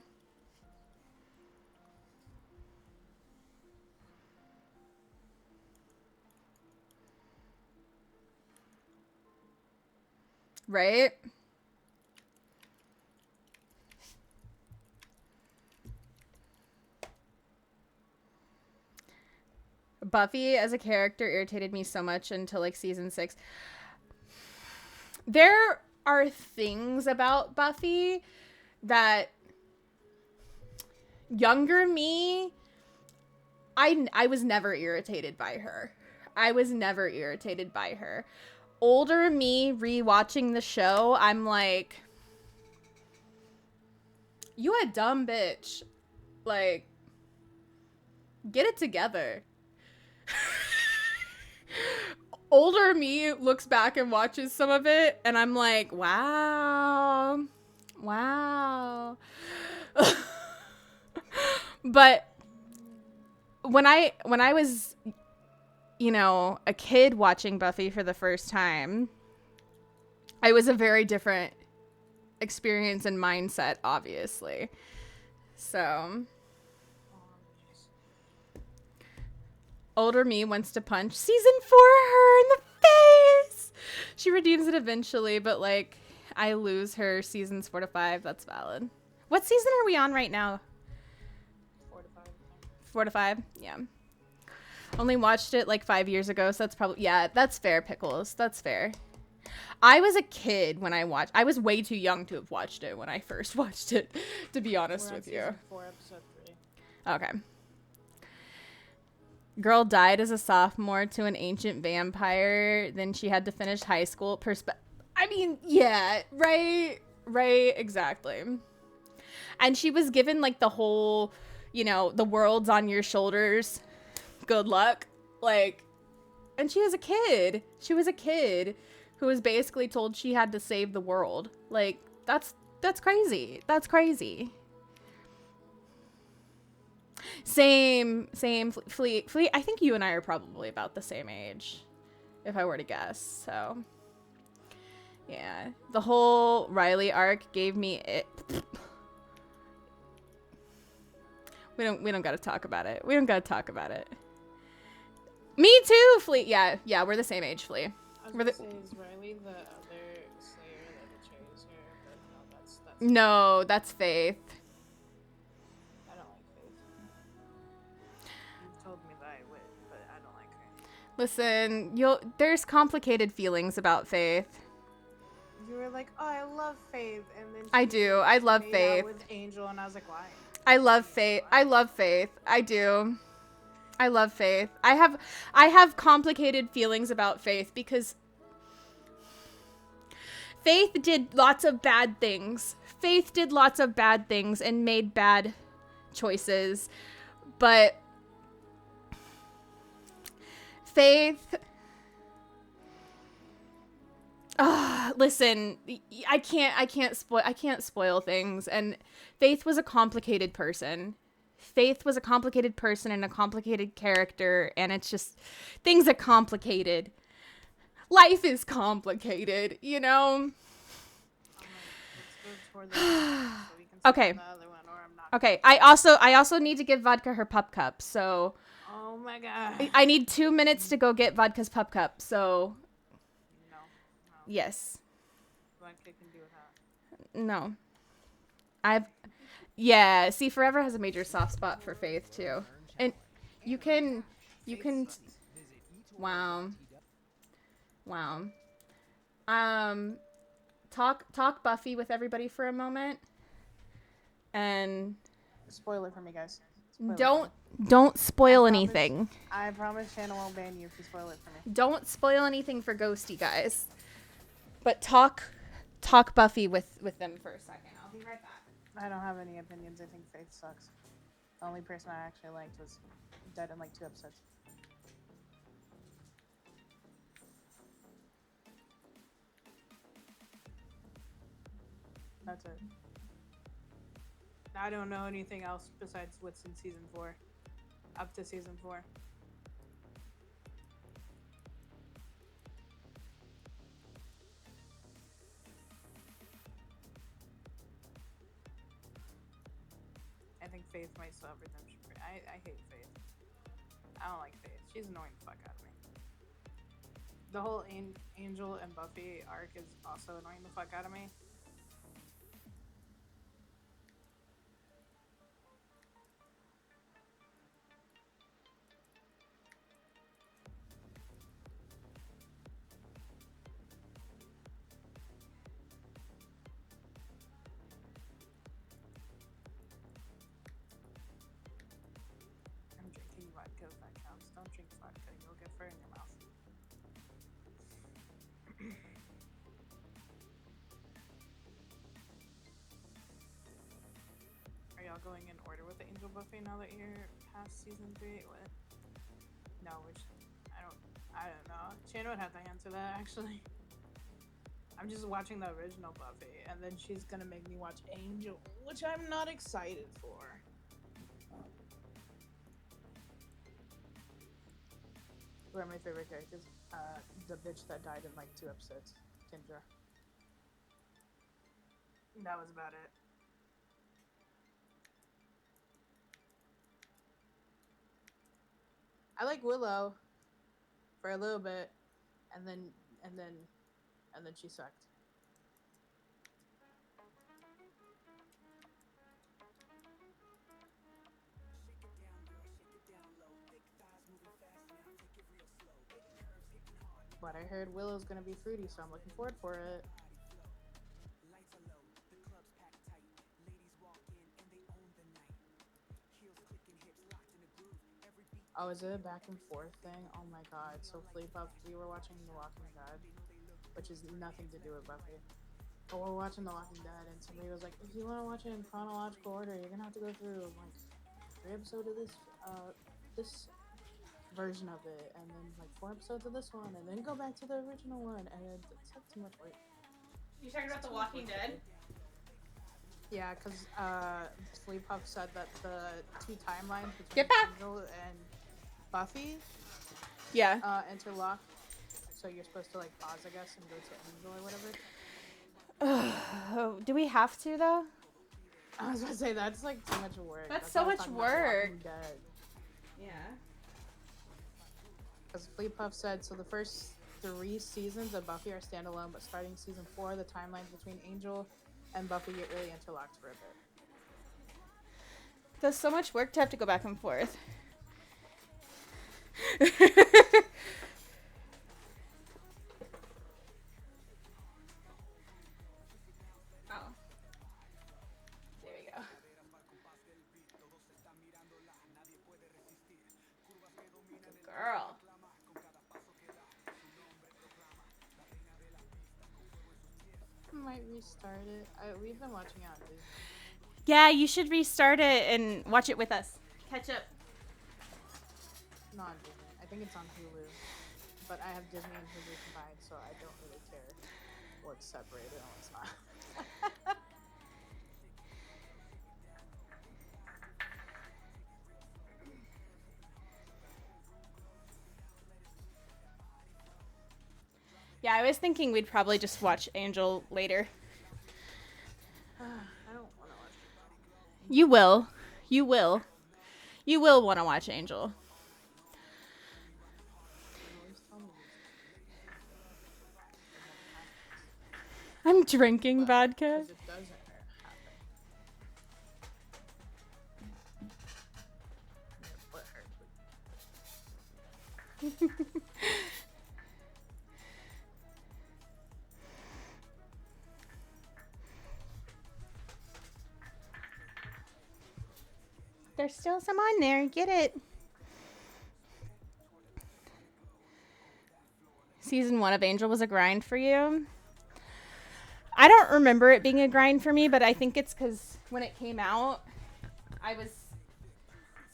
Right? Buffy as a character irritated me so much until like season 6. There are things about Buffy that younger me, I was never irritated by her. I was never irritated by her. Older me rewatching the show, I'm like, you a dumb bitch. Like, get it together. Older me looks back and watches some of it, and I'm like, wow. Wow. But when I was, you know, a kid watching Buffy for the first time, it was a very different experience and mindset, obviously. So, older me wants to punch season 4 her in the face. She redeems it eventually, but like, I lose her seasons 4 to 5. That's valid. What season are we on right now? 4 to 5. 4 to 5? Yeah. Only watched it like 5 years ago, so that's probably, yeah, that's fair, Pickles. That's fair. I was a kid when I watched. I was way too young to have watched it when I first watched it, to be honest with you. Season 4, episode 3. Okay. Girl died as a sophomore to an ancient vampire. Then she had to finish high school. I mean, yeah, right, exactly. And she was given like the whole, you know, the world's on your shoulders. Good luck. Like, and she was a kid. She was a kid who was basically told she had to save the world. Like, that's crazy. That's crazy. Same. Flea. I think you and I are probably about the same age, if I were to guess. So, Yeah, the whole Riley arc gave me it. We don't gotta talk about it. We don't gotta talk about it. Me too, Flea. Yeah, we're the same age, Flea. I was We're gonna the say, is Riley the other Slayer that betrays her? But no, that's no, that's Faith. I don't like Faith. You told me that I would, but I don't like her. Listen, there's complicated feelings about Faith. You were like, oh, I love Faith, and then I do. I love made Faith. out with Angel, and I was like, why? I love Faith. I love Faith. I do. I love Faith. I have complicated feelings about Faith because Faith did lots of bad things. Faith did lots of bad things and made bad choices. But Faith, listen, I can't spoil things, and Faith was a complicated person. Faith was a complicated person and a complicated character, and it's just things are complicated. Life is complicated, you know? Let's go toward the so we can Okay. the other one, or I'm not. Okay, I also need to give Vodka her pup cup, so Oh my god. I need 2 minutes to go get Vodka's pup cup, so No. yes. Vodka can do without. No. Yeah, see, Forever has a major soft spot for Faith, too. And you can, wow. Talk Buffy with everybody for a moment. And Spoiler for me, guys. Spoiler don't spoil I anything. I promise Shana won't ban you if you spoil it for me. Don't spoil anything for Ghosty, guys. But talk Buffy with them for a second. I'll be right back. I don't have any opinions. I think Faith sucks. The only person I actually liked was dead in like 2 episodes. That's it. I don't know anything else besides what's in season 4. Up to season 4. I think Faith might still have redemption. I hate Faith. I don't like Faith. She's annoying the fuck out of me. The whole Angel and Buffy arc is also annoying the fuck out of me. I'm drinking vodka if that counts. Don't drink vodka, you'll get fur in your mouth. Are y'all going in order with the Angel Buffet now that you're past season 3? What? No, I don't know. Shana would have to answer that, actually. I'm just watching the original Buffy, and then she's gonna make me watch Angel, which I'm not excited for. Who are my favorite characters? The bitch that died in like 2 episodes, Kendra. That was about it. I like Willow for a little bit, and then she sucked. But I heard Willow's gonna be fruity, so I'm looking forward for it. Oh, is it a back and forth thing? Oh my god. So Flea-Puff, we were watching The Walking Dead, which is nothing to do with Buffy. But we're watching The Walking Dead, and somebody was like, if you want to watch it in chronological order, you're gonna have to go through like 3 episodes of this version of it, and then like 4 episodes of this one, and then go back to the original one, and it's like too much work. You talking about The Walking Dead? Yeah, because Flea-Puff said that the 2 timelines between Get back. Angel and Buffy Yeah. interlock, so you're supposed to like pause, I guess, and go to Angel or whatever. Oh, do we have to though? I was about to say that's like too much work. That's so why I was much talking about The work. Walking Dead. Yeah. As Fleetpuff said, so the first 3 seasons of Buffy are standalone, but starting season 4, the timelines between Angel and Buffy get really interlocked for a bit. That's so much work to have to go back and forth. Oh. There we go. Good girl. I might restart it. We've been watching it on Disney. Yeah, you should restart it and watch it with us. Catch up. Not on Disney. I think it's on Hulu. But I have Disney and Hulu combined, so I don't really care what's separated and what's not. Yeah, I was thinking we'd probably just watch Angel later. I don't want to watch it. You will. You will. You will want to watch Angel. You always tell me these I'm drinking things. vodka. Because it doesn't happen. Your butt hurts. There's still some on there. Get it. Season 1 of Angel was a grind for you. I don't remember it being a grind for me, but I think it's because when it came out, I was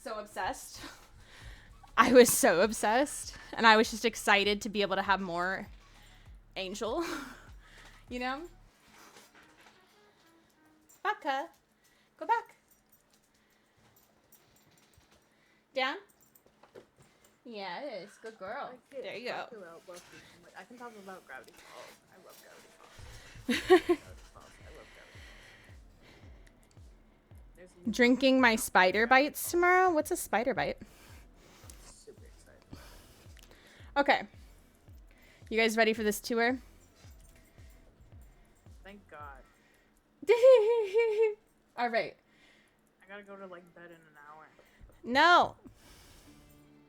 so obsessed. I was so obsessed. And I was just excited to be able to have more Angel. You know? Vodka. Go back. Down? Yeah, it is. Good girl. There you go. I can talk about Gravity Falls. I love Gravity Falls. Gravity Falls. I love Gravity Falls. Drinking my spider bites tomorrow? What's a spider bite? Super excited. Okay. You guys ready for this tour? Thank God. All right. I gotta go to like bed in an hour. No.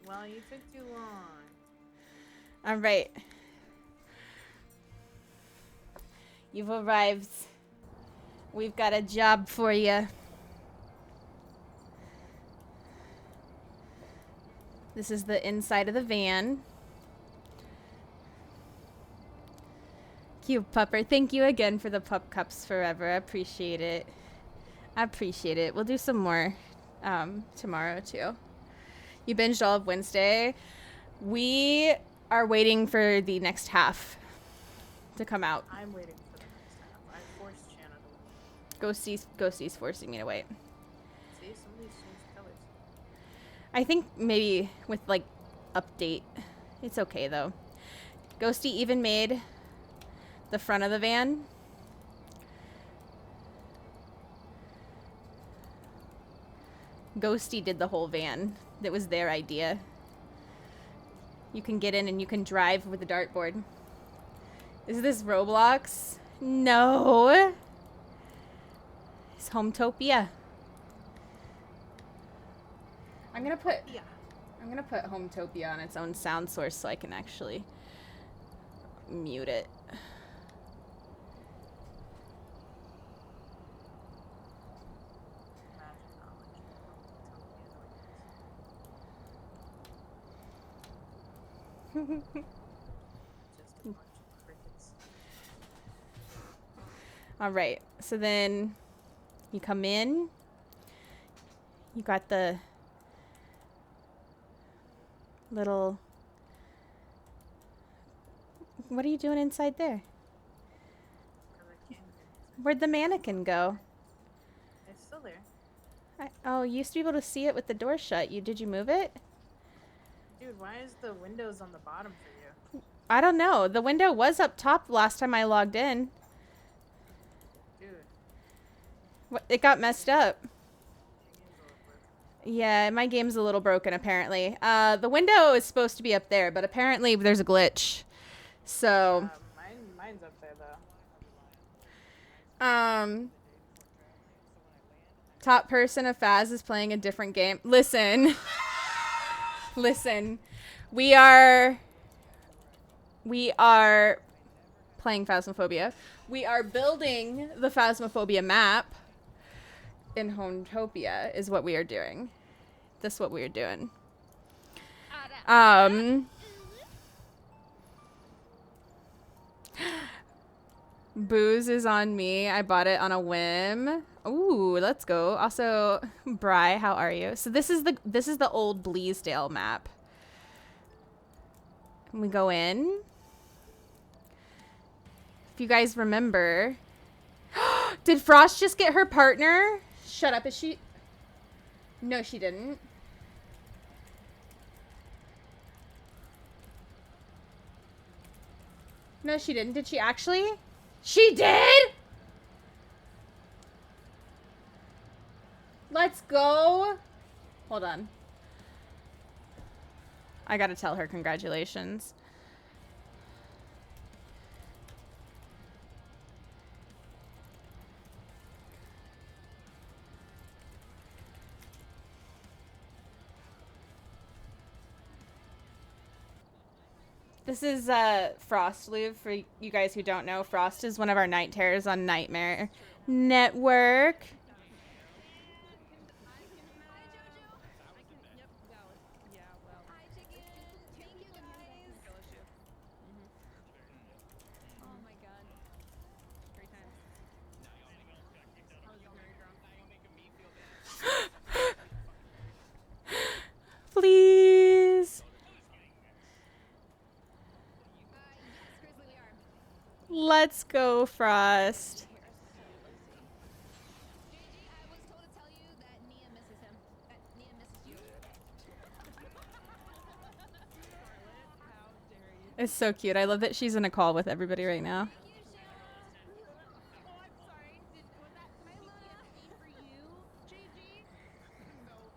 Well, you took too long. All right. You've arrived. We've got a job for you. This is the inside of the van. Cute pupper. Thank you again for the pup cups forever. I appreciate it. I appreciate it. We'll do some more tomorrow too. You binged all of Wednesday. We are waiting for the next half to come out. I'm waiting for the next half. I forced Shana to wait. Ghosty's forcing me to wait. See, somebody's changed colors. I think maybe with like update. It's okay though. Ghosty even made the front of the van. Ghosty did the whole van. That was their idea. You can get in and you can drive with a dartboard. Is this Roblox? No. It's Hometopia. I'm gonna put Hometopia on its own sound source so I can actually mute it. Just a bunch of crickets. All right. So then you come in. You got the little... What are you doing inside there? Where'd the mannequin go? It's still there. Oh, you used to be able to see it with the door shut. Did you move it? Dude, why is the windows on the bottom for you? I don't know. The window was up top last time I logged in. Dude, It got messed up. Yeah, my game's a little broken apparently. The window is supposed to be up there, but apparently there's a glitch. So, Mine's up there though. top person of Phaz is playing a different game. Listen. Listen. We are playing Phasmophobia. We are building the Phasmophobia map in Hometopia is what we are doing. This is what we are doing. Booze is on me. I bought it on a whim. Ooh, let's go. Also, Bri, how are you? So this is the old Bleasdale map. We go in. If you guys remember, did Frost just get her partner? Shut up, is she? No, she didn't. No, she didn't. Did she actually? She did? Let's go. Hold on. I gotta tell her congratulations. This is Frost Louvre. For you guys who don't know, Frost is one of our night terrors on Nightmare Network. Please. Let's go, Frost. It's so cute. I love that she's in a call with everybody right now.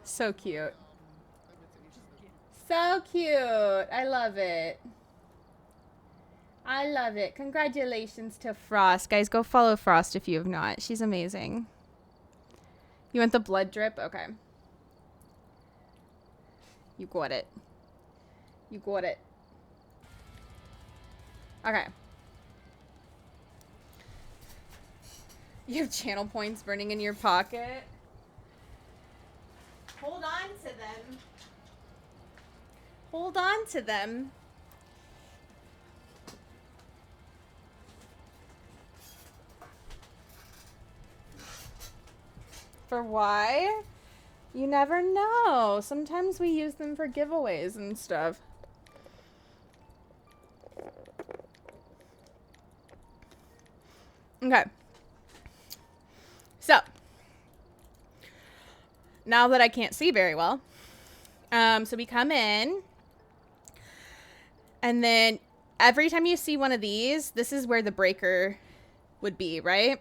So cute. So cute. I love it. I love it. Congratulations to Frost. Guys, go follow Frost if you have not. She's amazing. You want the blood drip? Okay. You got it. You got it. Okay. You have channel points burning in your pocket. Hold on to them. Hold on to them. For why? You never know. Sometimes we use them for giveaways and stuff. Okay. So, now that I can't see very well, so we come in, and then every time you see one of these, this is where the breaker would be, right?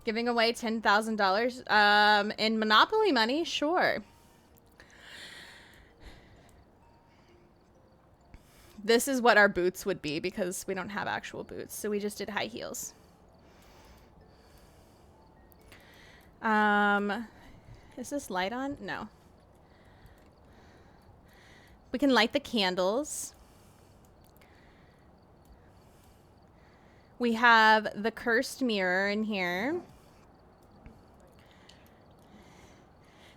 Giving away $10,000 in Monopoly money, sure. This is what our boots would be because we don't have actual boots, so we just did high heels. Is this light on? No. We can light the candles. We have the cursed mirror in here.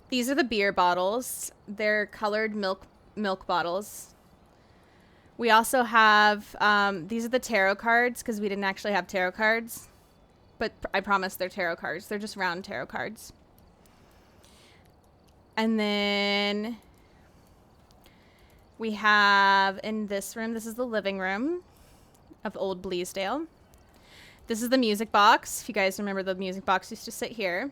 These are the beer bottles. They're colored milk bottles. We also have, these are the tarot cards because we didn't actually have tarot cards. But I promise they're tarot cards. They're just round tarot cards. And then we have in this room, this is the living room of Old Bleasdale. This is the music box. If you guys remember, the music box used to sit here.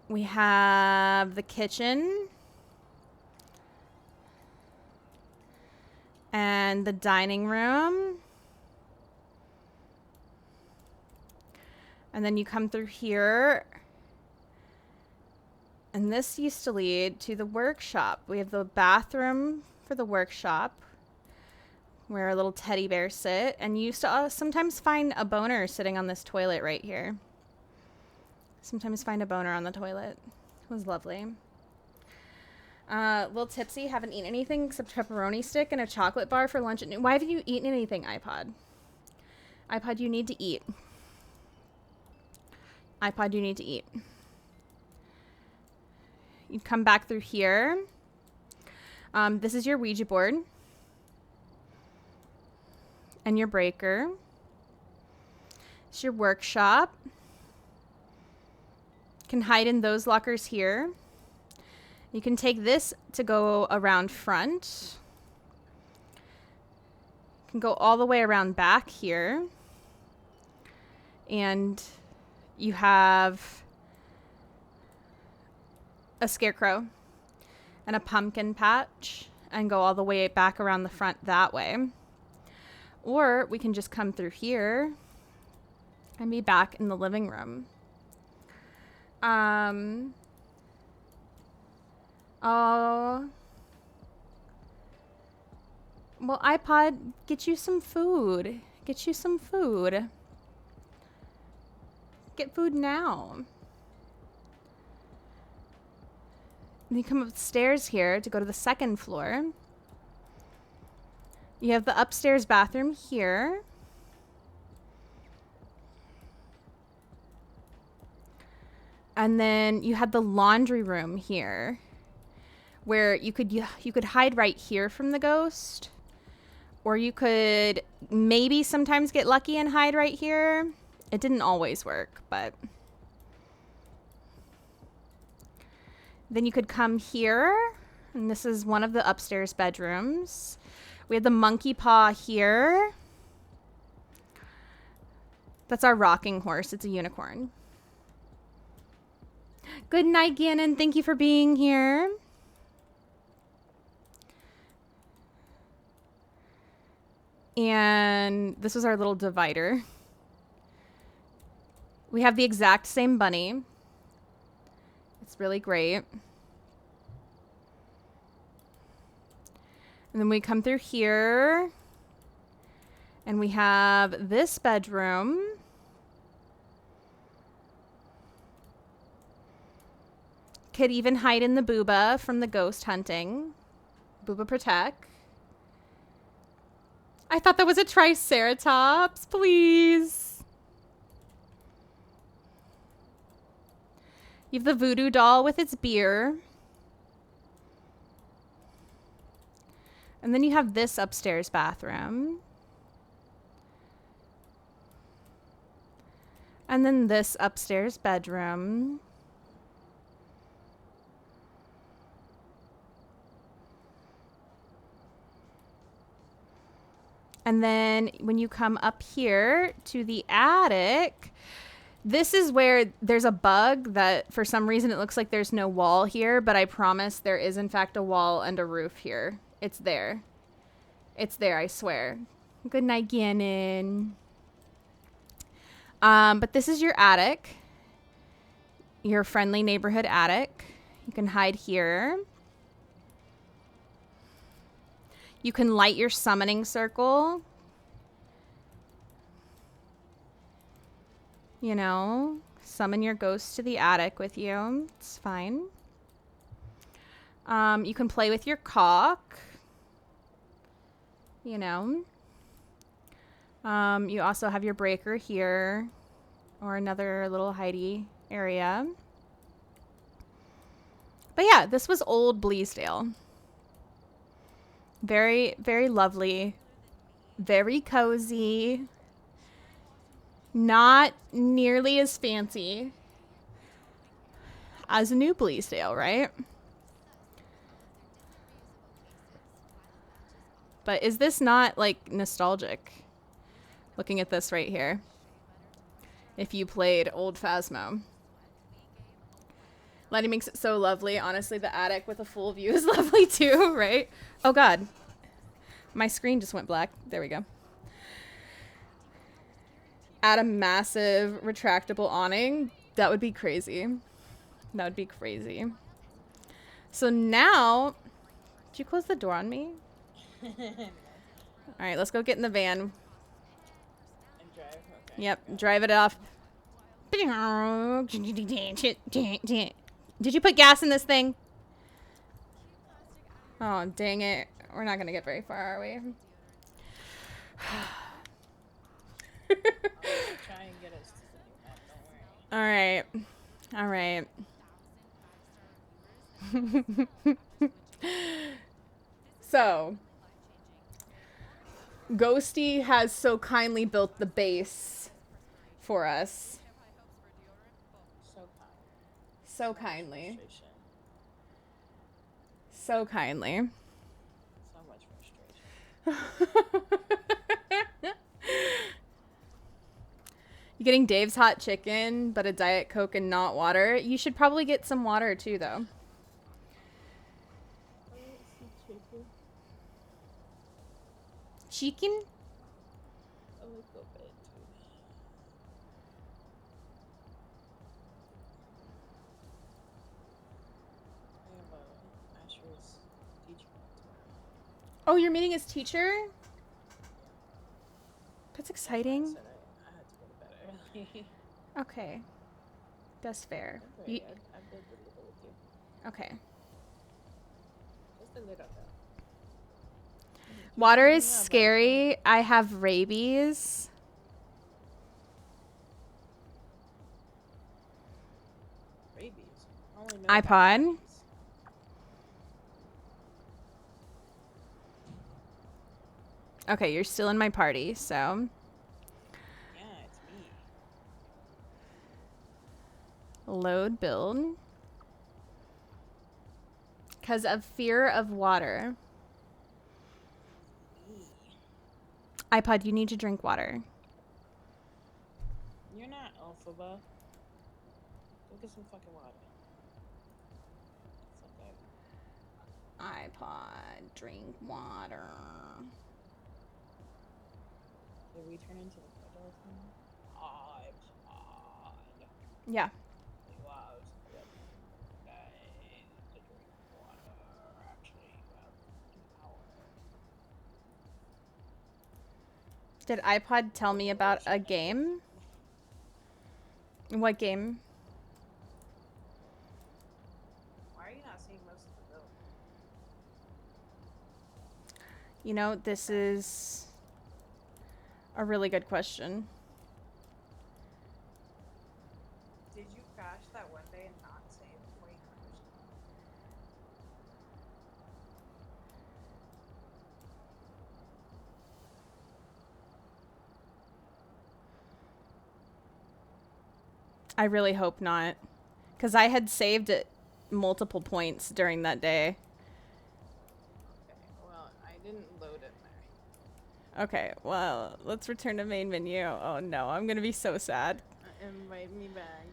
We have the kitchen. And the dining room. And then you come through here. And this used to lead to the workshop. We have the bathroom for the workshop where a little teddy bear sit. And you used to sometimes find a boner sitting on this toilet right here. Sometimes find a boner on the toilet. It was lovely. Little tipsy, haven't eaten anything except pepperoni stick and a chocolate bar for lunch at noon. Why haven't you eaten anything, iPod? iPod, you need to eat. iPod, you need to eat. You come back through here. This is your Ouija board. And your breaker. It's your workshop. You can hide in those lockers here. You can take this to go around front. You can go all the way around back here. And you have a scarecrow and a pumpkin patch and go all the way back around the front that way. Or we can just come through here and be back in the living room. Oh. Well, iPod, get you some food. Get you some food. Get food now. And you come upstairs here to go to the second floor. You have the upstairs bathroom here. And then you had the laundry room here where you could hide right here from the ghost, or you could maybe sometimes get lucky and hide right here. It didn't always work, but then you could come here, and this is one of the upstairs bedrooms. We had the monkey paw here. That's our rocking horse. It's a unicorn. Good night, Gannon. Thank you for being here. And this was our little divider. We have the exact same bunny. It's really great. And then we come through here. And we have this bedroom. Could even hide in the booba from the ghost hunting. Booba protect. I thought that was a triceratops, please. You have the voodoo doll with its beer. And then you have this upstairs bathroom. And then this upstairs bedroom. And then when you come up here to the attic, this is where there's a bug that for some reason it looks like there's no wall here, but I promise there is in fact a wall and a roof here. It's there. It's there, I swear. Good night, Gannon. But this is your attic. Your friendly neighborhood attic. You can hide here. You can light your summoning circle. You know, summon your ghost to the attic with you. It's fine. You can play with your cock. You know. You also have your breaker here. Or another little hidey area. But yeah, this was old Bleasdale. Very, very lovely. Very cozy. Not nearly as fancy as a new Bleasdale, right? But is this not, like, nostalgic? Looking at this right here. If you played old Phasmo. Lighting makes it so lovely. Honestly, the attic with a full view is lovely too, right? Oh God. My screen just went black. There we go. add a massive retractable awning. That would be crazy. That would be crazy. So now, did you close the door on me? No. All right, let's go get in the van. And drive? Okay. Yep, drive it off. Did you put gas in this thing? Oh, dang it. We're not going to get very far, are we? I'll try and get us to the new map, don't worry. All right. So, Ghosty has so kindly built the base for us. So kind. So kindly. Frustration. So kindly. So much frustration. You're getting Dave's hot chicken, but a Diet Coke and not water. You should probably get some water too, though. Chicken? A little bit. I have Asher's teacher tomorrow. Oh, you're meeting his teacher? That's exciting. I said I had to go to bed early. Okay. That's fair. Don't worry, I did a little with you. Okay. Just a little bit. Water is scary. I have rabies. Rabies. I only know about iPod. rabies. Okay, you're still in my party, so. Yeah, it's me. Load build. Because of fear of water. Me. iPod, you need to drink water. You're not Alphaba. Go get some fucking water. It's okay. iPod, drink water. Did we turn into the skeleton? iPod. Yeah. Wow, so that guys to drink water. Actually, you have power. Did iPod tell me about a game? What game? Why are you not seeing most of the build? You know, this is a really good question. Did you crash that one day and not save before you crashed? I really hope not. Because I had saved at multiple points during that day. Okay, well, I didn't load it there. Okay, well, let's return to main menu. Oh no, I'm gonna be so sad. Invite me back.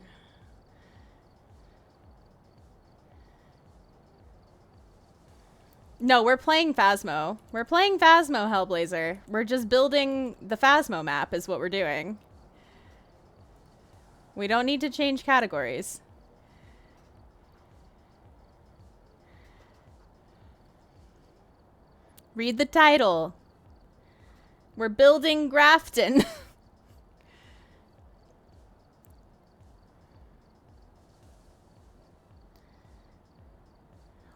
No, we're playing Phasmo. We're playing Phasmo, Hellblazer. We're just building the Phasmo map is what we're doing. We don't need to change categories. Read the title. We're building Grafton.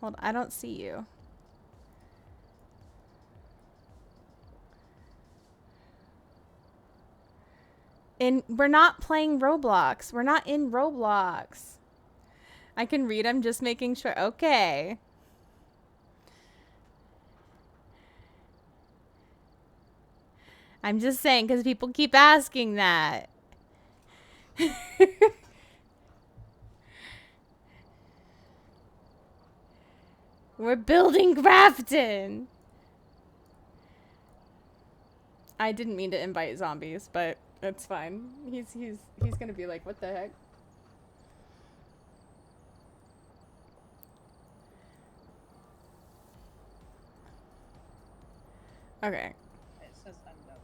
Hold on, I don't see you. We're not playing Roblox. We're not in Roblox. I can read. I'm just making sure. Okay. I'm just saying because people keep asking that. We're building Grafton. I didn't mean to invite zombies, but it's fine. He's gonna be like, what the heck? Okay. It says unknown.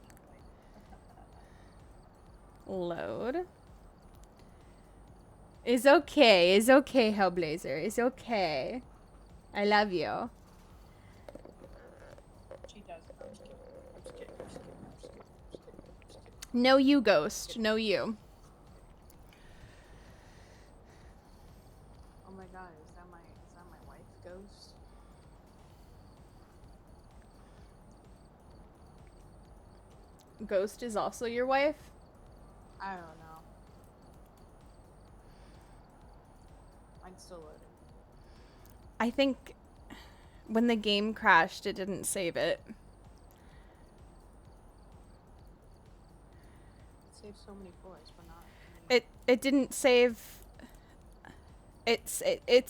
load. It's okay. It's okay, Hellblazer. It's okay. I love you. She does. No, I'm just kidding. I'm just kidding. I'm just kidding. I'm just kidding. I'm just kidding. I'm just kidding. No you, Ghost. No you. Oh my god, is that my wife, Ghost? Ghost is also your wife? I don't know. Mine's still loading. I think when the game crashed, it didn't save it. It saves so many floors, but not. It didn't save. It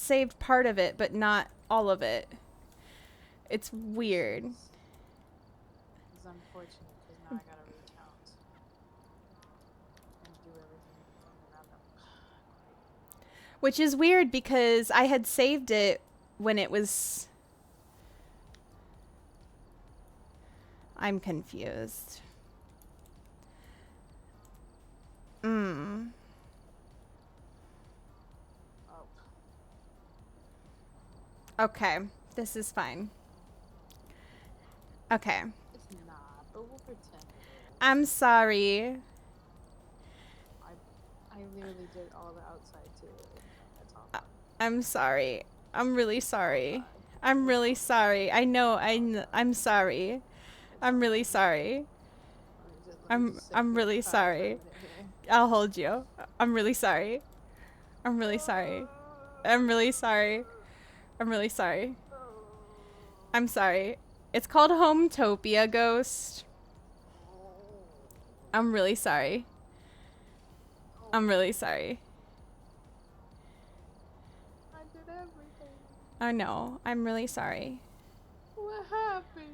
saved part of it, but not all of it. It's weird. It's unfortunate because now I gotta recount and do everything from the ground up. Which is weird because I had saved it when it was. I'm confused. Oh. Okay, this is fine. Okay. It's not, but we'll pretend it is. I'm sorry. I literally did all the outside too. That's all. I'm sorry. I'm really sorry. I'm really sorry. I know. I'm sorry. I'm really sorry. I'm really sorry. I'll hold you. I'm really sorry. I'm really sorry. I'm really sorry. I'm really sorry. I'm sorry. It's called Hometopia, Ghost. I'm really sorry. I'm really sorry. I did everything. I know. I'm really sorry. What happened?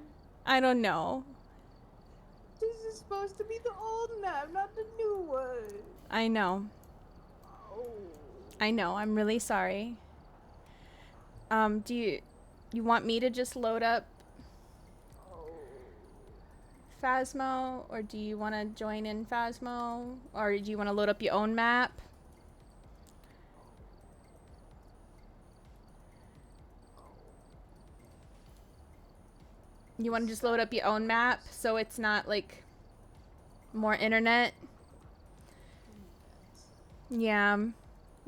I don't know. This is supposed to be the old map, not the new one. I know. Oh. I know. I'm really sorry. Do you want me to just load up Phasmo, or do you want to join in Phasmo, or do you want to load up your own map? You want to just load up your own map so it's not like more internet? Yeah.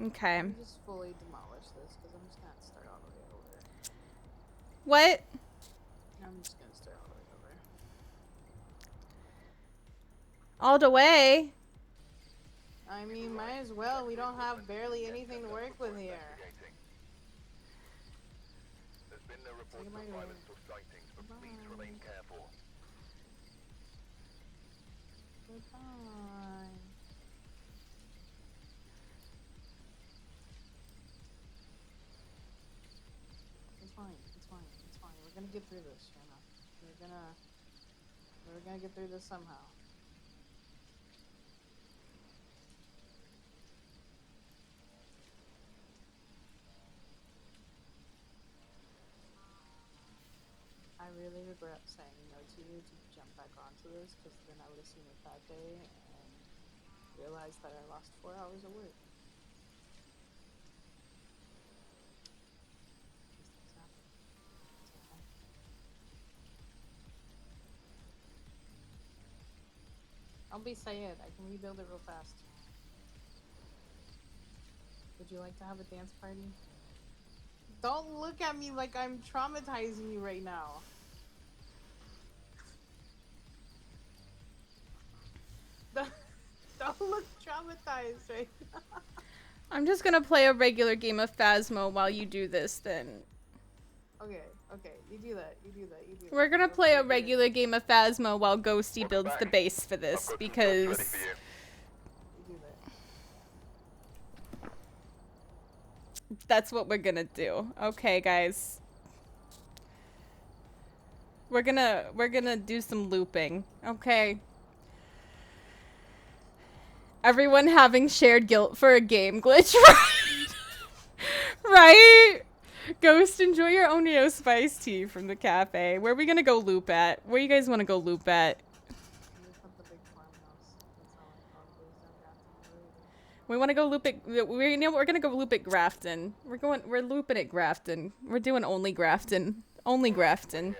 Okay. I'm just fully demolish this because I'm just gonna start all the way over. What? I'm just gonna start all the way over. All the way? I mean, might as well. We don't have barely anything to work with here. Look at my room. Goodbye. Goodbye. It's fine. It's fine. It's fine. We're gonna get through this, Shana. We're gonna get through this somehow. I really regret saying no to you to jump back onto this, because then I would have seen it that day and realized that I lost 4 hours of work. These things happen. It's okay. I'll be Syed. I can rebuild it real fast. Would you like to have a dance party? Don't look at me like I'm traumatizing you right now. Don't look traumatized right now. I'm just gonna play a regular game of Phasmo while you do this then. Okay, you do that, you do that. We're gonna play a regular game of Phasmo while Ghosty builds the base for this, because... You do that. That's what we're gonna do. Okay, guys. We're gonna do some looping. Okay. Everyone having shared guilt for a game glitch, right? Right? Ghost, enjoy your Onio spice tea from the cafe. Where are we gonna go loop at? Where you guys wanna go loop at? Look up the big farmhouse. That's all I call it. We want to go loop it. We're gonna go loop at Grafton. We're looping at Grafton. We're doing only Grafton. Only Grafton.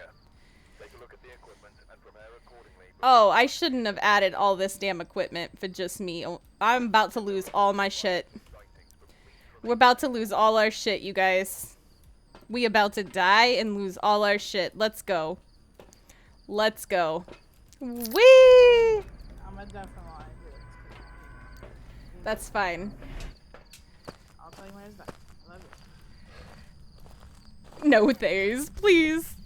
Oh, I shouldn't have added all this damn equipment for just me. I'm about to lose all my shit. We're about to lose all our shit, you guys. We about to die and lose all our shit. Let's go. Let's go. Whee! I'm a definitely lie. That's fine. I'll tell you when it's done. I love it. No thanks, please.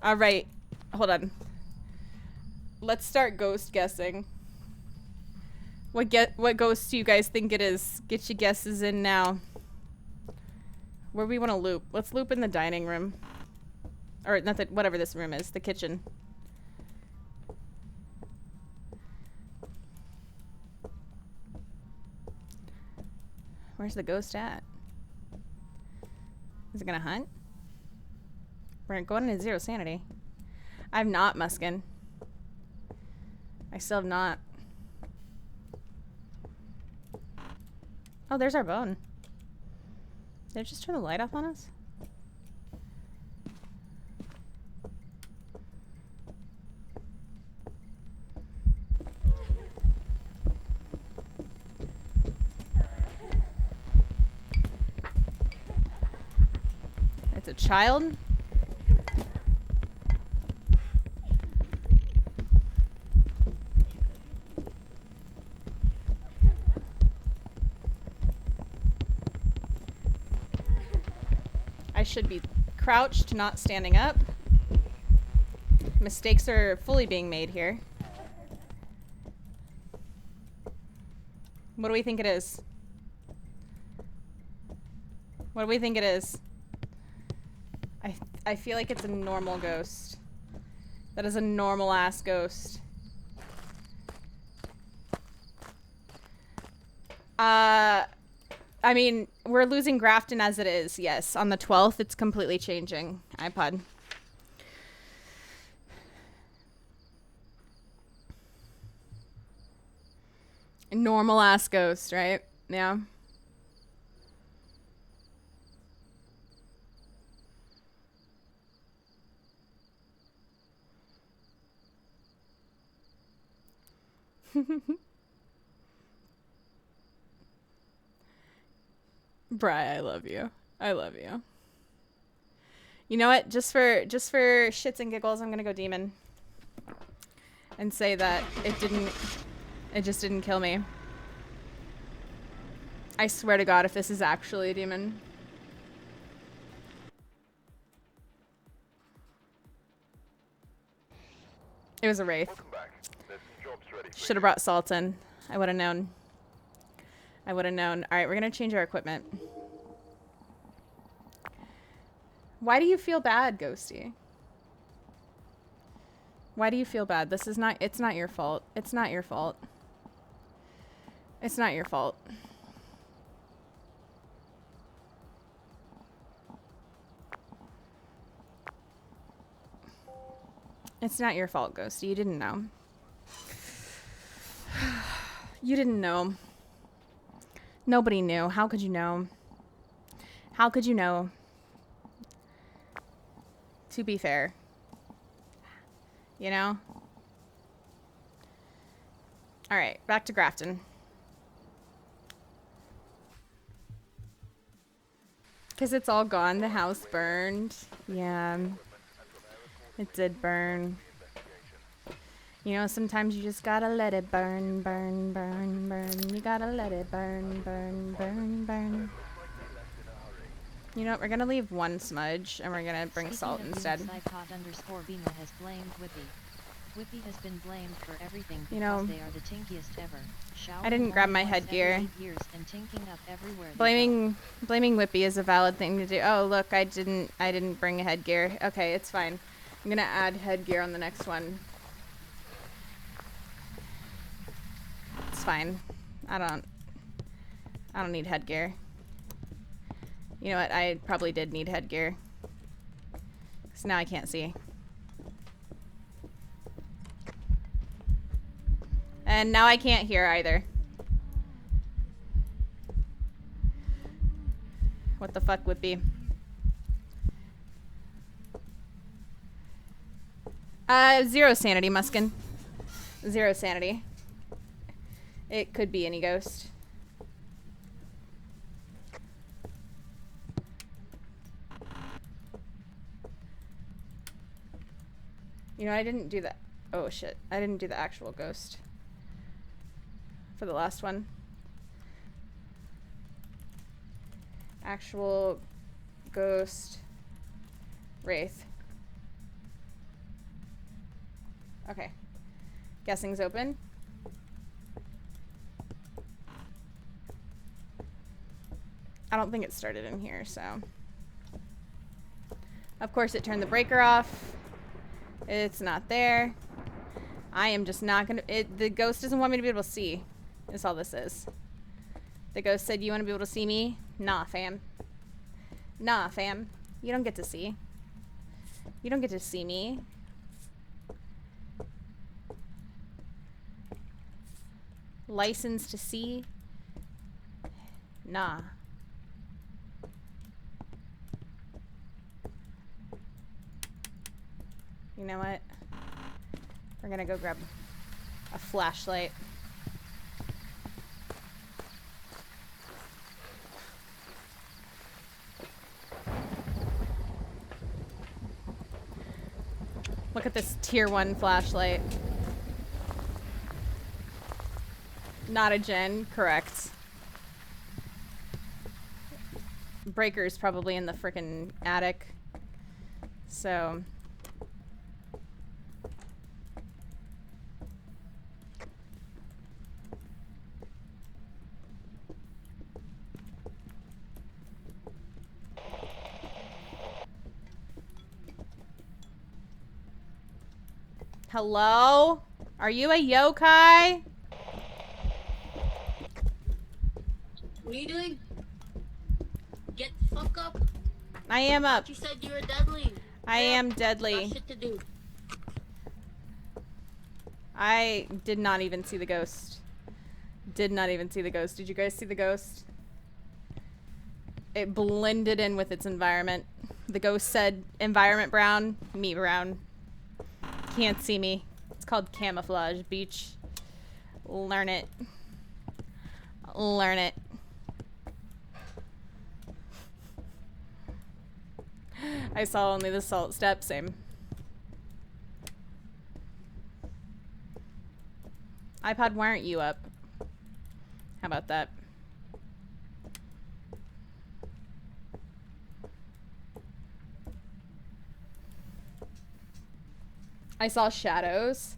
Alright. Hold on. Let's start ghost guessing. What ghost do you guys think it is? Get your guesses in now. Where we want to loop? Let's loop in the dining room. Or not that, whatever this room is, the kitchen. Where's the ghost at? Is it gonna hunt? We're going into 0 sanity. I have not, Muskin. I still have not. Oh, there's our bone. Did it just turn the light off on us? It's a child? I should be crouched, not standing up. Mistakes are fully being made here. What do we think it is? What do we think it is? I feel like it's a normal ghost. That is a normal ass ghost. I mean, we're losing Grafton as it is, yes. On the 12th, it's completely changing. iPod. Normal ass ghost, right? Yeah. Bri, I love you. I love you. You know what? Just for shits and giggles, I'm gonna go demon. And say that it just didn't kill me. I swear to God, if this is actually a demon. It was a wraith. Should have brought salt in. I would have known. I would have known. Alright, we're gonna change our equipment. Why do you feel bad, Ghosty? Why do you feel bad? This is not, it's not your fault. It's not your fault. It's not your fault. It's not your fault, Ghosty. You didn't know. You didn't know. Nobody knew. How could you know? How could you know? To be fair. You know? Alright, back to Grafton. Because it's all gone. The house burned. Yeah. It did burn. You know, sometimes you just gotta let it burn, burn, burn, burn. You gotta let it burn, burn, burn, burn. You know what? We're gonna leave one smudge and we're gonna bring salt instead. Psychot_Bima has blamed Whippy. Whippy has been blamed for everything because you know, they are the tinkiest ever. I didn't grab my headgear. And Blaming Whippy is a valid thing to do. Oh look, I didn't bring a headgear. Okay, it's fine. I'm gonna add headgear on the next one. It's fine. I don't need headgear. You know what? I probably did need headgear. So now I can't see. And now I can't hear either. What the fuck would be? 0 sanity, Muskin. 0 sanity. It could be any ghost. You know, I didn't do that. Oh shit. I didn't do the actual ghost for the last one. Actual ghost wraith. Okay. Guessing's open. I don't think it started in here, so. Of course it turned the breaker off. It's not there. I am just not gonna, the ghost doesn't want me to be able to see. That's all this is. The ghost said, you want to be able to see me? Nah, fam. Nah, fam. You don't get to see. You don't get to see me. License to see? Nah. You know what? We're gonna go grab a flashlight. Look at this tier 1 flashlight. Not a gen, correct. Breaker's probably in the frickin' attic. So. Hello? Are you a yokai? What are you doing? Get the fuck up. I am up. You said you were deadly. I am deadly. Got shit to do. I did not even see the ghost. Did not even see the ghost. Did you guys see the ghost? It blended in with its environment. The ghost said, environment brown, me brown. Can't see me. It's called camouflage, beach. Learn it. Learn it. I saw only the salt step, same. iPod, why aren't you up? How about that? I saw shadows.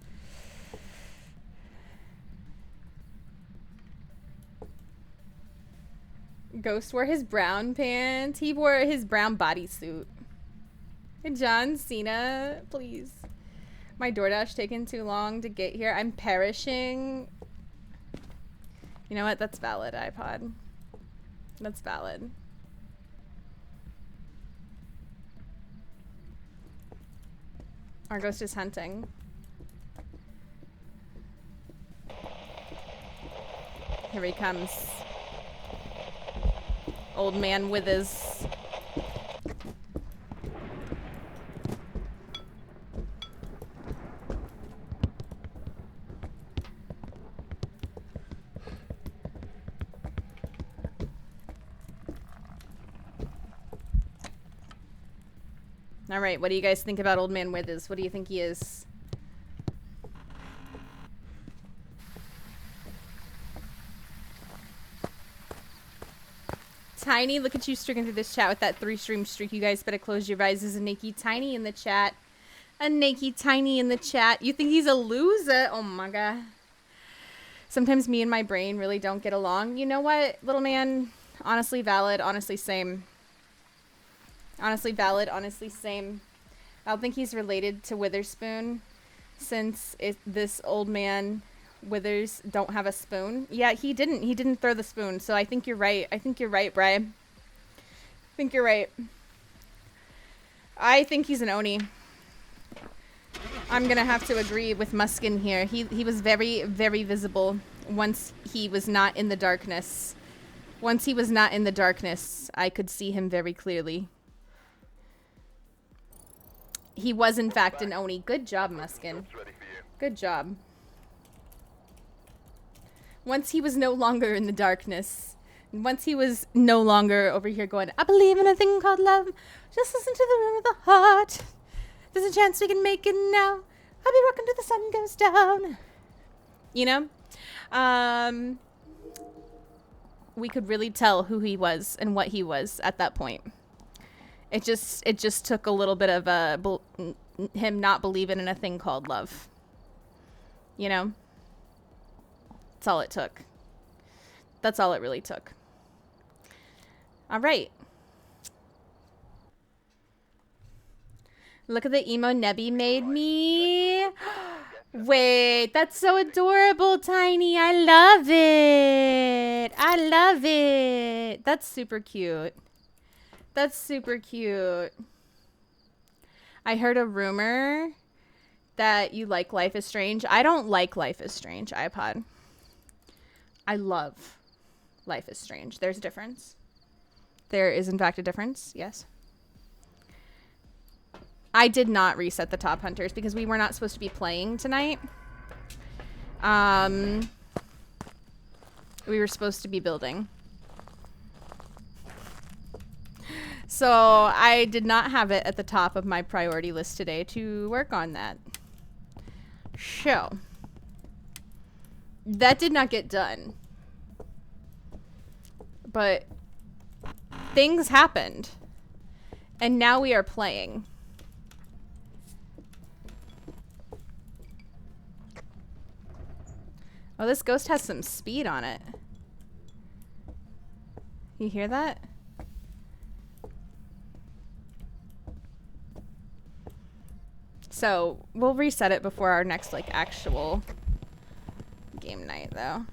Ghost wore his brown pants. He wore his brown bodysuit. John Cena, please. My DoorDash taking too long to get here. I'm perishing. You know what? That's valid, iPod. That's valid. Our ghost is hunting. Here he comes. Old man with his... All right, what do you guys think about Old Man Withers? What do you think he is? Tiny, look at you streaking through this chat with that 3-stream streak. You guys better close your eyes. There's a naked Tiny in the chat. A naked Tiny in the chat. You think he's a loser? Oh my god. Sometimes me and my brain really don't get along. You know what, little man? Honestly valid. Honestly same. Honestly valid, honestly same. I don't think he's related to Witherspoon, since this old man Withers don't have a spoon. Yeah, he didn't throw the spoon, so I think you're right. I think you're right, Brian. I think you're right. I think he's an Oni. I'm gonna have to agree with Muskin here. He was very, very visible once he was not in the darkness. Once he was not in the darkness, I could see him very clearly. He was, in fact, an Oni. Good job, Muskin. Good job. Once he was no longer in the darkness. Once he was no longer over here going, I believe in a thing called love. Just listen to the room of the heart. There's a chance we can make it now. I'll be rocking till the sun goes down. You know? We could really tell who he was and what he was at that point. It just took a little bit of him not believing in a thing called love. You know? That's all it took. That's all it really took. All right. Look at the emo Nebby made me. Wait, that's so adorable, Tiny. I love it. I love it. That's super cute. That's super cute. I heard a rumor that you like Life is Strange. I don't like Life is Strange, iPod. I love Life is Strange. There's a difference. There is, in fact, a difference. Yes. I did not reset the top hunters because we were not supposed to be playing tonight. We were supposed to be building. So I did not have it at the top of my priority list today to work on that. So that did not get done. But things happened. And now we are playing. Oh, this ghost has some speed on it. You hear that? So, we'll reset it before our next, like, actual game night, though.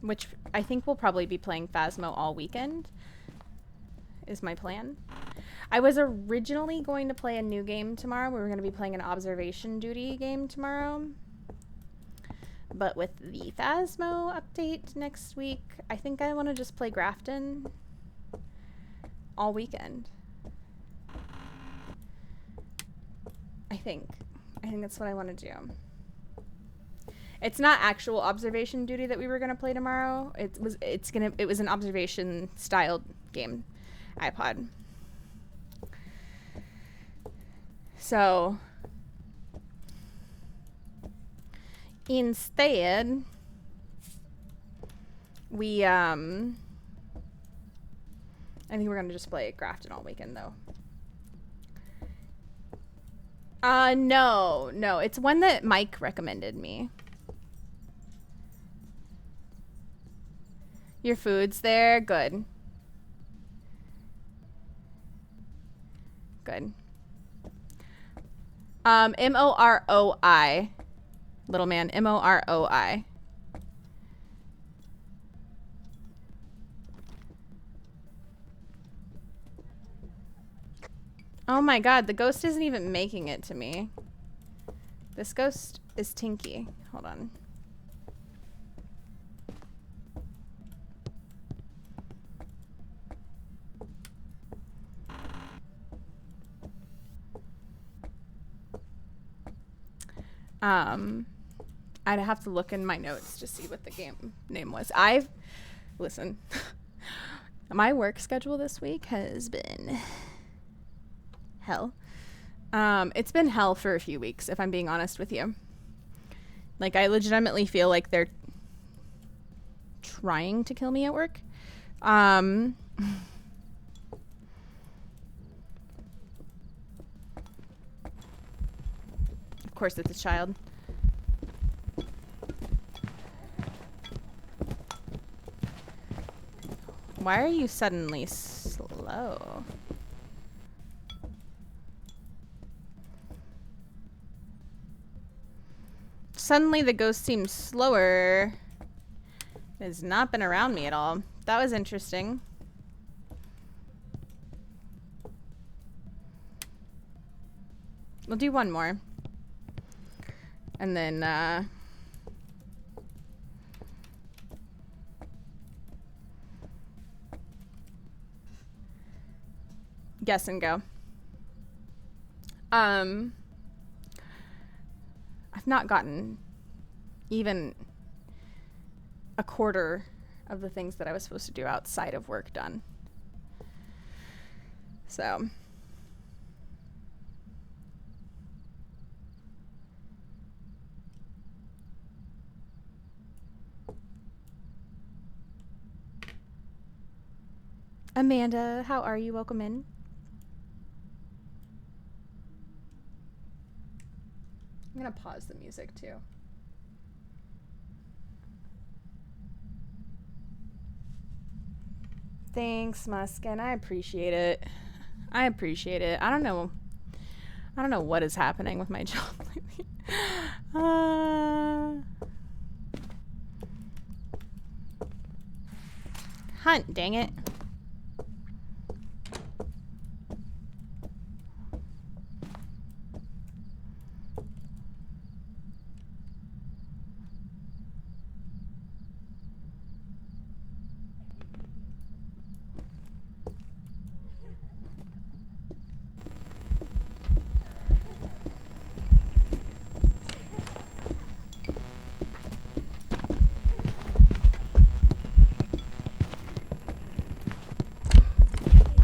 Which I think we'll probably be playing Phasmo all weekend, is my plan. I was originally going to play a new game tomorrow. We were going to be playing an observation duty game tomorrow. But with the Phasmo update next week, I think I want to just play Grafton all weekend. I think that's what I want to do. It's not actual observation duty that we were going to play tomorrow. It was an observation styled game, iPod. So instead, we I think we're gonna just play Grafton all weekend though. No, it's one that Mike recommended me. Your food's there? Good. Good. M-O-R-O-I. Little man. M-O-R-O-I. Oh my god, the ghost isn't even making it to me. This ghost is Tinky. Hold on. I'd have to look in my notes to see what the game name was. Listen, my work schedule this week has been hell. It's been hell for a few weeks, if I'm being honest with you. Like, I legitimately feel like they're trying to kill me at work. Of course, it's a child. Why are you suddenly slow? Suddenly the ghost seems slower. It has not been around me at all. That was interesting. We'll do one more. And then, guess and go. I've not gotten even a quarter of the things that I was supposed to do outside of work done. So Amanda, how are you? Welcome in. I'm gonna pause the music too. Thanks, Muskin. I appreciate it. I appreciate it. I don't know what is happening with my job lately. Hunt, dang it.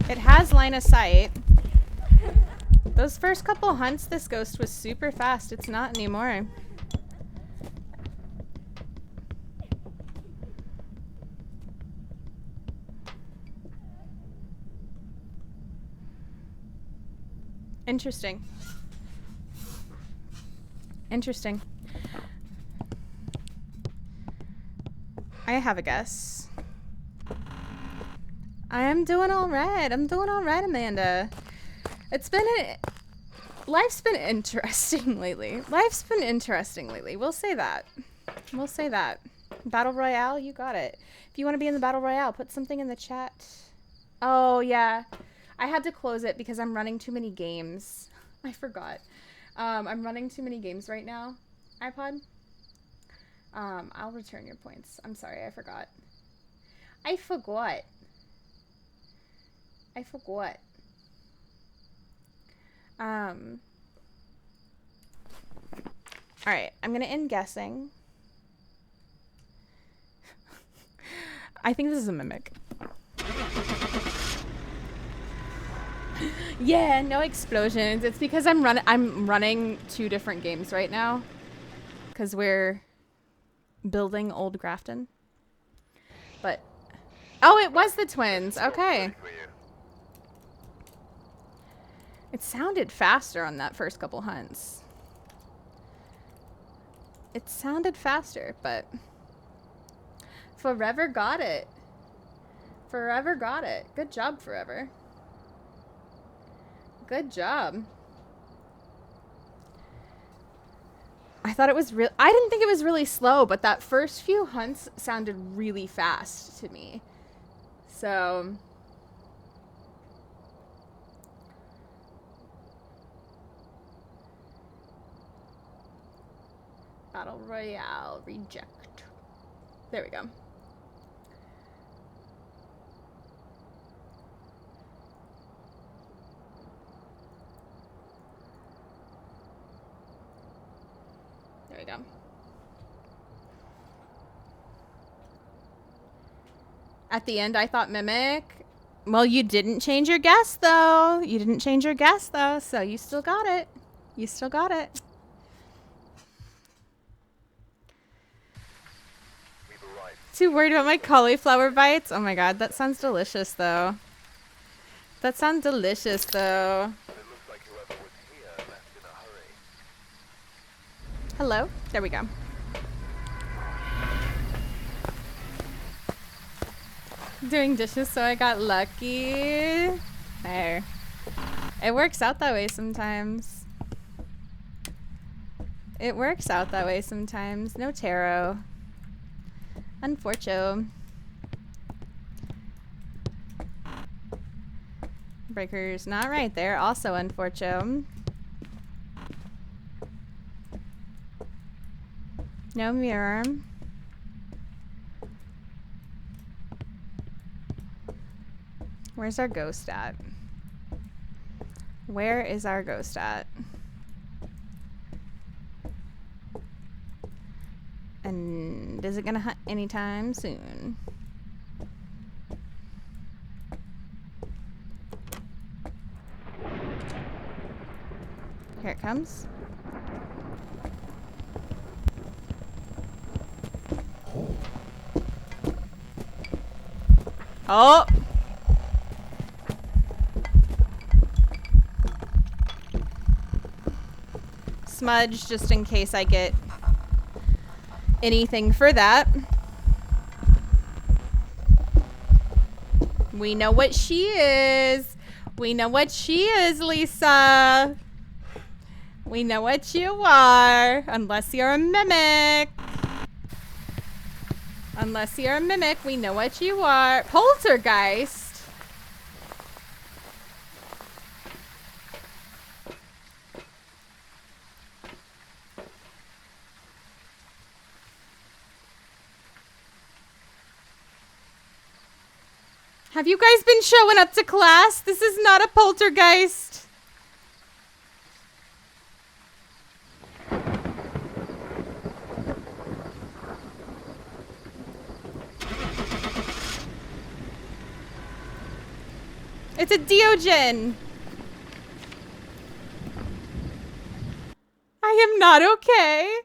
It has line of sight. Those first couple hunts, this ghost was super fast. It's not anymore. Interesting. Interesting. I have a guess. I am doing all right. I'm doing all right, Amanda. Life's been interesting lately. Life's been interesting lately. We'll say that. We'll say that. Battle Royale, you got it. If you want to be in the Battle Royale, put something in the chat. Oh, yeah. I had to close it because I'm running too many games. I forgot. I'm running too many games right now. iPod. I'll return your points. I'm sorry, I forgot. I forgot. Alright, I'm gonna end guessing. I think this is a mimic. Yeah, no explosions. It's because I'm running 2 different games right now. Because we're building Old Grafton. But oh, it was the twins. Okay. It sounded faster on that first couple hunts. It sounded faster, but Forever got it. Forever got it. Good job, Forever. Good job. I thought it was real. I didn't think it was really slow, but that first few hunts sounded really fast to me. So Battle Royale reject. There we go. There we go. At the end, I thought Mimic. Well, you didn't change your guess, though. You didn't change your guess, though, so you still got it. You still got it. Too worried about my cauliflower bites? Oh my god, that sounds delicious, though. That sounds delicious, though. Hello? There we go. Doing dishes, so I got lucky. There. It works out that way sometimes. It works out that way sometimes. No tarot. Unfortunate. Breaker's not right there. Also unfortunate. No mirror. Where's our ghost at? Where is our ghost at? And is it gonna hunt anytime soon? Here it comes. Oh! Smudge, just in case I get anything for that. We know what she is. We know what she is, Lisa. We know what you are. Unless you're a mimic. Unless you're a mimic, we know what you are. Poltergeist. Have you guys been showing up to class? This is not a poltergeist. It's a Diogen. I am not okay.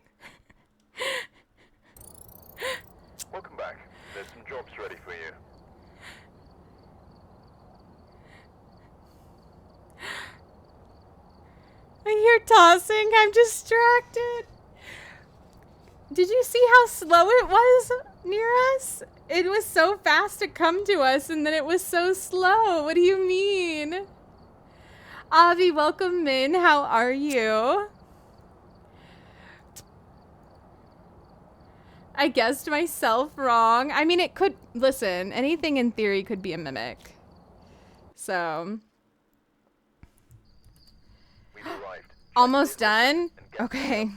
Welcome back. There's some jobs ready for you. I hear tossing. I'm distracted. Did you see how slow it was near us? It was so fast to come to us, and then it was so slow. What do you mean? Avi, welcome in. How are you? I guessed myself wrong. I mean, it could... Listen, anything in theory could be a mimic. So... Almost done? Okay.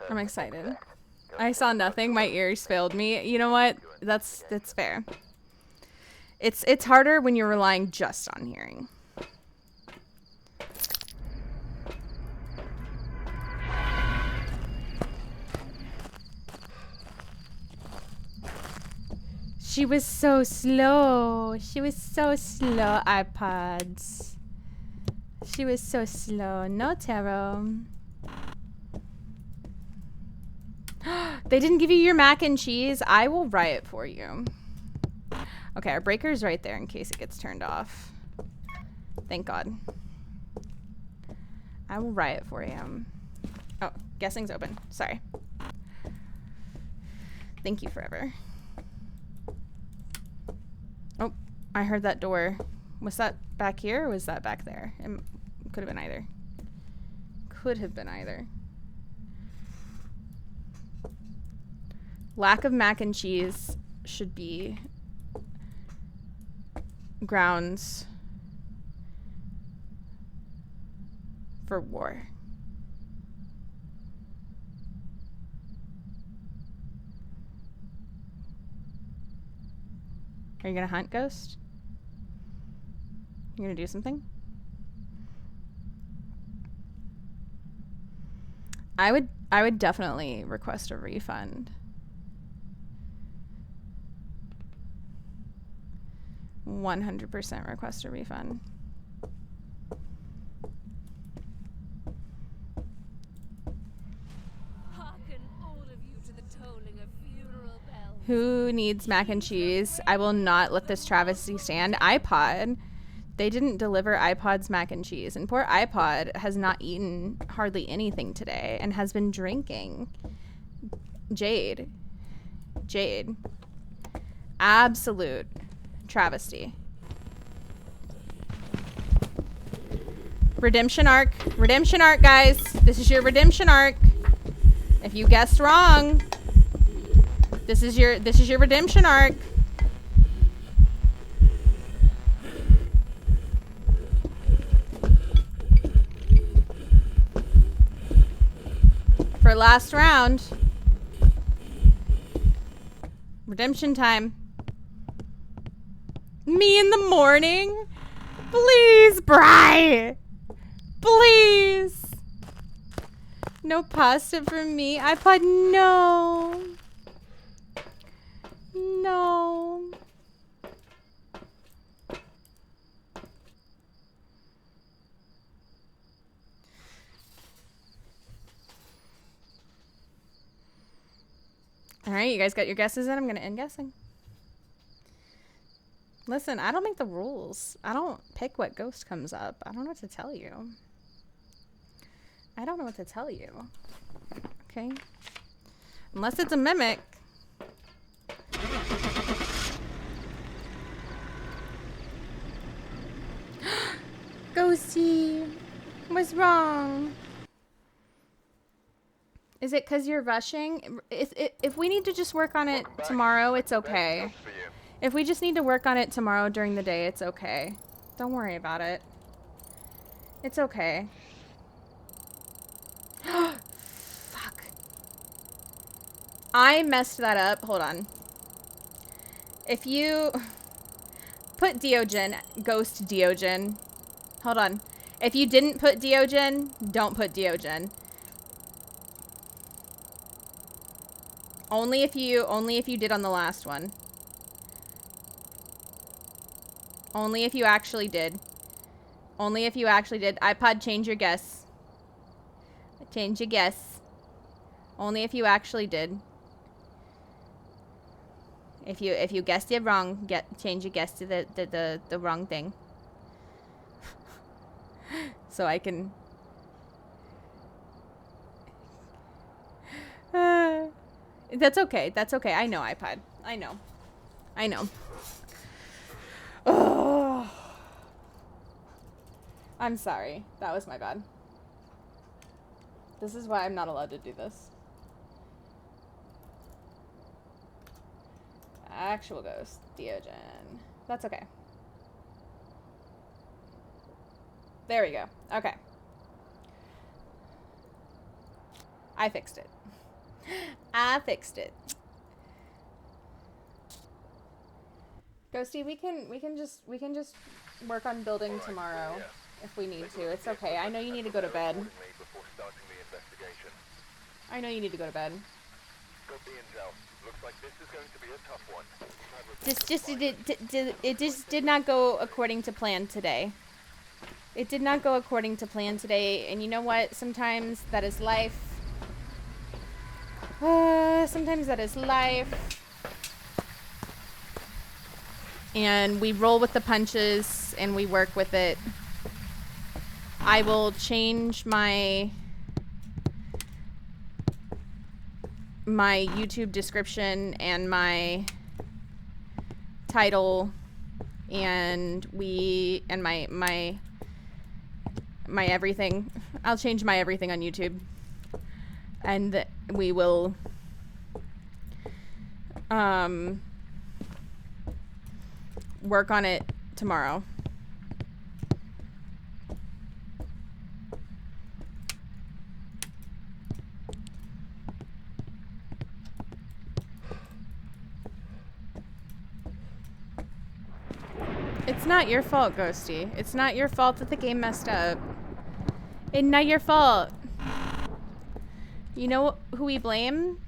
I'm excited. I saw nothing. My ears failed me. You know what? That's fair. It's harder when you're relying just on hearing. She was so slow. She was so slow, iPods. She was so slow. No tarot. They didn't give you your mac and cheese. I will riot for you. Okay, our breaker's right there in case it gets turned off. Thank God. I will riot for you. Oh, guessing's open. Sorry. Thank you forever. Oh, I heard that door. Was that back here or was that back there? It could have been either. Could have been either. Lack of mac and cheese should be grounds for war. Are you gonna hunt, Ghost? You gonna do something? I would definitely request a refund. 100% request a refund. Hearken all of you to the tolling of funeral bells. Who needs mac and cheese? I will not let this travesty stand. iPod. They didn't deliver iPod's mac and cheese. And poor iPod has not eaten hardly anything today and has been drinking. Jade. Absolute travesty. Redemption arc, guys. This is your redemption arc. If you guessed wrong, this is your redemption arc. For last round. Redemption time. Me in the morning? Please, Bri! Please! No pasta for me. iPod, no. No. Alright, you guys got your guesses in? I'm gonna end guessing. Listen, I don't make the rules. I don't pick what ghost comes up. I don't know what to tell you. I don't know what to tell you. Okay? Unless it's a mimic. Ghosty! What's wrong? Is it because you're rushing? If we need to just work on it tomorrow, it's okay. If we just need to work on it tomorrow during the day, it's okay. Don't worry about it. It's okay. Fuck. I messed that up. Hold on. If you put Diogen, ghost Diogen. Hold on. If you didn't put Diogen, don't put Diogen. Only if you did on the last one. Only if you actually did. Only if you actually did. iPod, change your guess. Change your guess. Only if you actually did. If you guessed it wrong, change your guess to the wrong thing. So I can That's okay. That's okay. I know, iPod. I know. I know. Oh. I'm sorry. That was my bad. This is why I'm not allowed to do this. Actual ghost. Diogen. That's okay. There we go. Okay. I fixed it. I fixed it. Ghosty, we can just work on building tomorrow if we need to. It's okay. I know you need to go to bed. I know you need to go to bed. It just did not go according to plan today. It did not go according to plan today, and you know what? Sometimes that is life. Sometimes that is life. And we roll with the punches and we work with it. I will change my YouTube description and my title and my everything. I'll change my everything on YouTube. And we will work on it tomorrow. It's not your fault, Ghosty. It's not your fault that the game messed up. It's not your fault. You know who we blame?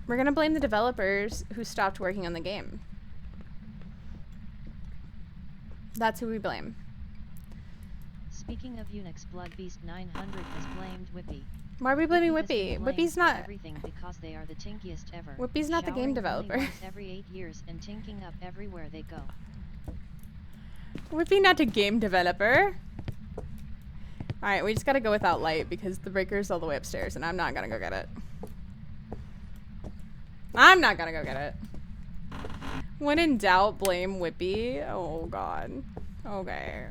We're gonna blame the developers who stopped working on the game. That's who we blame. Speaking of Unix, Bloodbeast 900 has blamed Whippy. Why are we blaming Whippy? Whippy's not everything because they are the tinkiest ever. Whippy's not the game developer. Only once every 8 years and tinking up everywhere they go. Whippy not a game developer. Alright, we just gotta go without light because the breaker's all the way upstairs and I'm not gonna go get it. I'm not gonna go get it. When in doubt, blame Whippy. Oh god. Okay.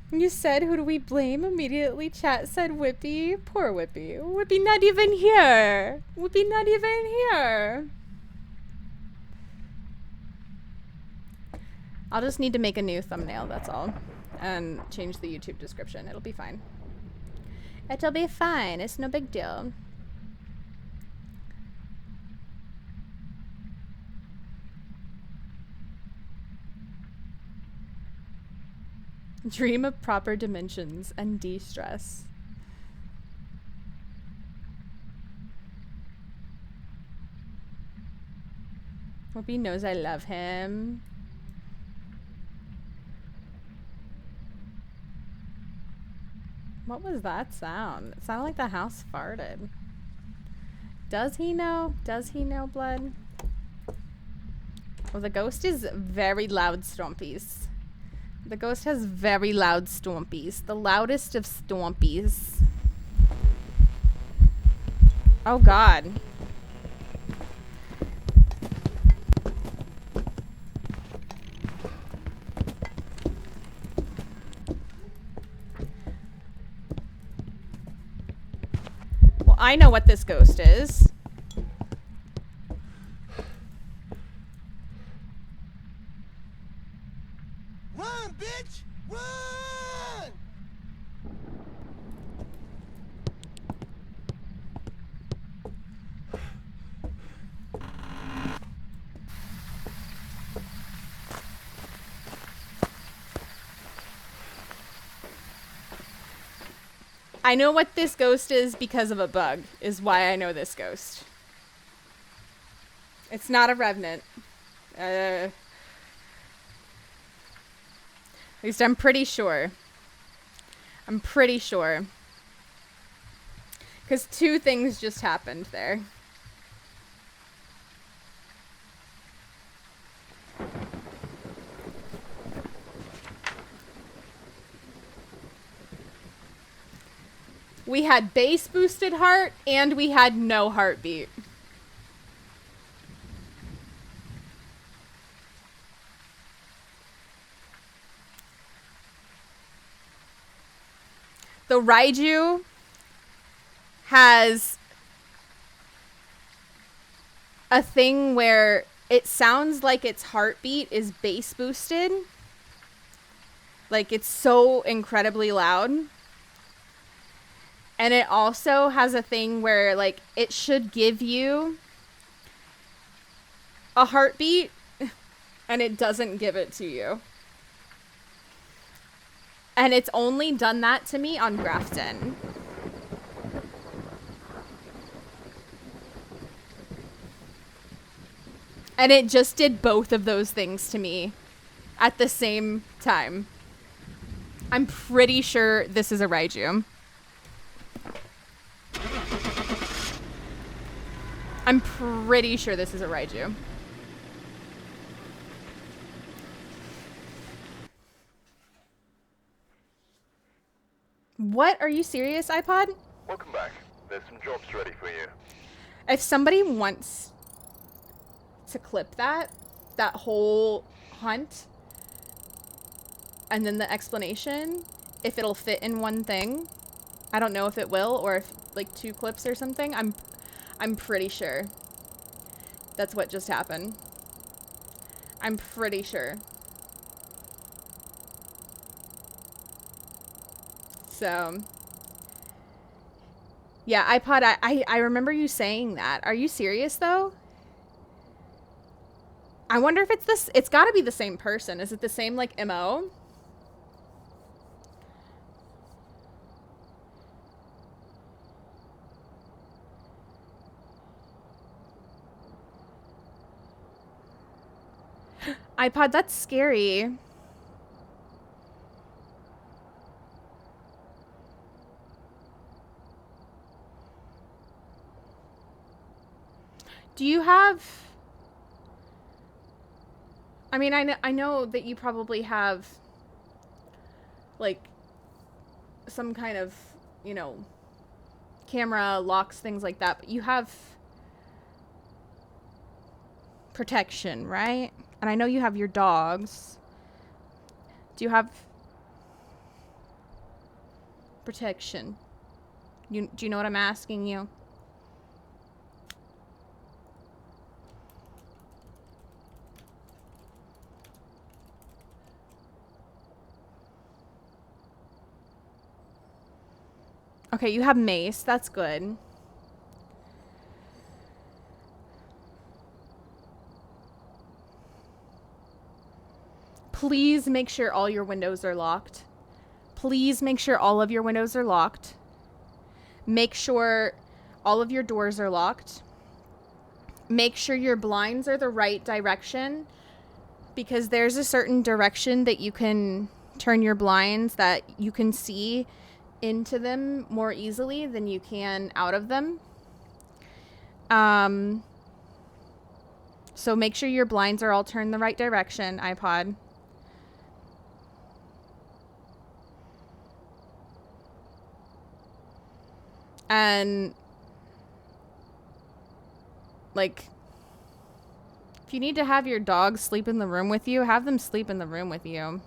You said, who do we blame? Immediately chat said Whippy. Poor Whippy. Whippy not even here. Whippy not even here. I'll just need to make a new thumbnail, that's all. And change the YouTube description. It'll be fine. It'll be fine. It's no big deal. Dream of proper dimensions and de-stress. Hope he knows I love him. What was that sound? It sounded like the house farted. Does he know? Does he know, blood? Well, the ghost is very loud stompies. The ghost has very loud stompies. The loudest of stompies. Oh, God. Well, I know what this ghost is. Run, bitch! Run! I know what this ghost is because of a bug, is why I know this ghost. It's not a revenant. At least I'm pretty sure. I'm pretty sure. Because two things just happened there. We had bass boosted heart and we had no heartbeat. The Raiju has a thing where it sounds like its heartbeat is bass boosted. Like it's so incredibly loud. And it also has a thing where like it should give you a heartbeat and it doesn't give it to you. And it's only done that to me on Grafton. And it just did both of those things to me at the same time. I'm pretty sure this is a Raiju. I'm pretty sure this is a Raiju. What? Are you serious, iPod? Welcome back. There's some jobs ready for you. If somebody wants to clip that whole hunt, and then the explanation, if it'll fit in one thing, I don't know if it will, or if like 2 clips or something. I'm pretty sure that's what just happened. I'm pretty sure. So, yeah, iPod, I remember you saying that. Are you serious, though? I wonder if it's this. It's got to be the same person. Is it the same, like, MO? iPod, that's scary. Do you have... I mean, I know that you probably have, like, some kind of, you know, camera, locks, things like that, but you have protection, right? And I know you have your dogs. Do you have... Protection. Do you know what I'm asking you? Okay, you have mace. That's good. Please make sure all your windows are locked. Please make sure all of your windows are locked. Make sure all of your doors are locked. Make sure your blinds are the right direction, because there's a certain direction that you can turn your blinds that you can see into them more easily than you can out of them. So make sure your blinds are all turned the right direction, iPod. And like, if you need to have your dogs sleep in the room with you, have them sleep in the room with you.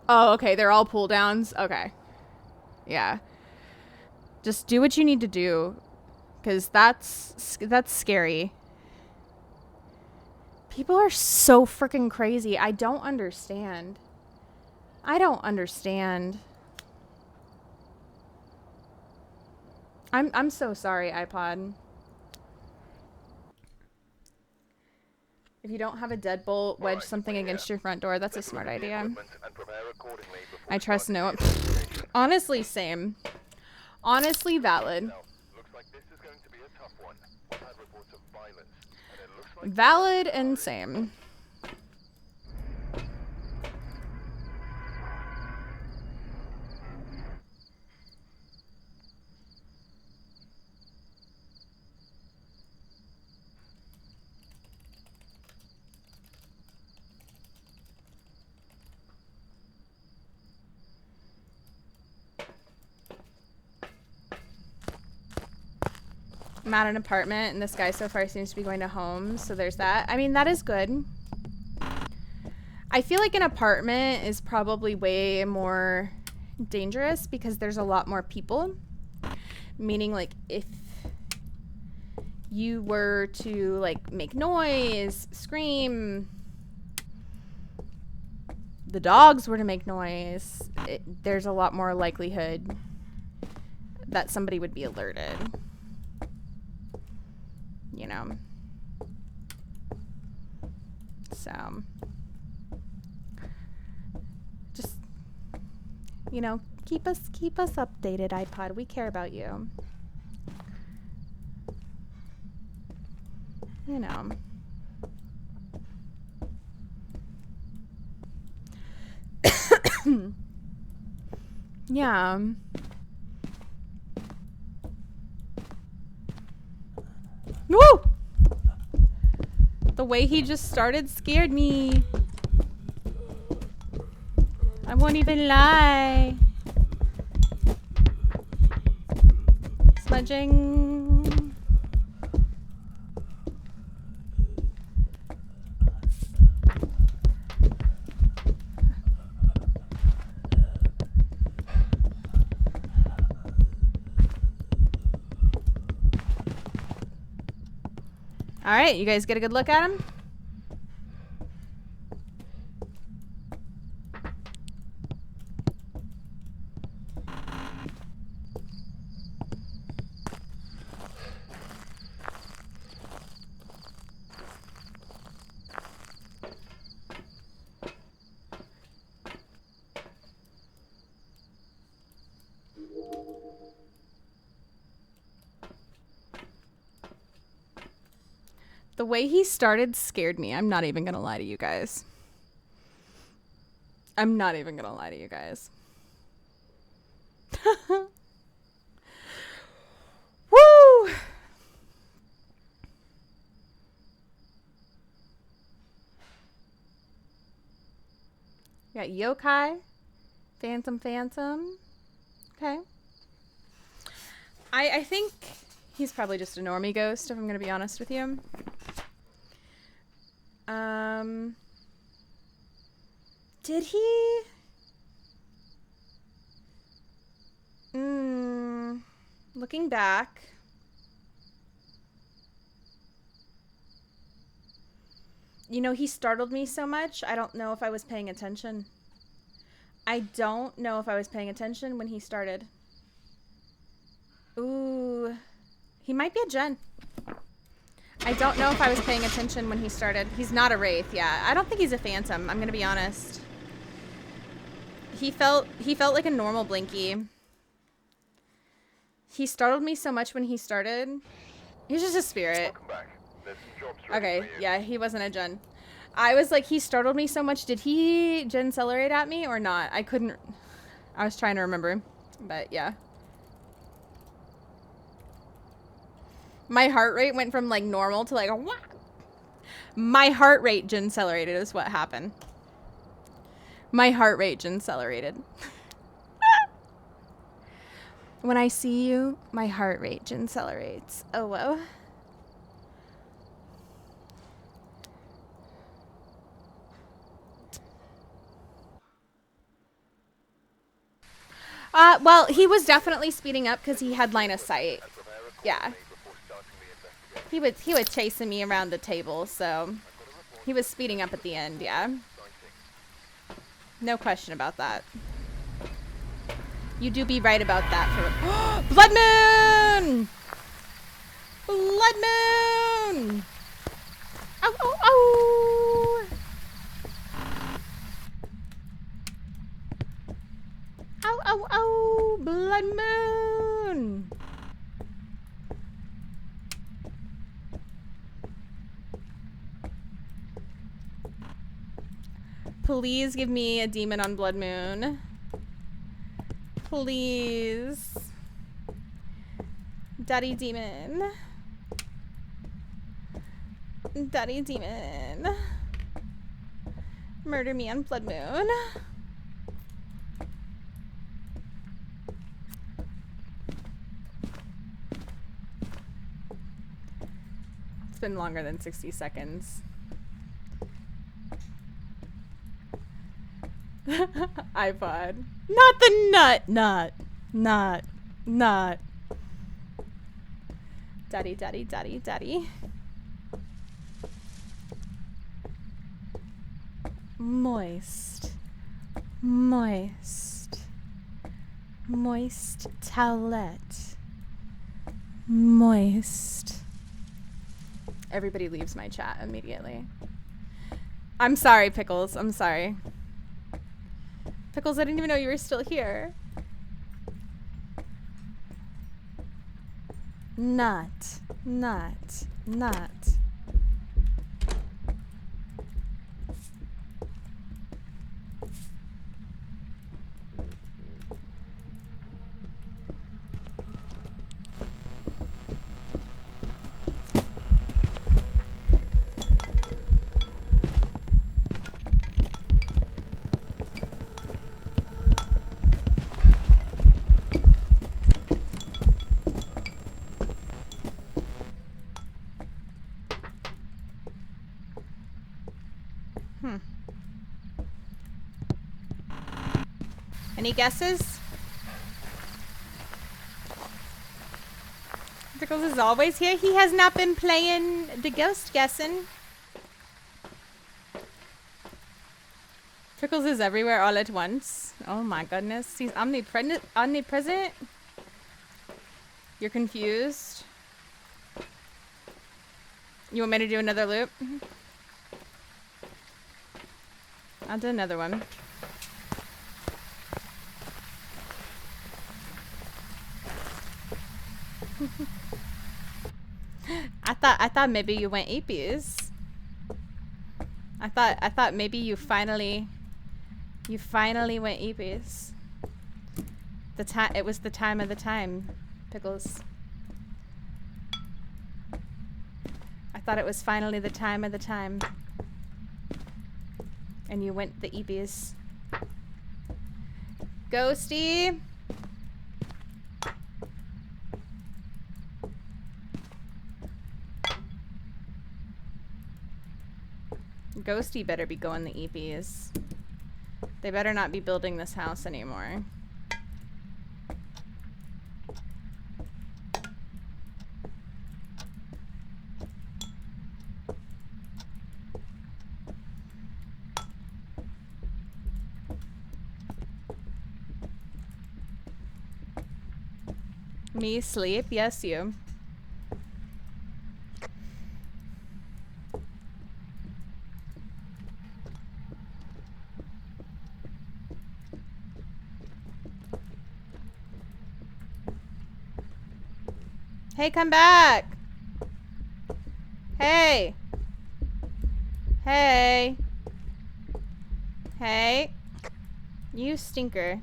Oh, okay. They're all pull downs. Okay. Yeah. Just do what you need to do, because that's scary. People are so freaking crazy. I don't understand. I don't understand. I'm so sorry, iPod. If you don't have a deadbolt, wedge something against your front door. That's a smart idea. I trust no one. Honestly, same. Honestly, valid. Valid and same. I'm at an apartment, and this guy so far seems to be going to homes, so there's that. I mean, that is good. I feel like an apartment is probably way more dangerous because there's a lot more people. Meaning, like, if you were to, like, make noise, scream, the dogs were to make noise, there's a lot more likelihood that somebody would be alerted. You know, so just, you know, keep us updated, iPod. We care about you. You know. Yeah. Woo! The way he just started scared me. I won't even lie. Smudging. All right, you guys get a good look at him? The way he started scared me. I'm not even gonna lie to you guys. I'm not even gonna lie to you guys. Woo! Got yokai. Phantom. Okay. I think he's probably just a normie ghost, if I'm gonna be honest with you. Did he? Looking back. You know, he startled me so much, I don't know if I was paying attention. I don't know if I was paying attention when he started. Ooh. He might be a gen. I don't know if I was paying attention when he started. He's not a wraith, yeah. I don't think he's a phantom, I'm gonna be honest. He felt like a normal Blinky. He startled me so much when he started. He's just a spirit. Okay, yeah, he wasn't a gen. I was like, he startled me so much. Did he gen accelerate at me or not? I was trying to remember, but yeah. My heart rate went from like normal to like a wah. My heart rate gen accelerated is what happened. My heart rate gen accelerated. When I see you, my heart rate gen accelerates. Oh, whoa. Well, he was definitely speeding up because he had line of sight. Yeah. He was chasing me around the table, so he was speeding up at the end, yeah. No question about that. You do be right about that. For Blood Moon! Blood Moon! Ow, ow, ow! Ow, ow, ow! Blood Moon! Please give me a demon on Blood Moon. Please. Daddy demon. Daddy demon. Murder me on Blood Moon. It's been longer than 60 seconds. iPod. Not the nut. Daddy, daddy, daddy, daddy. Moist. Moist. Moist towelette. Moist. Everybody leaves my chat immediately. I'm sorry, Pickles. I'm sorry. Pickles, I didn't even know you were still here. Not. Any guesses? Pickles is always here. He has not been playing the ghost guessing. Pickles is everywhere all at once. Oh my goodness. He's omnipresent. You're confused. You want me to do another loop? I'll do another one. I thought maybe you went apies. I thought maybe you finally went apies. It was the time of the time, Pickles. I thought it was finally the time of the time. And you went the eepies. Ghosty! Ghosty better be going the eepies. They better not be building this house anymore. Me sleep? Yes, you. Hey, come back! Hey! Hey! Hey! You stinker.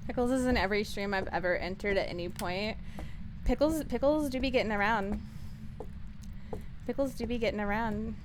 Pickles is in every stream I've ever entered at any point. Pickles do be getting around. Pickles do be getting around.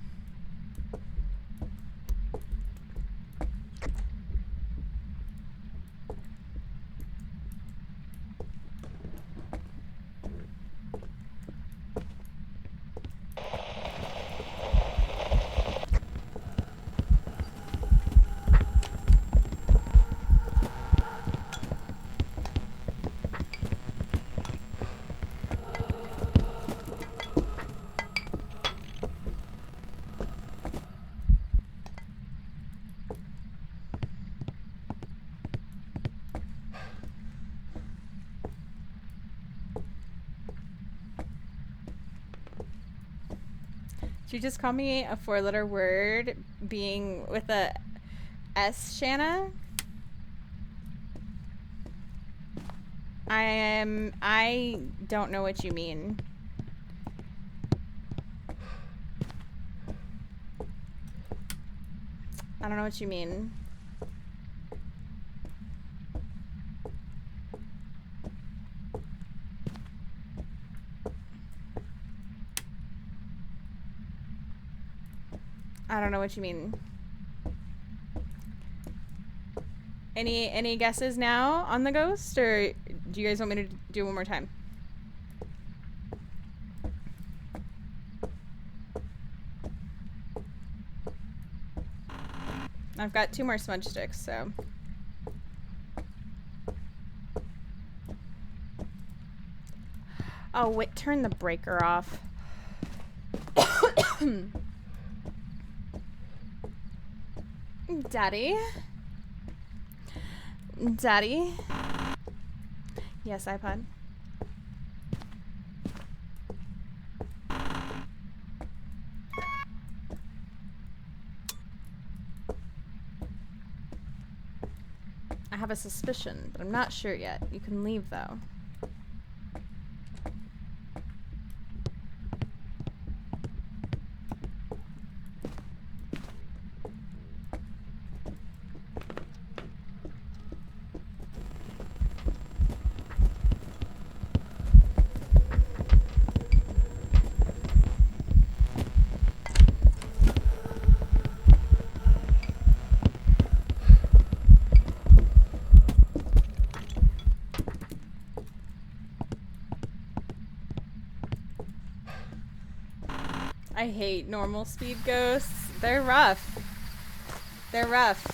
Did you just call me a 4-letter word being with a S, Shana? I don't know what you mean. I don't know what you mean. I don't know what you mean. Any guesses now on the ghost, or do you guys want me to do it one more time? I've got 2 more smudge sticks, so. Oh wait, turn the breaker off. Daddy? Daddy? Yes, iPod. I have a suspicion, but I'm not sure yet. You can leave, though. I hate normal speed ghosts. They're rough. They're rough.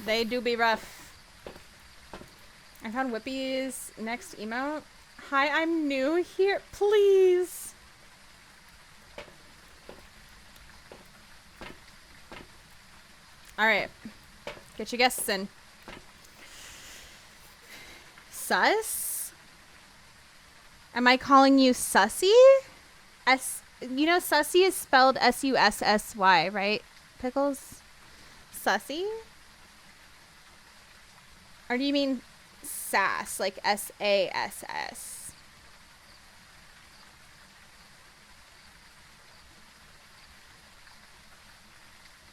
They do be rough. I found Whippy's next emote. Hi, I'm new here. Please. Alright. Get your guesses in. Sus? Am I calling you Sussy? You know, Sussy is spelled S-U-S-S-Y, right? Pickles? Sussy? Or do you mean sass, like S-A-S-S?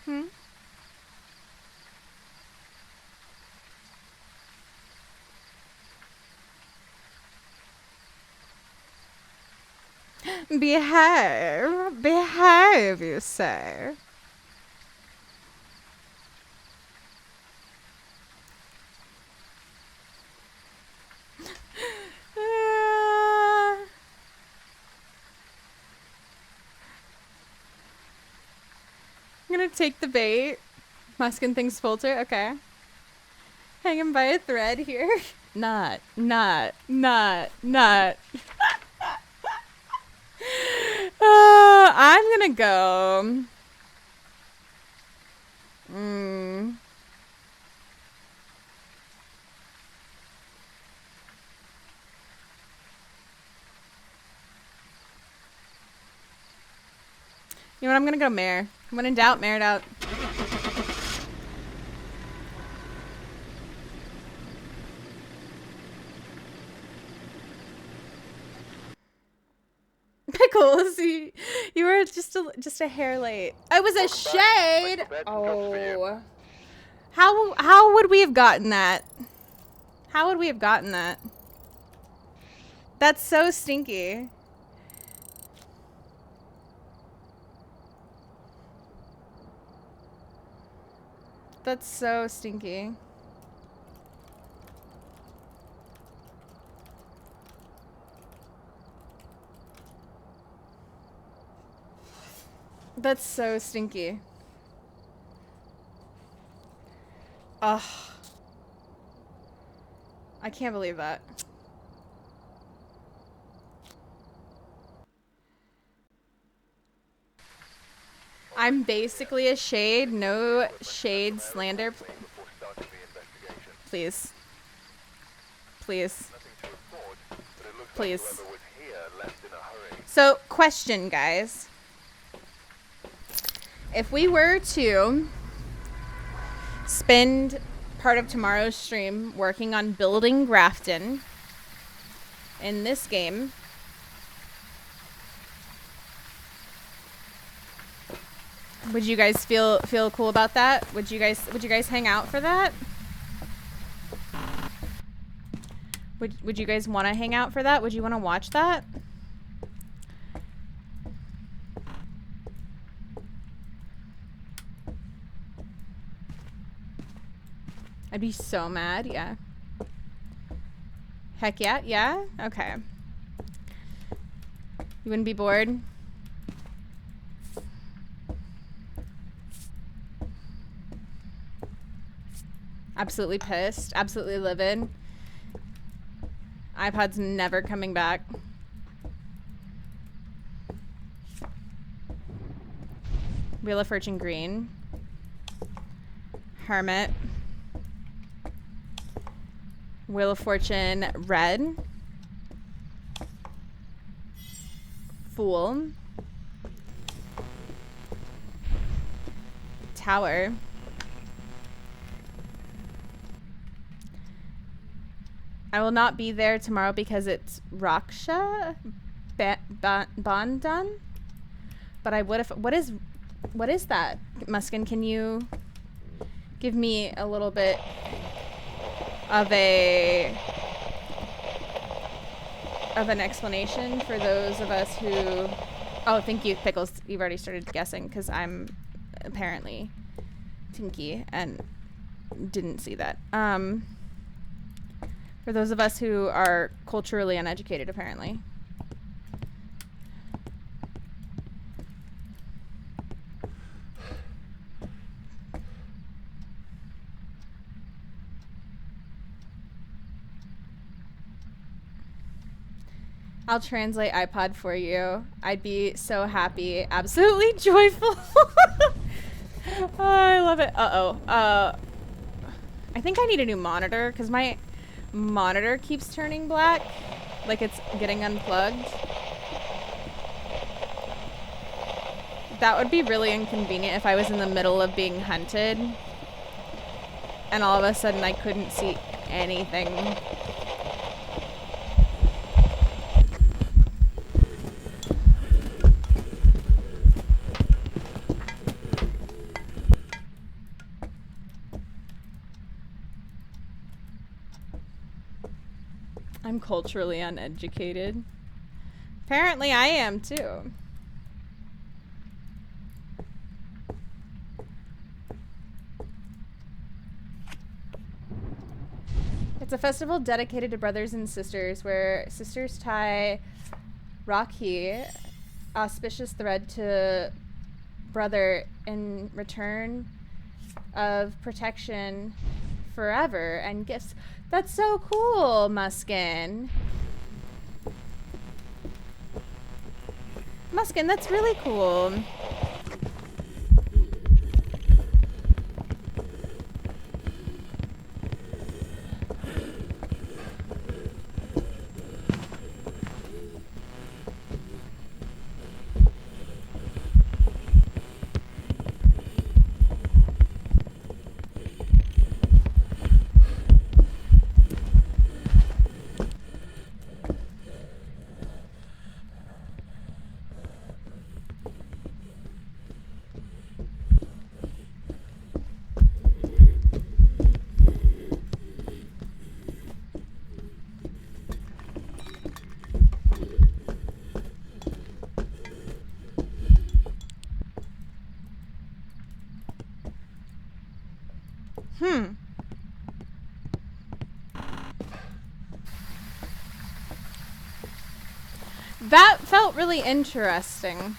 Hmm? Behave. Behave, you say. I'm gonna take the bait. Muskin thinks Folter. Okay. Hanging by a thread here. I'm gonna go. You know what? I'm gonna go mare. When in doubt, mare it out. Pickles, you were just a hair late. I was a shade. Oh, how would we have gotten that? How would we have gotten that? That's so stinky. That's so stinky. That's so stinky. Ugh. I can't believe that. I'm basically a shade. No shade slander. Please. Please. Please. So, question, guys. If we were to spend part of tomorrow's stream working on building Grafton in this game, would you guys feel cool about that? Would you guys hang out for that? Would you guys want to hang out for that? Would you want to watch that? I'd be so mad, yeah. Heck yeah, yeah? Okay. You wouldn't be bored? Absolutely pissed. Absolutely livid. iPod's never coming back. Wheel of Fortune green. Hermit. Wheel of Fortune red. Fool. Tower. I will not be there tomorrow because it's Raksha Bandan. But I would if what is that? Muskin, can you give me a little bit of an explanation for those of us who... Oh, thank you, Pickles. You've already started guessing because I'm apparently tinky and didn't see that. For those of us who are culturally uneducated, apparently. I'll translate iPod for you. I'd be so happy. Absolutely joyful. Oh, I love it. Uh-oh. I think I need a new monitor because my monitor keeps turning black. Like it's getting unplugged. That would be really inconvenient if I was in the middle of being hunted and all of a sudden I couldn't see anything. I'm culturally uneducated. Apparently I am too. It's a festival dedicated to brothers and sisters where sisters tie Rakhi, auspicious thread to brother in return of protection forever and gifts. That's so cool, Muskin. Muskin, that's really cool. That felt really interesting.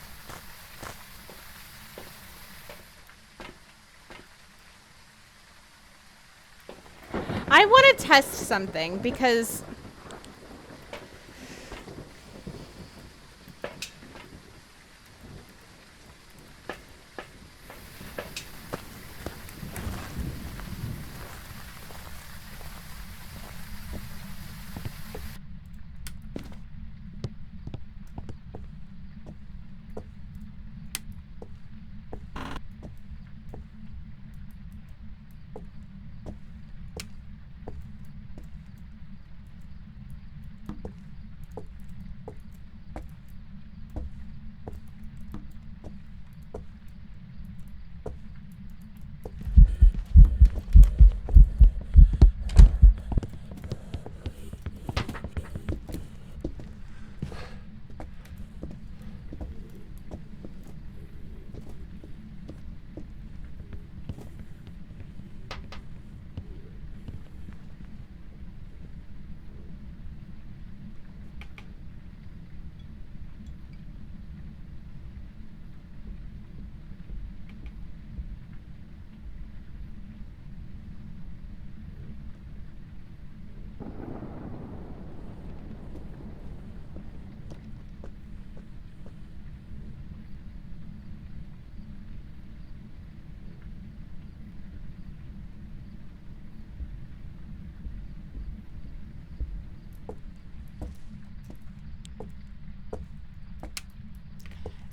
I want to test something because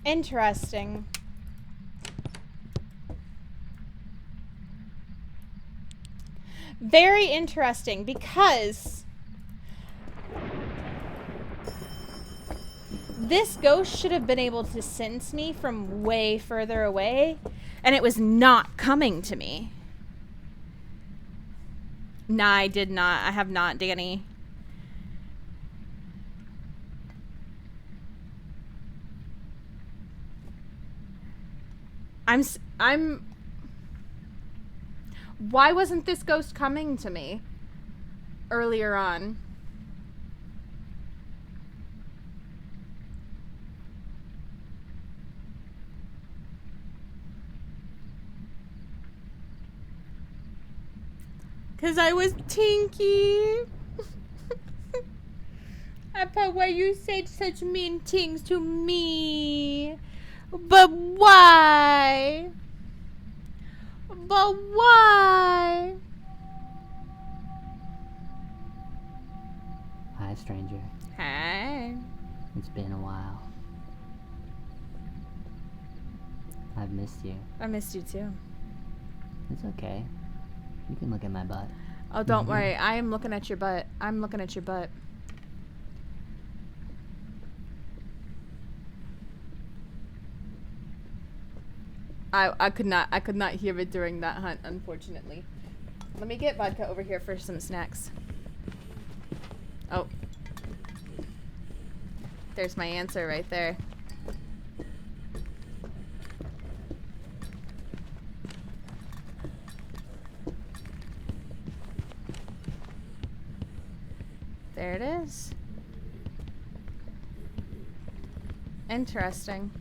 interesting. Very interesting because this ghost should have been able to sense me from way further away, and it was not coming to me. Nah, I did not. I have not, Danny. Why wasn't this ghost coming to me earlier on? Cause I was Tinky. Appa, why you said such mean things to me? But why? But why? Hi, stranger. Hey. It's been a while. I've missed you. I missed you too. It's okay. You can look at my butt. Oh, don't worry. I am looking at your butt. I'm looking at your butt. I could not hear it during that hunt, unfortunately. Let me get vodka over here for some snacks. Oh. There's my answer right there. There it is. Interesting.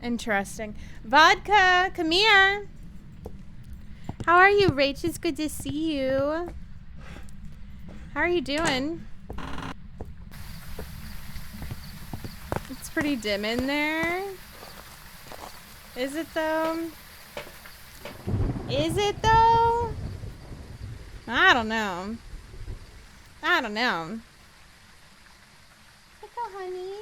Interesting. Vodka, come here. How are you, Rach? It's good to see you. How are you doing? It's pretty dim in there. Is it though? Is it though? I don't know. I don't know. Hello, honey.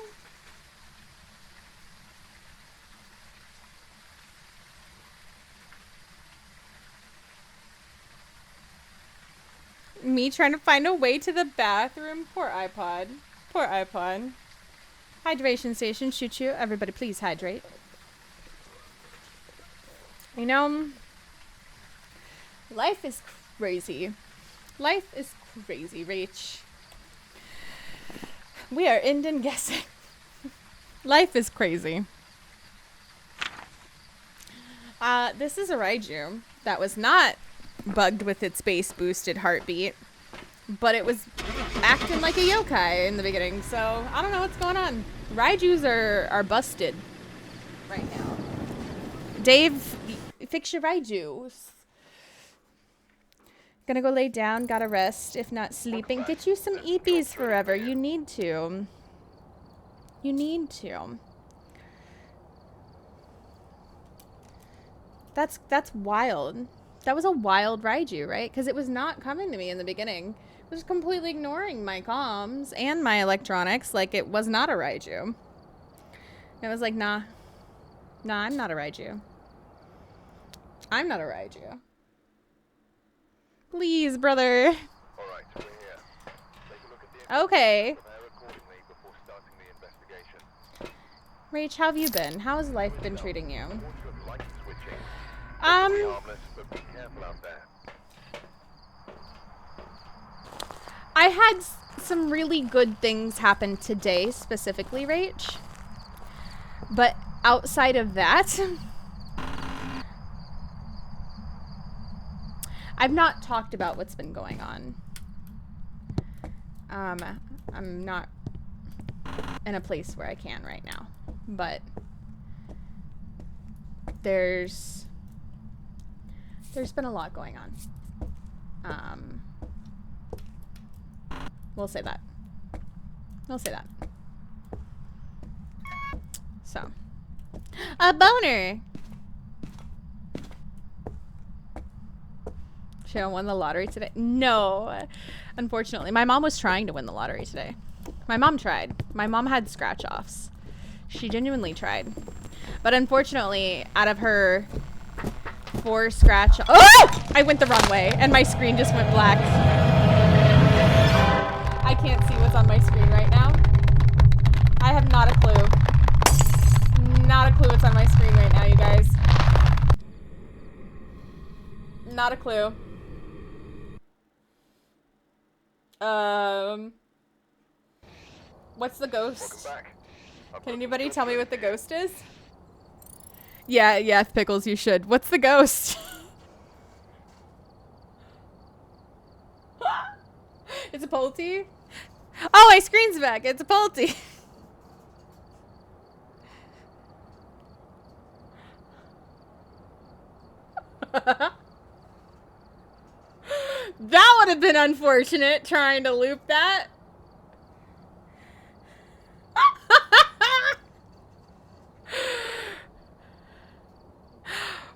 Me trying to find a way to the bathroom. Poor iPod. Poor iPod. Hydration station. Shoot you. Everybody please hydrate. You know, life is crazy. Life is crazy, Rach. We are Indian guessing. Life is crazy. This is a Raiju that was not bugged with its bass boosted heartbeat, but it was acting like a yokai in the beginning, so I don't know what's going on. Raijus are busted right now. Dave, fix your Raijus. Gonna go lay down, gotta rest, if not sleeping. Get you some EPs forever. You need to. You need to. That's wild. That was a wild Raiju, right? Because it was not coming to me in the beginning. It was completely ignoring my comms and my electronics like it was not a Raiju. And it was like, nah. Nah, I'm not a Raiju. I'm not a Raiju. Please, brother. Okay. Rach, how have you been? How has life been treating you? I had some really good things happen today, specifically, Rach. But outside of that, I've not talked about what's been going on. I'm not in a place where I can right now, but there's been a lot going on. We'll say that. We'll say that. So, a boner. Shana won the lottery today? No, unfortunately. My mom was trying to win the lottery today. My mom tried. My mom had scratch-offs. She genuinely tried. But unfortunately, out of her 4 scratch... Oh! I went the wrong way, and my screen just went black. I can't see what's on my screen right now. I have not a clue. Not a clue what's on my screen right now, you guys. Not a clue. What's the ghost? Can anybody tell me what the ghost is? Yeah, Pickles, you should. What's the ghost? It's a Polty? Oh, my screen's back. It's a Polty. That would have been unfortunate, trying to loop that.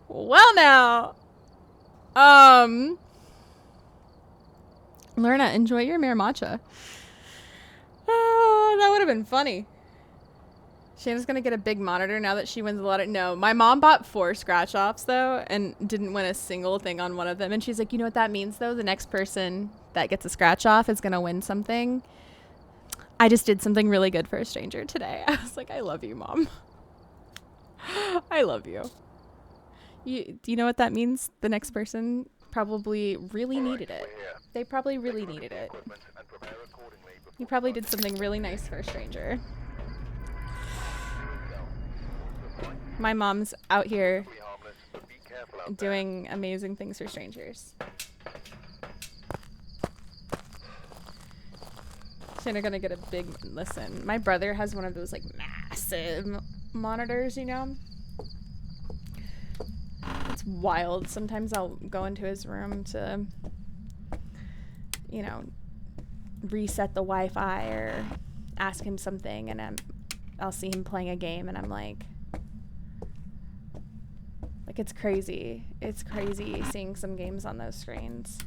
Well now. Lerna, enjoy your Mare Matcha. Oh, that would have been funny. Shana's gonna get a big monitor now that she wins a lot of... No, my mom bought 4 scratch-offs, though, and didn't win a single thing on one of them. And she's like, you know what that means, though? The next person that gets a scratch-off is gonna win something. I just did something really good for a stranger today. I was like, I love you, Mom. I love you. Do you know what that means? The next person probably really needed it. They probably really needed it. You probably did something really nice for a stranger. My mom's out here doing amazing things for strangers. Shana gonna get a big... Listen, my brother has one of those, like, massive monitors, you know? wild. Sometimes I'll go into his room to, you know, reset the Wi-Fi or ask him something, and I'll see him playing a game, and I'm like it's crazy. It's crazy seeing some games on those screens.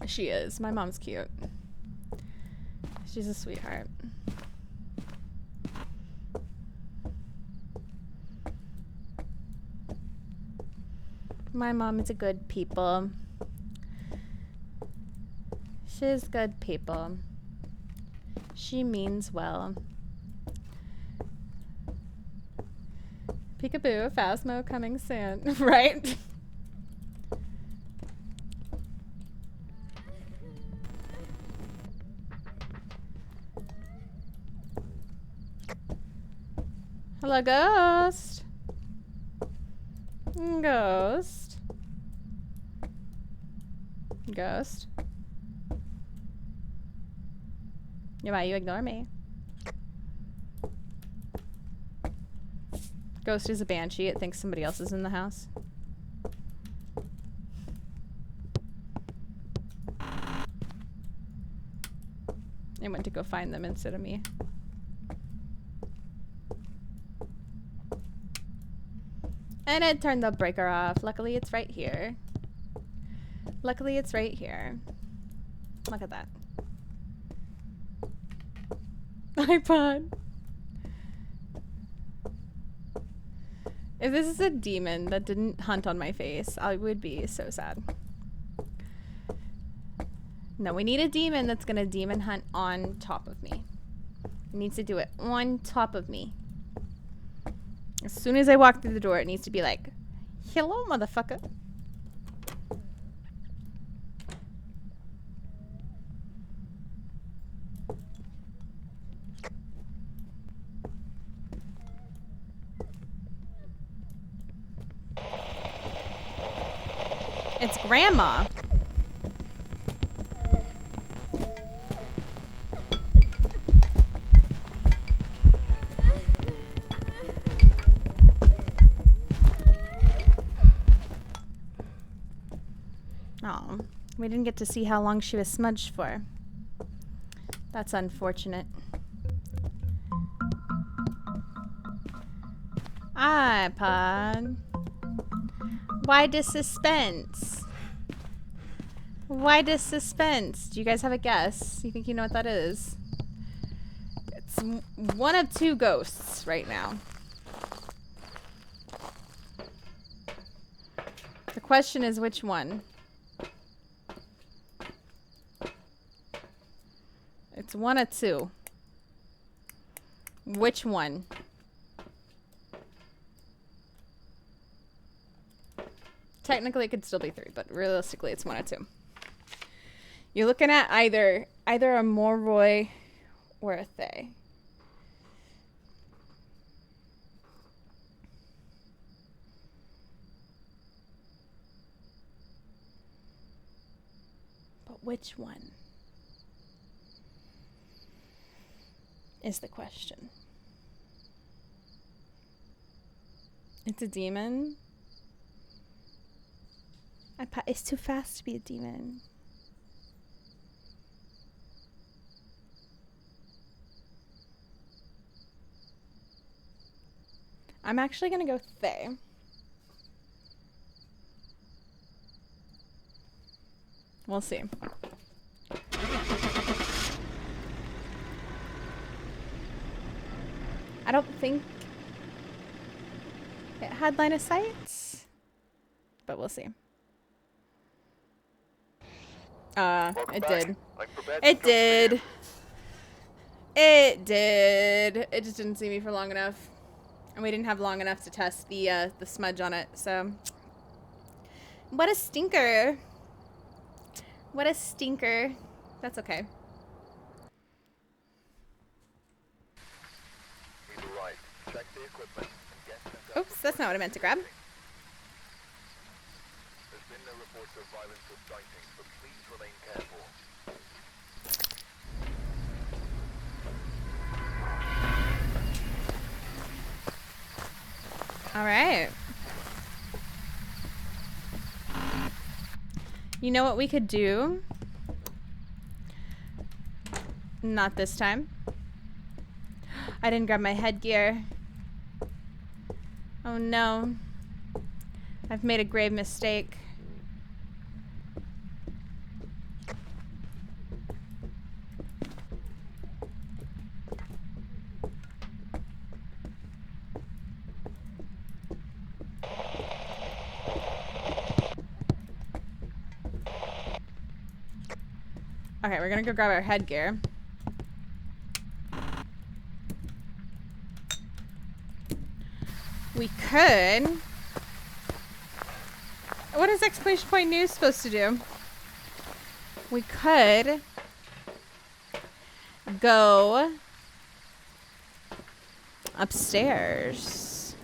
She is. My mom's cute. She's a sweetheart. My mom is a good people. She's good people. She means well. Peekaboo, Phasmo coming soon. Right? Hello, ghost. Ghost. Ghost. Yeah, why you ignore me? Ghost is a banshee. It thinks somebody else is in the house. It went to go find them instead of me. And it turned the breaker off. Luckily, it's right here. Luckily, it's right here. Look at that. iPod. If this is a demon that didn't hunt on my face, I would be so sad. No, we need a demon that's gonna demon hunt on top of me. It needs to do it on top of me. As soon as I walk through the door, it needs to be like, hello, motherfucker. It's Grandma. Oh, we didn't get to see how long she was smudged for. That's unfortunate. iPod. Why the suspense? Why the suspense? Do you guys have a guess? You think you know what that is? It's one of two ghosts right now. The question is which one? It's one of two. Which one? Technically, it could still be three, but realistically, it's one of two. You're looking at either a Morroy or a Thay. But which one is the question? It's a demon. It's too fast to be a demon. I'm actually gonna go Thay. We'll see. I don't think it had line of sight, but we'll see. It did. It did. It did. It just didn't see me for long enough. And we didn't have long enough to test the smudge on it, so. What a stinker. What a stinker. That's okay. Oops, that's not what I meant to grab. There's been no reports of violence or sightings, but please remain careful. All right. You know what we could do? Not this time. I didn't grab my headgear. Oh no. I've made a grave mistake. Okay, we're gonna go grab our headgear. We could... What is exclamation point news supposed to do? We could go upstairs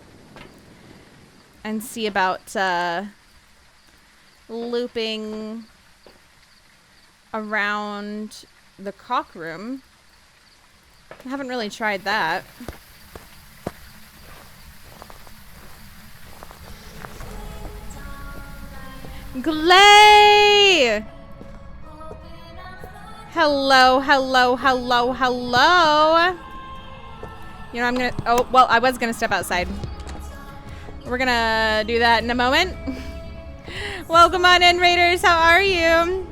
and see about looping around the cock room. I haven't really tried that. Glay! Hello, hello, hello, hello. You know, I'm gonna... Oh, well, I was gonna step outside. We're gonna do that in a moment. Welcome on in, Raiders. How are you?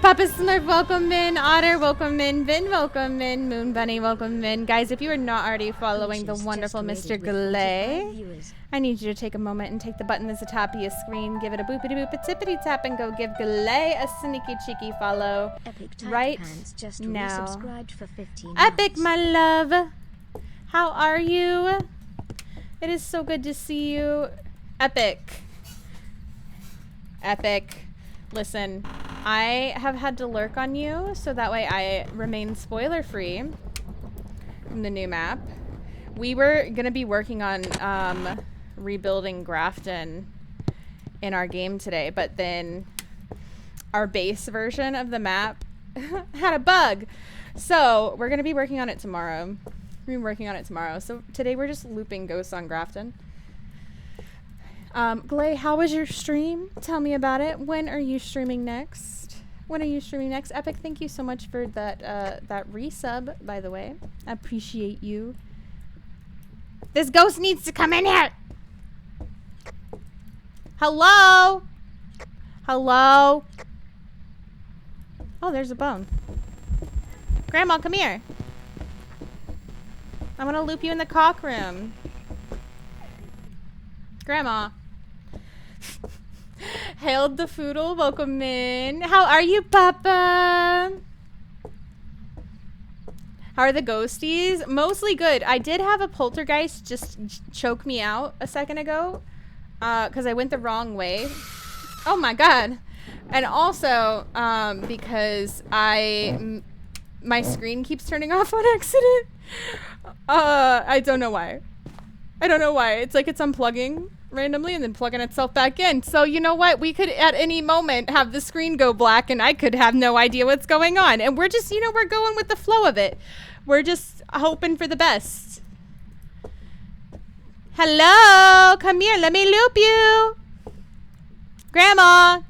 Papa Smurf, welcome in. Otter, welcome in. Vin, welcome in. Moon Bunny, welcome in. Guys, if you are not already following the wonderful Mr. Glay, I need you to take a moment and take the button that's atop of your screen, give it a boopity boop, a tippity tap, and go give Glay a sneaky cheeky follow right now. For 15 Epic, my love. How are you? It is so good to see you. Epic. Epic. Listen, I have had to lurk on you so that way I remain spoiler free from the new map. We were gonna be working on rebuilding Grafton in our game today, but then our base version of the map had a bug. So we're gonna be working on it tomorrow. So today we're just looping ghosts on Grafton. Glay, how was your stream? Tell me about it. When are you streaming next? Epic, thank you so much for that that resub, by the way. I appreciate you. This ghost needs to come in here. Hello? Hello? Oh, there's a bone. Grandma, come here. I want to loop you in the cock room. Grandma. Hailed the Foodle, welcome in. How are you, Papa? How are the ghosties? Mostly good. I did have a poltergeist just choke me out a second ago because I went the wrong way. Oh my god. And also because my screen keeps turning off on accident. I don't know why. It's like it's unplugging randomly and then plugging itself back in. So you know what? We could at any moment have the screen go black and I could have no idea what's going on. And we're just, we're going with the flow of it. We're just hoping for the best. Hello, come here. Let me loop you. Grandma,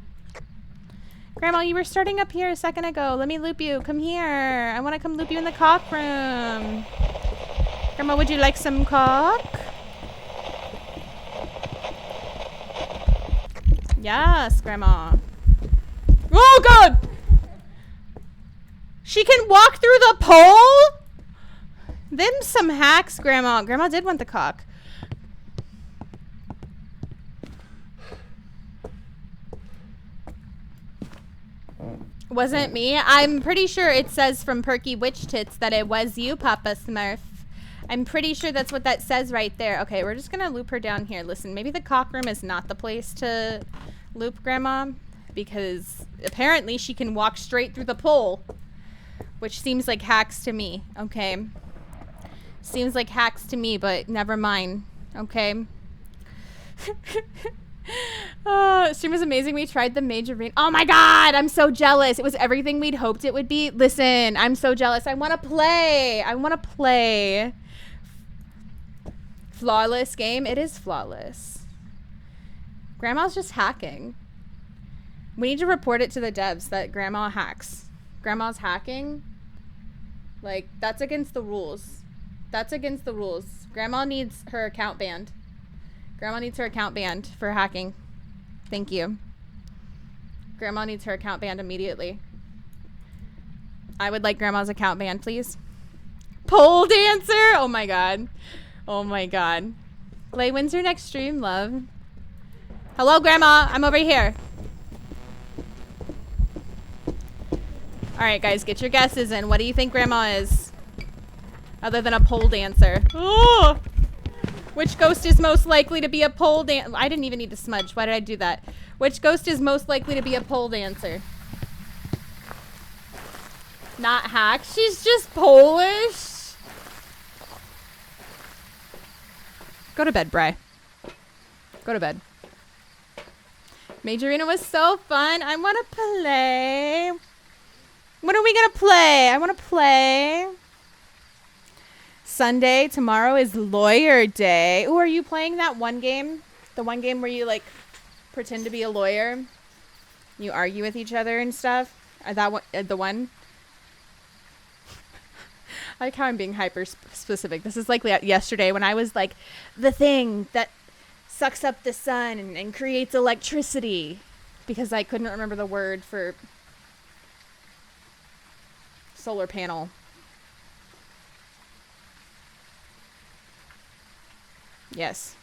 you were starting up here a second ago. Let me loop you. Come here. I want to come loop you in the cock room. Grandma, would you like some cock? Yes, Grandma. Oh, God! She can walk through the pole? Them some hacks, Grandma. Grandma did want the cock. Wasn't me. I'm pretty sure it says from Perky Witch Tits that it was you, Papa Smurf. I'm pretty sure that's what that says right there. Okay, we're just gonna loop her down here. Listen, maybe the cock room is not the place to loop Grandma because apparently she can walk straight through the pole, which seems like hacks to me. Okay, seems like hacks to me, but never mind. Okay. Stream was amazing. We tried the major rain. Oh my god, I'm so jealous. It was everything we'd hoped it would be. Listen, I'm so jealous. I want to play. Flawless game? It is flawless. Grandma's just hacking. We need to report it to the devs that Grandma hacks. Grandma's hacking. Like, that's against the rules. That's against the rules. Grandma needs her account banned. Grandma needs her account banned for hacking. Thank you. Grandma needs her account banned immediately. I would like Grandma's account banned, please. Pole dancer? Oh my god. Oh my god. Lay, when's your next stream, love? Hello, Grandma. I'm over here. Alright, guys, get your guesses in. What do you think Grandma is? Other than a pole dancer. Oh! Which ghost is most likely to be a pole dancer? I didn't even need to smudge. Why did I do that? Which ghost is most likely to be a pole dancer? Not hack. She's just Polish. Go to bed, Bri. Go to bed. Majorina was so fun. I want to play. When are we going to play? I want to play. Sunday. Tomorrow is lawyer day. Ooh, are you playing that one game? The one game where you, like, pretend to be a lawyer? You argue with each other and stuff? That one, the one? I like how I'm being hyper specific. This is like yesterday when I was like, the thing that sucks up the sun and creates electricity. Because I couldn't remember the word for solar panel. Yes.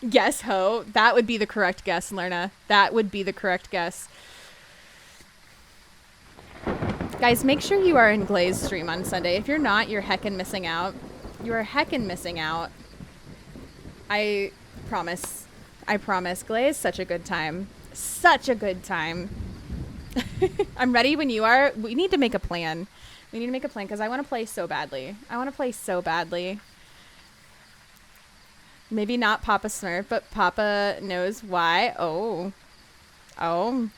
Yes, ho. That would be the correct guess, Lerna. That would be the correct guess. Guys, make sure you are in Glay's stream on Sunday. If you're not, you're heckin' missing out. You are heckin' missing out. I promise. I promise. Glay is such a good time. Such a good time. I'm ready when you are. We need to make a plan. We need to make a plan because I want to play so badly. I want to play so badly. Maybe not Papa Smurf, but Papa knows why. Oh. Oh.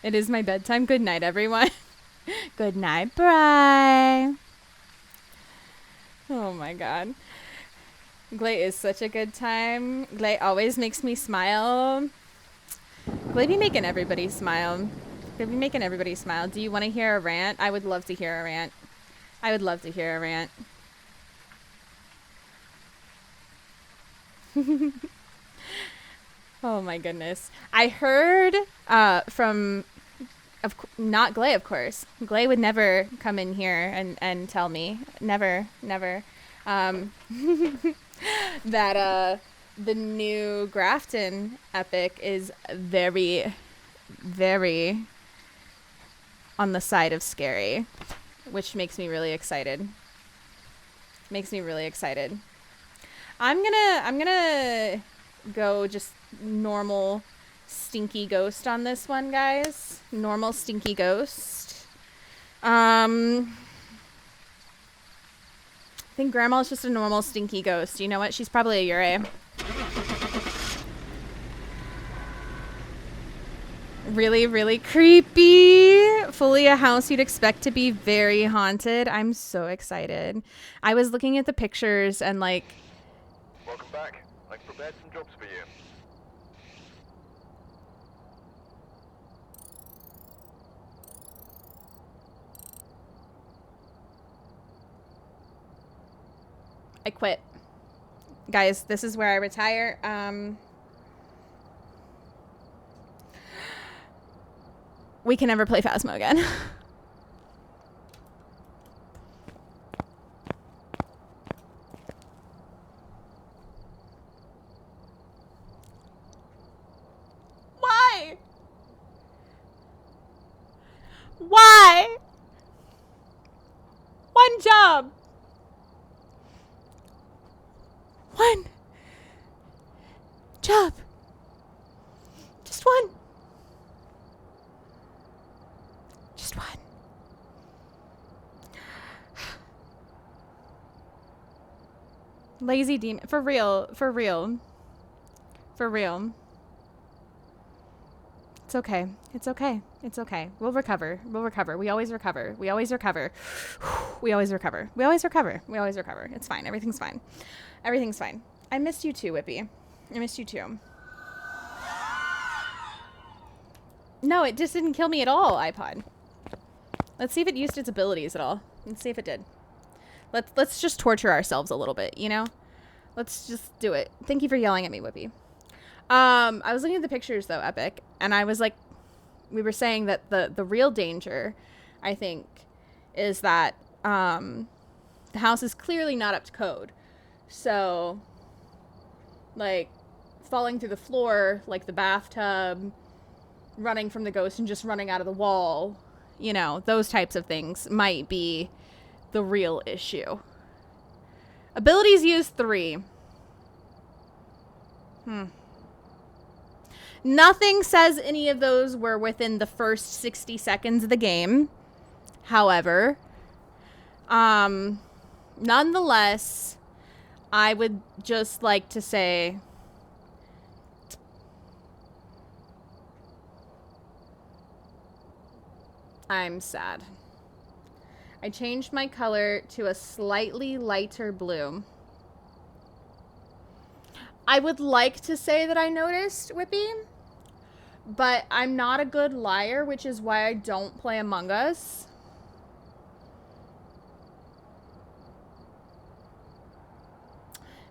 It is my bedtime. Good night, everyone. Good night, Bri. Oh my god. Glay is such a good time. Glay always makes me smile. Glay be making everybody smile. Glay be making everybody smile. Do you want to hear a rant? I would love to hear a rant. I would love to hear a rant. Oh my goodness. I heard from not Glay, of course. Glay would never come in here and tell me. Never. That the new Grafton epic is very, very on the side of scary, which makes me really excited. Makes me really excited. I'm gonna go just normal stinky ghost on this one, guys. Normal stinky ghost. I think Grandma's just a normal stinky ghost. You know what? She's probably a Yurei. Really, really creepy. Fully a house you'd expect to be very haunted. I'm so excited. I was looking at the pictures and like... Welcome back. I've prepared some jobs for you. I quit. Guys, this is where I retire. We can never play Phasmo again. Why? Why? One job. One job. Just one. Just one. Lazy demon. For real. For real. For real. It's okay. It's okay. It's okay. We'll recover. We'll recover. We always recover. We always recover. We always recover. We always recover. We always recover. It's fine. Everything's fine. Everything's fine. I missed you too, Whippy. I missed you too. No, it just didn't kill me at all, iPod. Let's see if it used its abilities at all. Let's see if it did. Let's just torture ourselves a little bit, you know? Let's just do it. Thank you for yelling at me, Whippy. I was looking at the pictures though, Epic, and I was like, we were saying that the real danger, I think, is that the house is clearly not up to code. So, like, falling through the floor, like the bathtub, running from the ghost and just running out of the wall, you know, those types of things might be the real issue. Abilities use 3. Nothing says any of those were within the first 60 seconds of the game. However, nonetheless, I would just like to say I'm sad. I changed my color to a slightly lighter blue. I would like to say that I noticed, Whippy, but I'm not a good liar, which is why I don't play Among Us.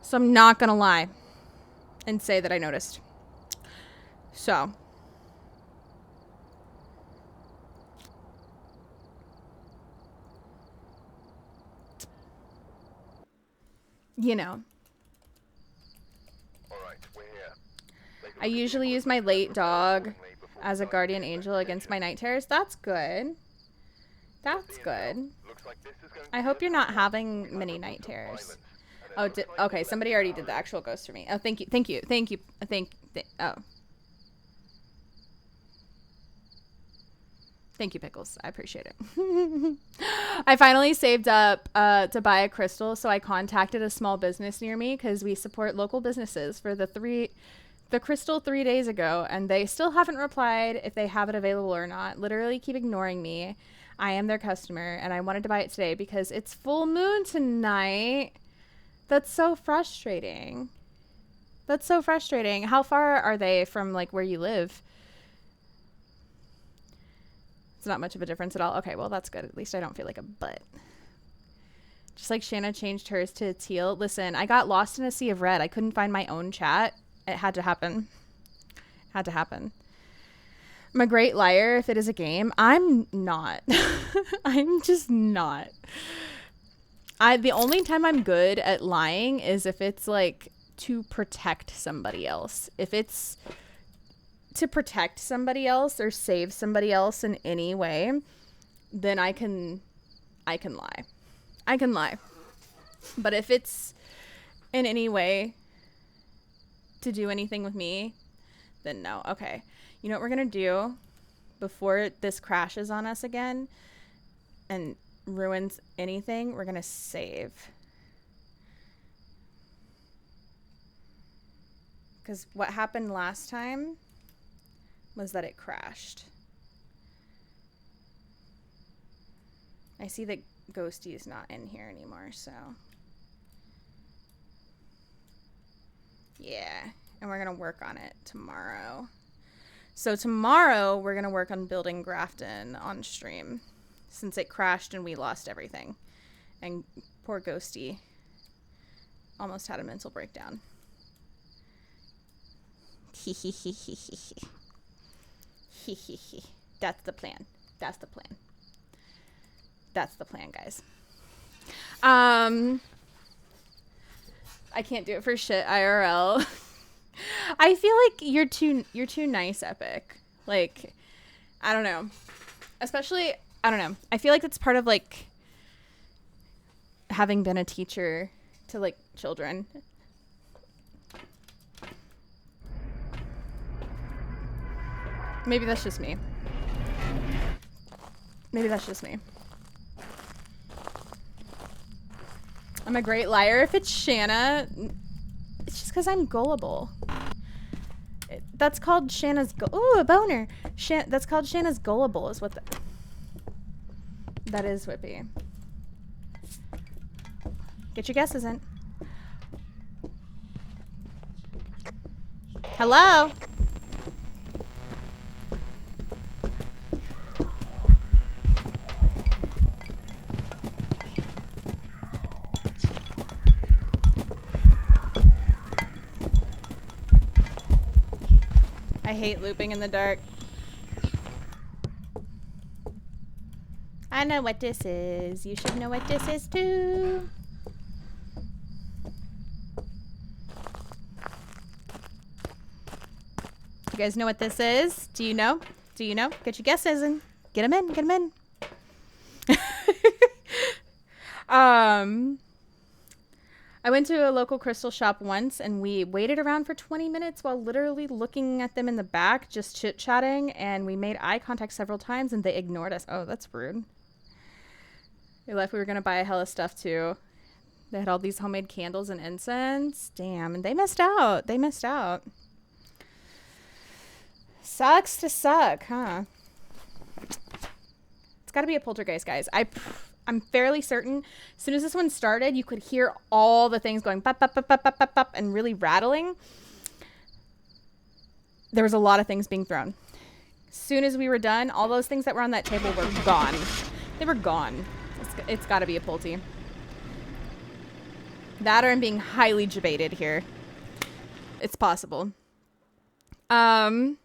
So I'm not gonna lie and say that I noticed. So. You know. I usually use my late dog as a guardian angel against my night terrors. That's good. That's good. I hope you're not having many night terrors. Oh, okay. Somebody already did the actual ghost for me. Oh, thank you. Thank you. Thank you. Oh. Thank you, Pickles. I appreciate it. I finally saved up to buy a crystal, so I contacted a small business near me because we support local businesses for the crystal 3 days ago, and they still haven't replied if they have it available or not. Literally keep ignoring me. I am their customer, and I wanted to buy it today because it's full moon tonight. That's so frustrating. That's so frustrating. How far are they from, like, where you live? It's not much of a difference at all. Okay, well, that's good. At least I don't feel like a butt. Just like Shana changed hers to teal. Listen, I got lost in a sea of red. I couldn't find my own chat. It had to happen. Had to happen. I'm a great liar if it is a game. I'm not. I'm just not. The only time I'm good at lying is if it's like to protect somebody else. If it's to protect somebody else or save somebody else in any way, then I can lie. I can lie. But if it's in any way to do anything with me, then no. Okay. You know what we're going to do before this crashes on us again and ruins anything? We're going to save. Because what happened last time was that it crashed. I see that Ghosty is not in here anymore, so yeah, and we're gonna work on it tomorrow. So tomorrow we're gonna work on building Grafton on stream, since it crashed and we lost everything, and poor Ghosty almost had a mental breakdown. That's the plan. That's the plan. That's the plan, guys. I can't do it for shit IRL. I feel like you're too nice, Epic. Like, I don't know. Especially, I don't know. I feel like it's part of like having been a teacher to like children. Maybe that's just me. Maybe that's just me. I'm a great liar if it's Shana. It's just because I'm gullible. That's called Shana's ooh, a boner. That's called Shana's gullible is what that is, Whippy. Get your guesses in. Hello? I hate looping in the dark. I know what this is. You should know what this is too. You guys know what this is? Do you know? Do you know? Get your guesses in. Get them in. Get them in. I went to a local crystal shop once and we waited around for 20 minutes while literally looking at them in the back, just chit-chatting, and we made eye contact several times and they ignored us. Oh, that's rude. They left. We were going to buy a hella stuff too. They had all these homemade candles and incense. Damn, and they missed out. They missed out. Sucks to suck, huh? It's got to be a poltergeist, guys. I'm fairly certain as soon as this one started, you could hear all the things going bop, bop, bop, bop, bop, bop, bop, and really rattling. There was a lot of things being thrown. As soon as we were done, all those things that were on that table were gone. They were gone. It's got to be a polty. That or I'm being highly debated here. It's possible. Welcome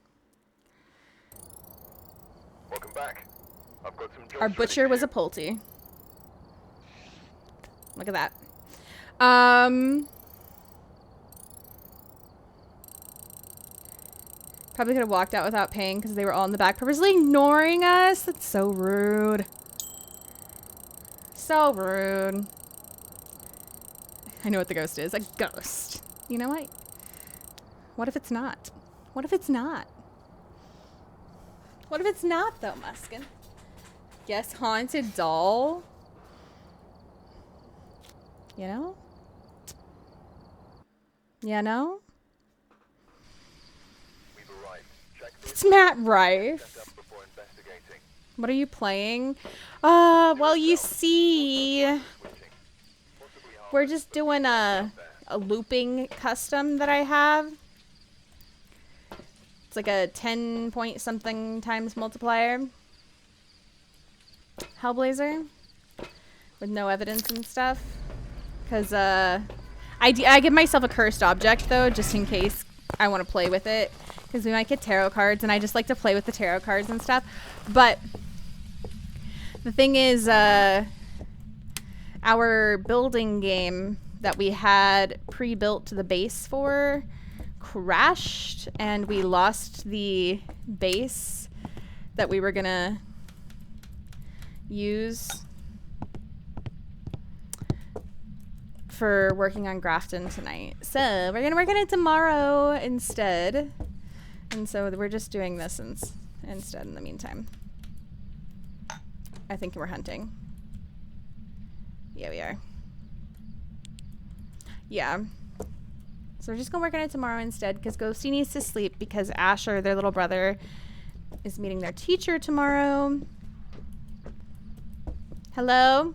back. I've got some jobs Our butcher ready was for a polty. Look at that. Probably could have walked out without paying because they were all in the back purposely ignoring us. That's so rude. So rude. I know what the ghost is. A ghost. You know what? What if it's not? What if it's not? What if it's not, though, Muskin? Yes, haunted doll. You know? You know? It's Matt Rife. What are you playing? Well, you see, we're just doing a looping custom that I have. It's like a 10 point something times multiplier. Hellblazer. With no evidence and stuff. Because I give myself a cursed object, though, just in case I want to play with it. Because we might get tarot cards, and I just like to play with the tarot cards and stuff. But the thing is, our building game that we had pre-built to the base for crashed, and we lost the base that we were going to use for working on Grafton tonight. So we're going to work on it tomorrow instead. And so we're just doing this instead in the meantime. I think we're hunting. Yeah, we are. Yeah. So we're just going to work on it tomorrow instead because Ghosty needs to sleep because Asher, their little brother, is meeting their teacher tomorrow. Hello?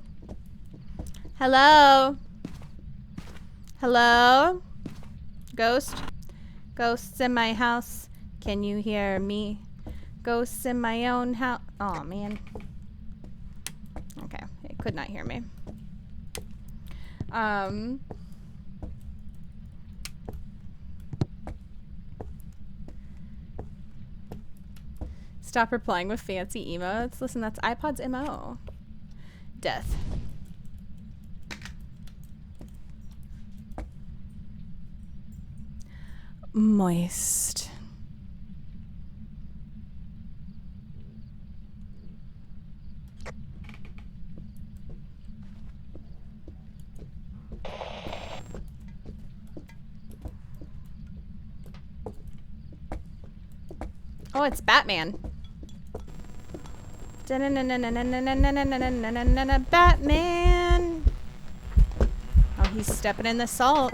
Hello? Hello? Ghost? Ghosts in my house. Can you hear me? Ghosts in my own house. Oh, man. Okay. It could not hear me. Stop replying with fancy emotes. Listen, that's iPod's MO. Death. Moist. Oh, it's Batman. Batman. Oh, he's stepping in the salt.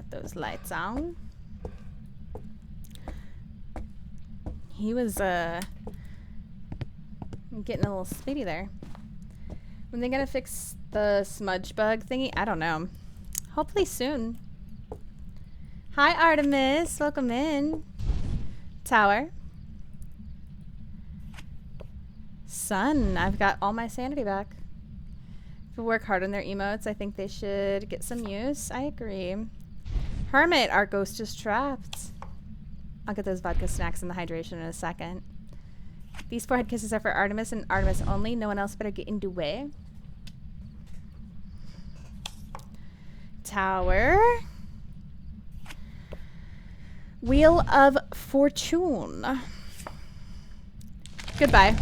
Get those lights on. He was getting a little speedy there. When they gonna fix the smudge bug thingy? I don't know. Hopefully soon. Hi Artemis, welcome in. Tower. Sun, I've got all my sanity back. People work hard on their emotes. I think they should get some use. I agree. Hermit, our ghost is trapped. I'll get those vodka snacks and the hydration in a second. These forehead kisses are for Artemis and Artemis only. No one else better get in the way. Tower. Wheel of Fortune. Goodbye.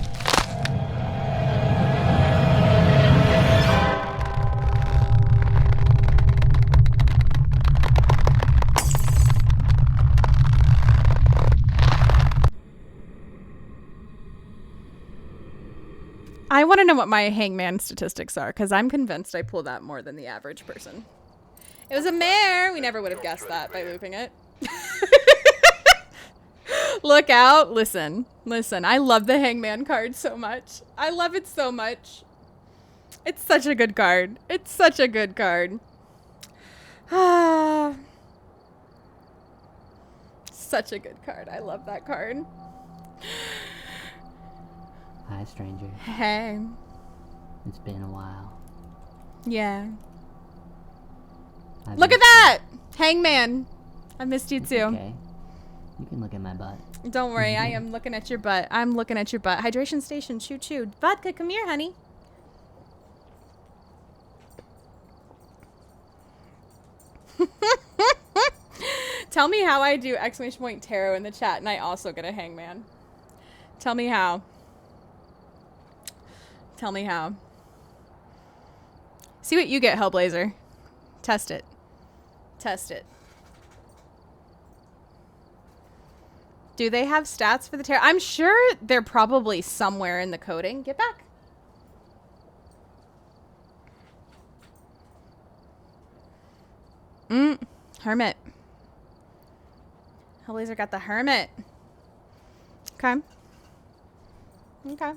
I want to know what my hangman statistics are, because I'm convinced I pull that more than the average person. It was a mare! We never would have guessed that by looping it. Look out. Listen. Listen. I love the hangman card so much. I love it so much. It's such a good card. It's such a good card. Such a good card. I love that card. Hi, stranger. Hey. It's been a while. Yeah. Look at that! Hangman. I missed you too. Okay. You can look at my butt. Don't worry, I am looking at your butt. I'm looking at your butt. Hydration station, choo choo. Vodka, come here, honey. Tell me how I do exclamation point tarot in the chat and I also get a hangman. Tell me how. Tell me how. See what you get, Hellblazer. Test it. Test it. Do they have stats for the tarot? I'm sure they're probably somewhere in the coding. Get back. Hermit. Hellblazer got the hermit. Okay. Okay.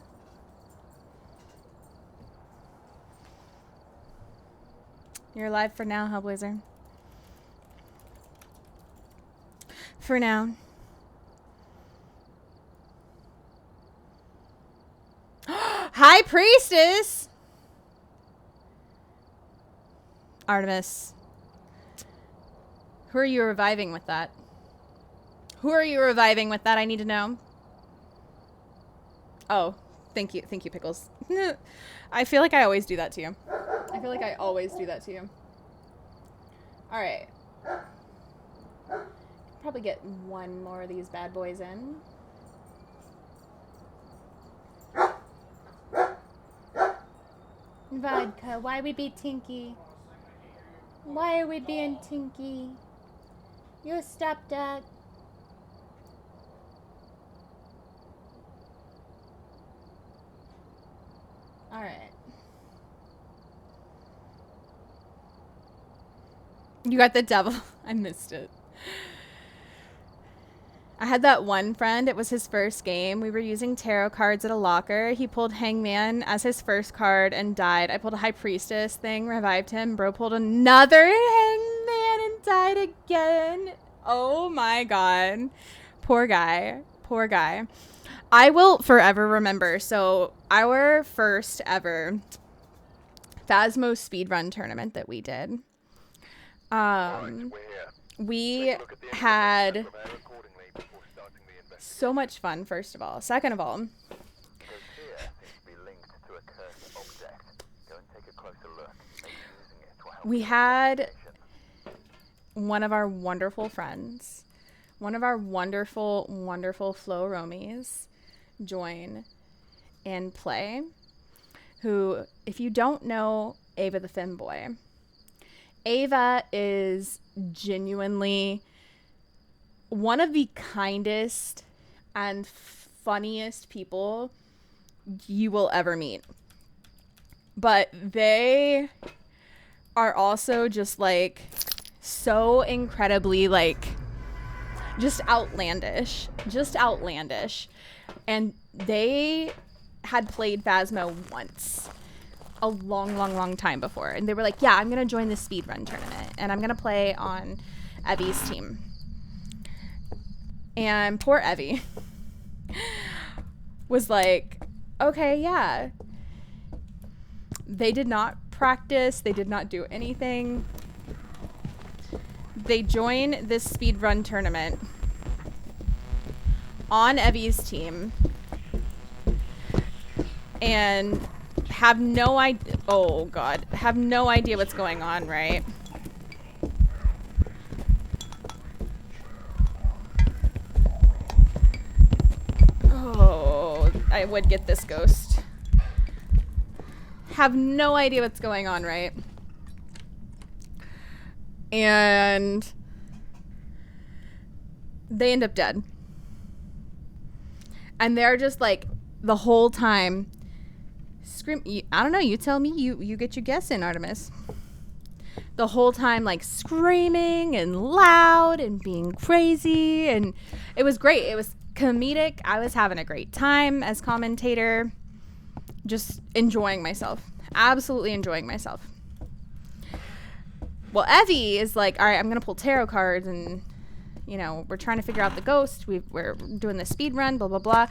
You're alive for now, Hellblazer. For now. High Priestess! Artemis. Who are you reviving with that? Who are you reviving with that? I need to know. Oh, thank you. Thank you, Pickles. I feel like I always do that to you. I feel like I always do that to you. Alright. Probably get one more of these bad boys in. Vodka, why we be tinky? Why are we being tinky? You stop that. Alright. You got the devil. I missed it. I had that one friend. It was his first game. We were using tarot cards at a locker. He pulled Hangman as his first card and died. I pulled a High Priestess thing, revived him. Bro pulled another Hangman and died again. Oh my god. Poor guy. Poor guy. I will forever remember. So our first ever Phasmo speedrun tournament that we did. We had so much fun, first of all. Second of all, we had one of our wonderful friends, one of our wonderful, wonderful Flow Romies join and play, who, if you don't know Ava the Femboy, Ava is genuinely one of the kindest and funniest people you will ever meet. But they are also just like so incredibly like just outlandish. And they had played Phasmo once a long time before, and they were like, yeah, I'm gonna join the speedrun tournament and I'm gonna play on Evie's team. And poor Evie was like, okay, yeah. They did not practice, they did not do anything. They join this speedrun tournament on Evie's team and have no idea, oh god, have no idea what's going on, right? Oh, I would get this ghost. Have no idea what's going on, right? And they end up dead. And they're just like the whole time scream. I don't know, you tell me, you get your guess in, Artemis. The whole time like screaming and loud and being crazy, and it was great. It was comedic. I was having a great time as commentator, just enjoying myself, absolutely enjoying myself. Well, Evie is like, all right, I'm gonna pull tarot cards, and you know, we're trying to figure out the ghost. We're doing the speed run, blah blah blah.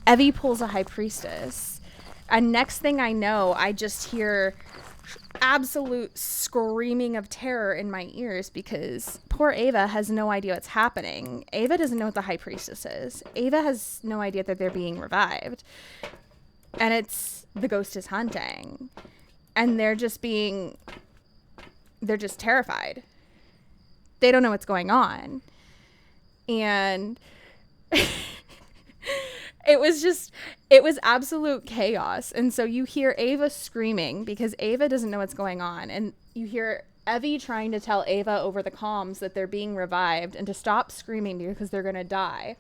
Evie pulls a high priestess, and next thing I know, I just hear absolute screaming of terror in my ears because poor Ava has no idea what's happening. Ava doesn't know what the high priestess is. Ava has no idea that they're being revived, and it's the ghost is hunting, and they're just terrified. They don't know what's going on. And it was absolute chaos. And so you hear Ava screaming because Ava doesn't know what's going on. And you hear Evie trying to tell Ava over the comms that they're being revived and to stop screaming because they're going to die.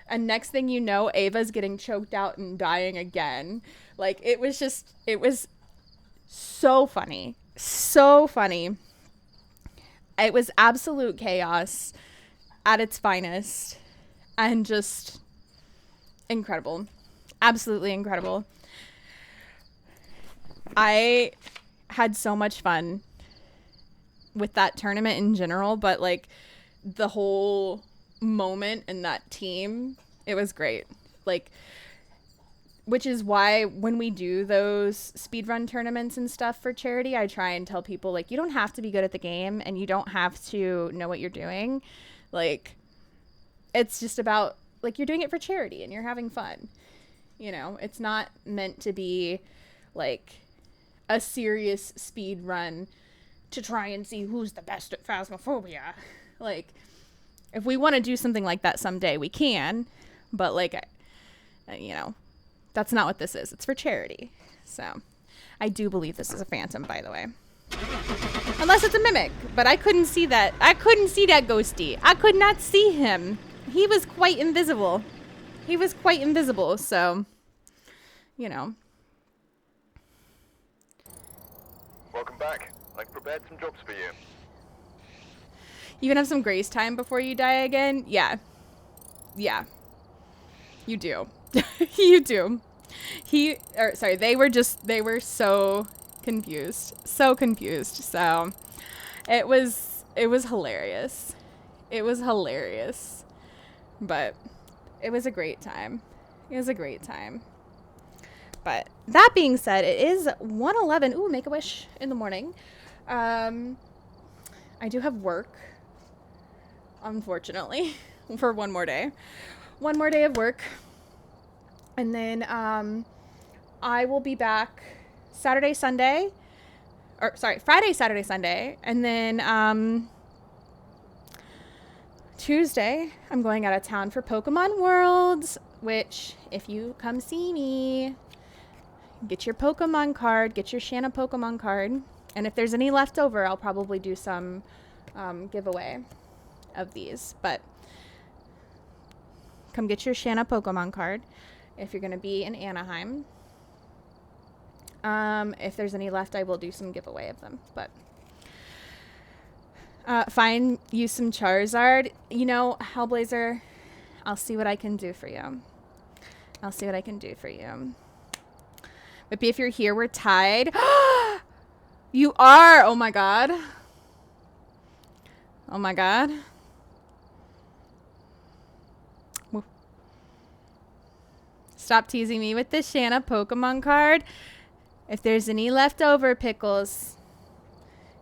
And next thing you know, Ava's getting choked out and dying again. Like, it was so funny. So funny. It was absolute chaos at its finest, and just incredible. Absolutely incredible. I had so much fun with that tournament in general, but like the whole moment and that team, it was great. Like, which is why when we do those speedrun tournaments and stuff for charity, I try and tell people, like, you don't have to be good at the game and you don't have to know what you're doing. Like, it's just about, like, you're doing it for charity and you're having fun. You know, it's not meant to be, like, a serious speed run to try and see who's the best at Phasmophobia. Like, if we want to do something like that someday, we can. But, like, you know, that's not what this is. It's for charity. So, I do believe this is a phantom, by the way. Unless it's a mimic. But I couldn't see that. I couldn't see that ghosty. I could not see him. He was quite invisible. He was quite invisible, so, you know. Welcome back. I've prepared some jobs for you. You can have some grace time before you die again? Yeah. Yeah. You do. You do. They were so confused. So confused. So it was hilarious. It was hilarious. But it was a great time. It was a great time. But that being said, it is 1:11. Ooh, Make-A-Wish in the morning. I do have work, unfortunately, for one more day. One more day of work. And then I will be back Friday, Saturday, Sunday. And then Tuesday, I'm going out of town for Pokemon Worlds, which, if you come see me, get your Pokemon card, get your Shana Pokemon card. And if there's any left over, I'll probably do some giveaway of these. But come get your Shana Pokemon card if you're going to be in Anaheim. If there's any left, I will do some giveaway of them. But Find you some Charizard. You know, Hellblazer, I'll see what I can do for you. I'll see what I can do for you. Maybe if you're here, we're tied. You are! Oh my god. Oh my god. Stop teasing me with the Shana Pokemon card. If there's any left over, Pickles.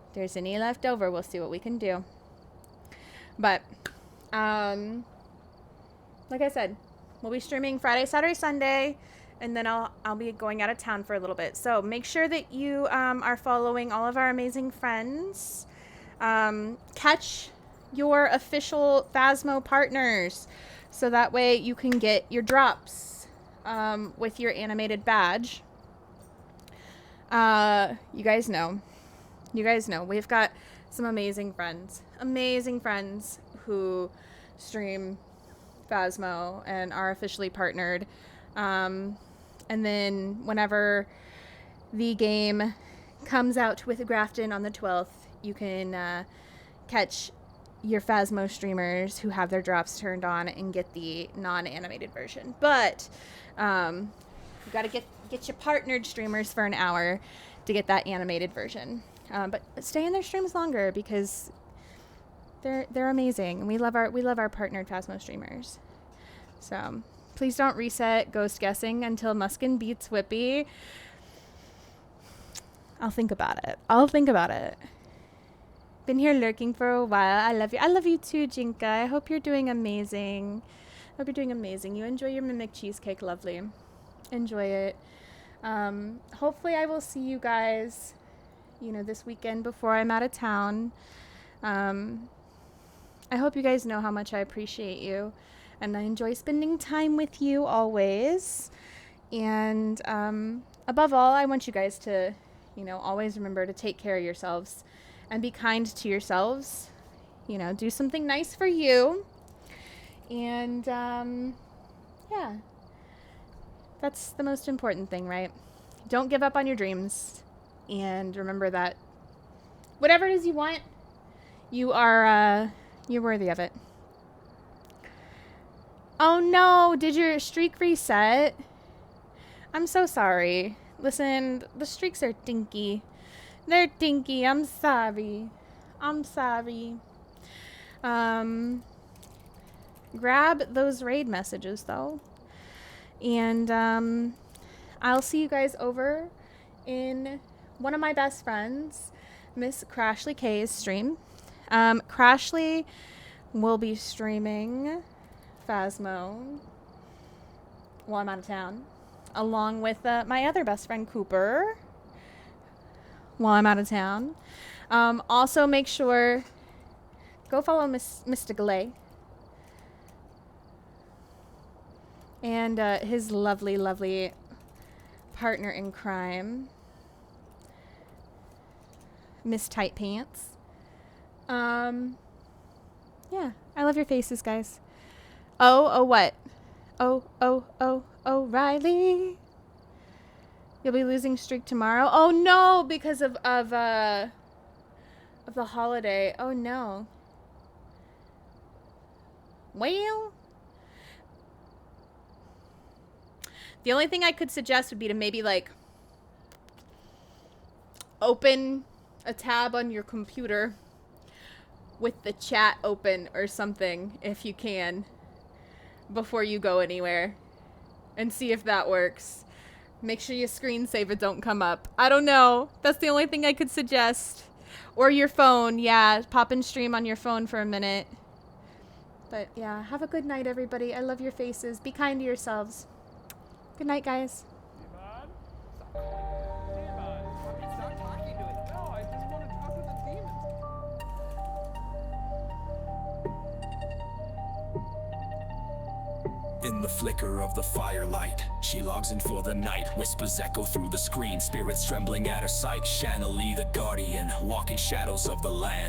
If there's any left over, we'll see what we can do. But, like I said, we'll be streaming Friday, Saturday, Sunday. And then I'll be going out of town for a little bit. So make sure that you are following all of our amazing friends. Catch your official Phasmo partners. So that way you can get your drops with your animated badge. You guys know. We've got some amazing friends. Amazing friends who stream Phasmo and are officially partnered. And then whenever the game comes out with Grafton on the 12th, you can catch your Phasmo streamers who have their drops turned on and get the non-animated version. But you got to get your partnered streamers for an hour to get that animated version. But stay in their streams longer because they're amazing. We love our partnered Phasmo streamers. So please don't reset Ghost Guessing until Muskin beats Whippy. I'll think about it. Been here lurking for a while. I love you. I love you too, Jinka. I hope you're doing amazing. You enjoy your mimic cheesecake, lovely. Enjoy it. Hopefully I will see you guys, this weekend before I'm out of town. I hope you guys know how much I appreciate you. And I enjoy spending time with you always. And above all, I want you guys to, always remember to take care of yourselves and be kind to yourselves. Do something nice for you. And, yeah. That's the most important thing, right? Don't give up on your dreams. And remember that whatever it is you want, you're worthy of it. Oh no, did your streak reset? I'm so sorry. Listen, the streaks are dinky. They're dinky. I'm sorry. Grab those raid messages though. And I'll see you guys over in one of my best friends, Miss Crashly K's stream. Crashly will be streaming Phasmo while I'm out of town, along with my other best friend Cooper while I'm out of town. Also make sure go follow Mr. Galay and his lovely partner in crime, Miss Tight Pants. Yeah, I love your faces, guys. Oh, what? Oh, Riley. You'll be losing streak tomorrow? Oh no, because of the holiday. Oh no. Well, the only thing I could suggest would be to maybe open a tab on your computer with the chat open or something if you can before you go anywhere and see if that works. Make sure you screen save it, don't come up. I don't know. That's the only thing I could suggest. Or your phone. Yeah, pop and stream on your phone for a minute. But yeah, have a good night, everybody. I love your faces. Be kind to yourselves. Good night, guys. In the flicker of the firelight, she logs in for the night. Whispers echo through the screen, spirits trembling at her sight. Shana Leigh, the guardian, walking shadows of the land.